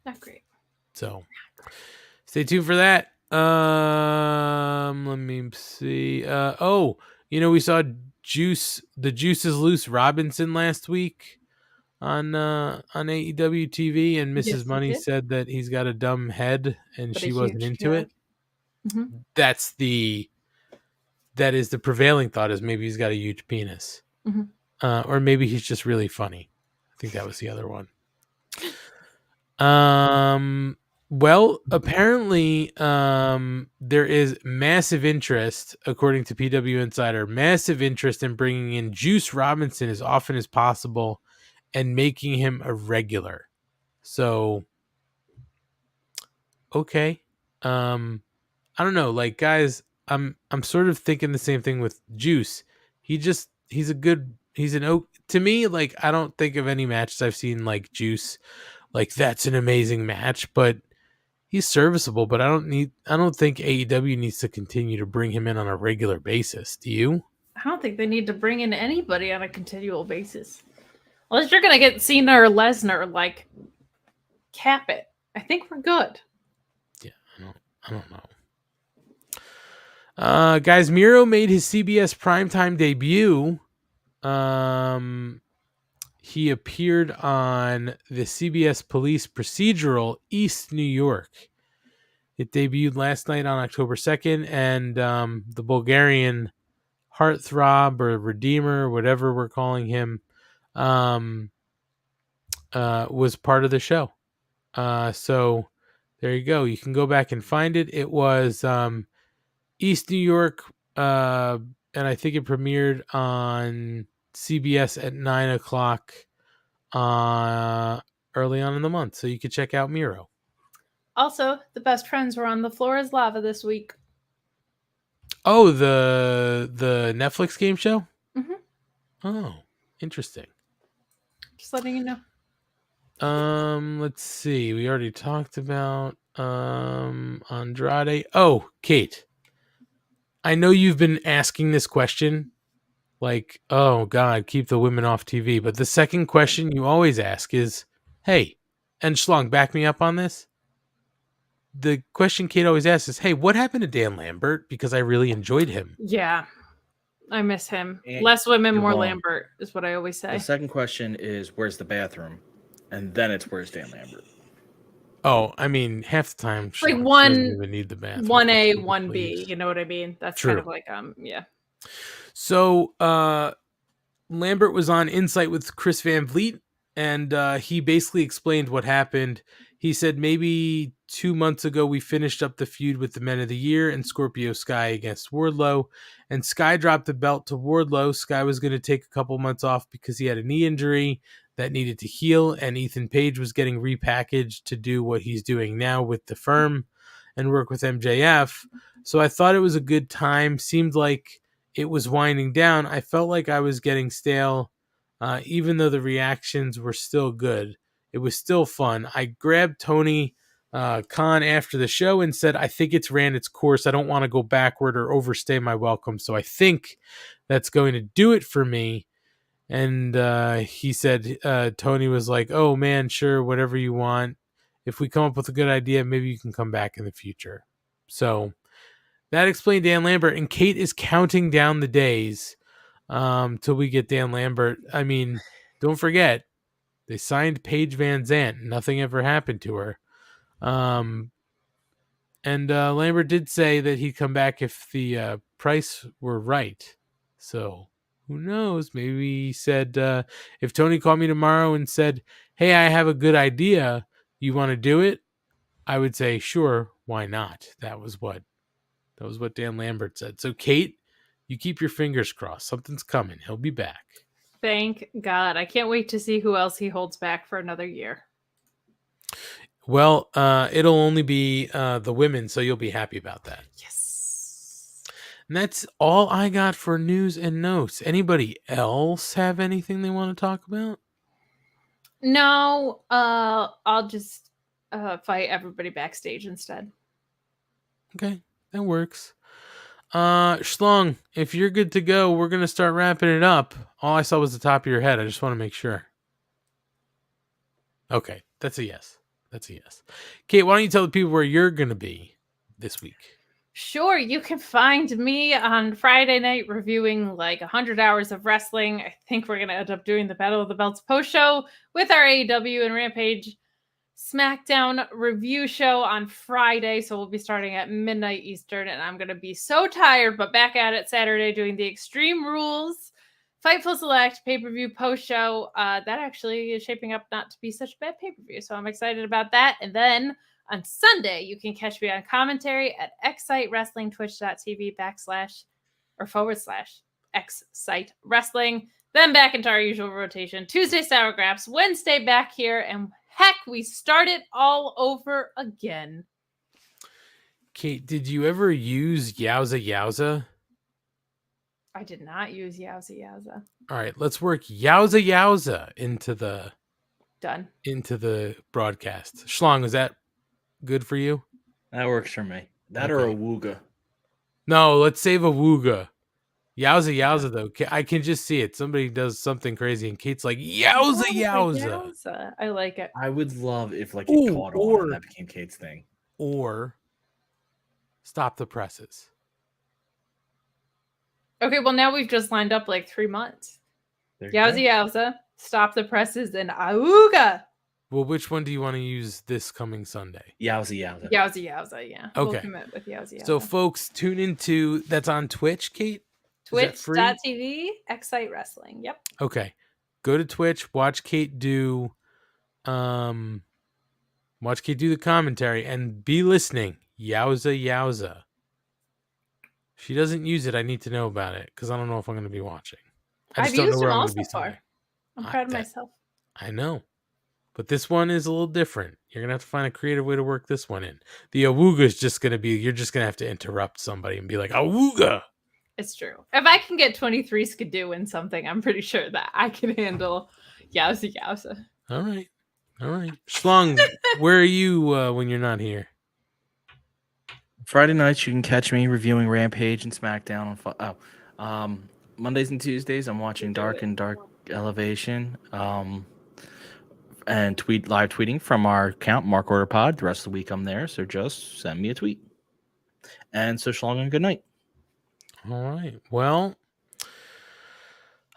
Not great. So stay tuned for that. Let me see. We saw the Juice is Loose Robinson last week on AEW TV, and Mrs. Money said that he's got a dumb head and she wasn't into it. Mm-hmm. That is the prevailing thought, is maybe he's got a huge penis. Mm-hmm. Or maybe he's just really funny. I think that was the other one. Well, apparently there is massive interest, according to PW Insider, massive interest in bringing in Juice Robinson as often as possible and making him a regular. So, okay. I don't know, like, guys, I'm sort of thinking the same thing with Juice. To me, like, I don't think of any matches I've seen like Juice, like that's an amazing match, but he's serviceable. But I don't think AEW needs to continue to bring him in on a regular basis. Do you? I don't think they need to bring in anybody on a continual basis. Unless you're gonna get Cena or Lesnar, like, cap it. I think we're good. Yeah, I don't know. Guys, Miro made his CBS primetime debut. He appeared on the CBS police procedural East New York. It debuted last night on October 2nd, and the Bulgarian heartthrob or redeemer, whatever we're calling him, was part of the show. So there you go. You can go back and find it. It was East New York, and I think it premiered on CBS at 9 o'clock early on in the month. So you could check out Miro. Also, the best friends were on The Floor is Lava this week. Oh, the Netflix game show? Mm-hmm. Oh, interesting. Just letting you know. Let's see. We already talked about Andrade. Oh, Kate. I know you've been asking this question. Like, oh God, keep the women off TV. But the second question you always ask is, hey, and Schlong, back me up on this. The question Kate always asks is, hey, what happened to Dan Lambert? Because I really enjoyed him. Yeah. I miss him. And Less women, you're more wrong. Lambert is what I always say. The second question is, where's the bathroom? And then it's, where's Dan Lambert? Oh, I mean, half the time It's like she one- doesn't even need the bathroom. 1A, Please. 1B. You know what I mean? That's True. kind of like, yeah. So Lambert was on Insight with Chris Van Vliet, and he basically explained what happened. He said maybe 2 months ago we finished up the feud with the Men of the Year and Scorpio Sky against Wardlow, and Sky dropped the belt to Wardlow. Sky was going to take a couple months off because he had a knee injury that needed to heal, and Ethan Page was getting repackaged to do what he's doing now with the firm and work with MJF. So I thought it was a good time. Seemed like it was winding down. I felt like I was getting stale, even though the reactions were still good. It was still fun. I grabbed Tony Khan after the show and said, I think it's ran its course. I don't want to go backward or overstay my welcome. So I think that's going to do it for me. And he said, Tony was like, oh man, sure, whatever you want. If we come up with a good idea, maybe you can come back in the future. So that explained Dan Lambert. And Kate is counting down the days till we get Dan Lambert. I mean, don't forget, they signed Paige Van Zant. Nothing ever happened to her. And Lambert did say that he'd come back if the price were right. So who knows? Maybe he said, if Tony called me tomorrow and said, hey, I have a good idea. You want to do it? I would say, sure, why not? That was what Dan Lambert said. So Kate, you keep your fingers crossed. Something's coming. He'll be back. Thank God. I can't wait to see who else he holds back for another year. Well, it'll only be the women, so you'll be happy about that. Yes. And that's all I got for news and notes. Anybody else have anything they want to talk about? No, I'll just fight everybody backstage instead. Okay, that works. Schlong, if you're good to go, we're going to start wrapping it up. All I saw was the top of your head. I just want to make sure. Okay, that's a yes. That's a yes. Kate, why don't you tell the people where you're going to be this week? Sure, you can find me on Friday night reviewing like 100 hours of wrestling. I think we're going to end up doing the Battle of the Belts post show with our AEW and Rampage SmackDown review show on Friday. So we'll be starting at midnight Eastern, and I'm going to be so tired, but back at it Saturday doing the Extreme Rules Fightful Select pay-per-view post-show. That actually is shaping up not to be such a bad pay-per-view, so I'm excited about that. And then on Sunday, you can catch me on commentary at XSiteWrestling, twitch.tv/Xsite Wrestling. Then back into our usual rotation. Tuesday, Sour Graps. Wednesday, back here. And heck, we start it all over again. Kate, did you ever use Yowza Yowza? I did not use Yowza Yowza. All right, let's work Yowza Yowza into the broadcast. Schlong, is that good for you? That works for me. That or a wooga. No, let's save a wooga. Yowza Yowza, though. I can just see it. Somebody does something crazy, and Kate's like, Yowza Yowza. I like it. I would love if it caught on and that became Kate's thing. Or Stop the Presses. Okay, well now we've just lined up like 3 months. Yowza Yowza, Stop the Presses, and Auga. Well, which one do you want to use this coming Sunday? Yowza Yowza. Yowza Yowza, yeah. We'll Okay. commit with Yowza Yowza. So, folks, tune into that's on Twitch, Kate? Is that free? Twitch.tv, Excite Wrestling. Yep. Okay. Go to Twitch, watch Kate do the commentary, and be listening. Yowza Yowza. If she doesn't use it, I need to know about it, because I don't know if I'm going to be watching. I just I've don't know used where them I'm all going to be so far. Sunday. I'm proud of myself. I know. But this one is a little different. You're going to have to find a creative way to work this one in. The awooga is just going to be, you're just going to have to interrupt somebody and be like, awooga. It's true. If I can get 23 Skidoo in something, I'm pretty sure that I can handle Yowza Yowza. All right. Schlong, where are you when you're not here? Friday nights, you can catch me reviewing Rampage and SmackDown on Mondays and Tuesdays. I'm watching Dark and Dark Elevation, and live tweeting from our account, Mark Order Pod. The rest of the week I'm there, so just send me a tweet. And so long and good night. All right. Well,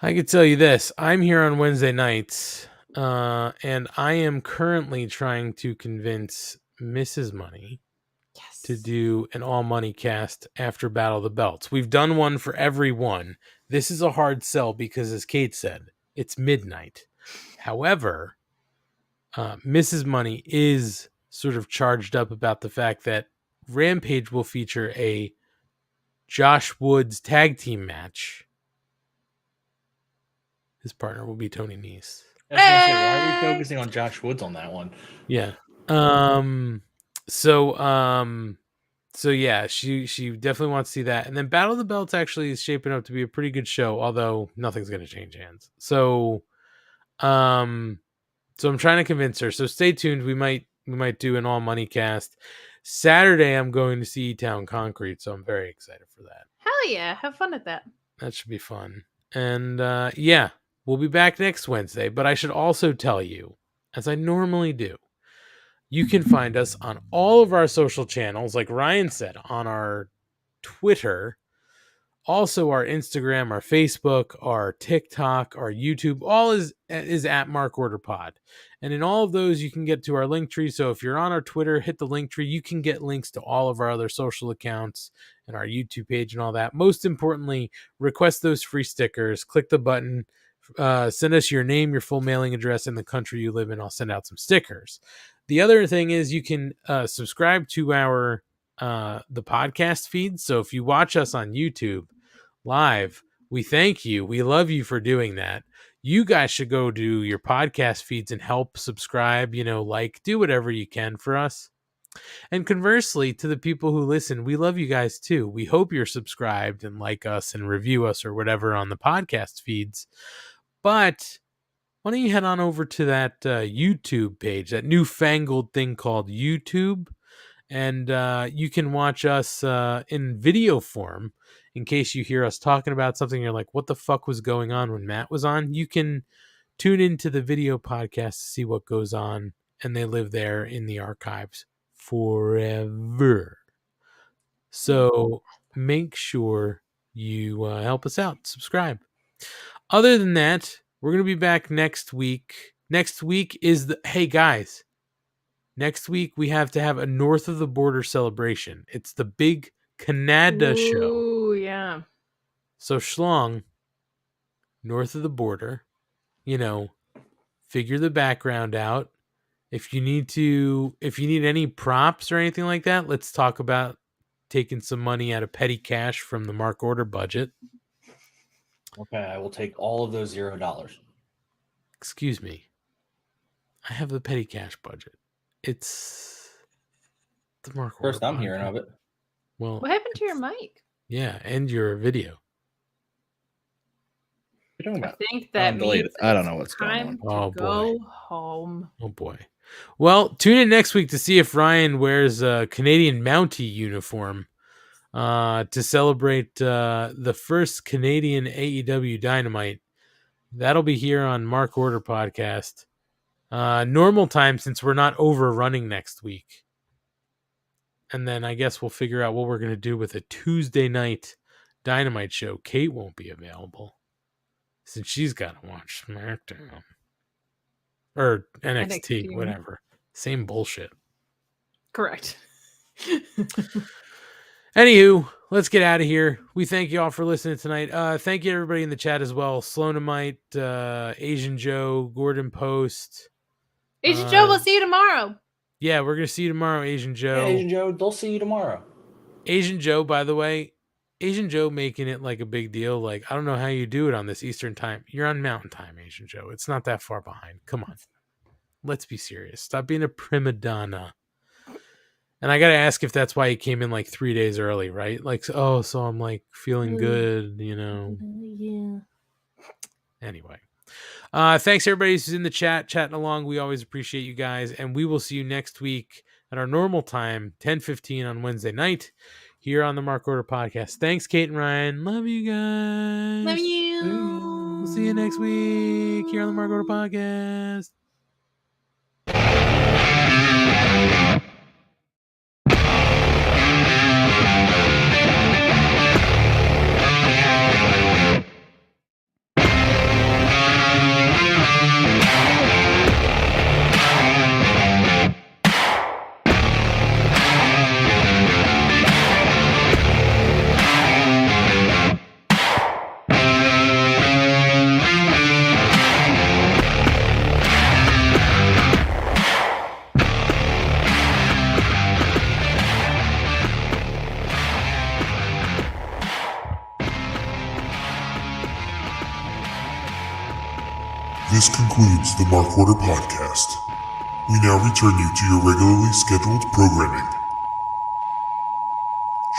I can tell you this: I'm here on Wednesday nights, and I am currently trying to convince Mrs. Money to do an all money cast after Battle of the Belts. We've done one for every one. This is a hard sell because, as Kate said, it's midnight. However, Mrs. Money is sort of charged up about the fact that Rampage will feature a Josh Woods tag team match. His partner will be Tony Nese. I was gonna say, why are we focusing on Josh Woods on that one? Yeah. So yeah, she definitely wants to see that. And then Battle of the Belts actually is shaping up to be a pretty good show, although nothing's going to change hands. So I'm trying to convince her. So stay tuned. We might do an all money cast. Saturday I'm going to see Town Concrete, so I'm very excited for that. Hell yeah. Have fun at that. That should be fun. And yeah, we'll be back next Wednesday, but I should also tell you, as I normally do, you can find us on all of our social channels, like Ryan said, on our Twitter, also our Instagram, our Facebook, our TikTok, our YouTube. All is at Mark Order Pod. And in all of those, you can get to our link tree. So if you're on our Twitter, hit the link tree. You can get links to all of our other social accounts and our YouTube page and all that. Most importantly, request those free stickers. Click the button. Send us your name, your full mailing address, and the country you live in. I'll send out some stickers. The other thing is you can subscribe to our the podcast feed. So if you watch us on YouTube live, we thank you. We love you for doing that. You guys should go do your podcast feeds and help subscribe, do whatever you can for us. And conversely, to the people who listen, we love you guys too. We hope you're subscribed and like us and review us or whatever on the podcast feeds. But why don't you head on over to that YouTube page, that newfangled thing called YouTube, and you can watch us in video form. In case you hear us talking about something, you're like, what the fuck was going on when Matt was on? You can tune into the video podcast to see what goes on, and they live there in the archives forever. So make sure you help us out. Subscribe. Other than that, we're going to be back next week. Next week is hey guys, next week we have to have a North of the Border celebration. It's the big Canada show. Ooh, yeah. So Schlong, North of the Border, figure the background out. If you need any props or anything like that, let's talk about taking some money out of petty cash from the Mark Order budget. Okay, I will take all of those $0. Excuse me. I have the petty cash budget. It's the Mark Order. First, I'm hearing of it. Well, what happened to your mic? Yeah, and your video. I think that means I don't know what's time going on. to go home. Oh boy. Well, tune in next week to see if Ryan wears a Canadian Mountie uniform to celebrate the first Canadian AEW Dynamite. That'll be here on Mark Order Podcast. Normal time, since we're not overrunning next week. And then I guess we'll figure out what we're going to do with a Tuesday night Dynamite show, Kate won't be available since she's got to watch SmackDown or NXT, whatever. Same bullshit. Correct. Anywho, let's get out of here. We thank you all for listening tonight. Thank you to everybody in the chat as well. Sloanamite, Asian Joe, Gordon Post. Asian Joe, we'll see you tomorrow. Yeah, we're going to see you tomorrow, Asian Joe. Yeah, Asian Joe, they'll see you tomorrow. Asian Joe, by the way, Asian Joe making it like a big deal. Like, I don't know how you do it on this Eastern time. You're on Mountain Time, Asian Joe. It's not that far behind. Come on. Let's be serious. Stop being a prima donna. And I got to ask if that's why he came in like 3 days early, right? Like, oh, so I'm like feeling good, you know? Yeah. Anyway. Thanks everybody who's in the chat, chatting along. We always appreciate you guys. And we will see you next week at our normal time, 10:15 on Wednesday night here on the Mark Order Podcast. Thanks, Kate and Ryan. Love you guys. Love you. We'll see you next week here on the Mark Order Podcast. This concludes the Mark Order Podcast. We now return you to your regularly scheduled programming.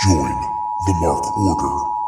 Join the Mark Order.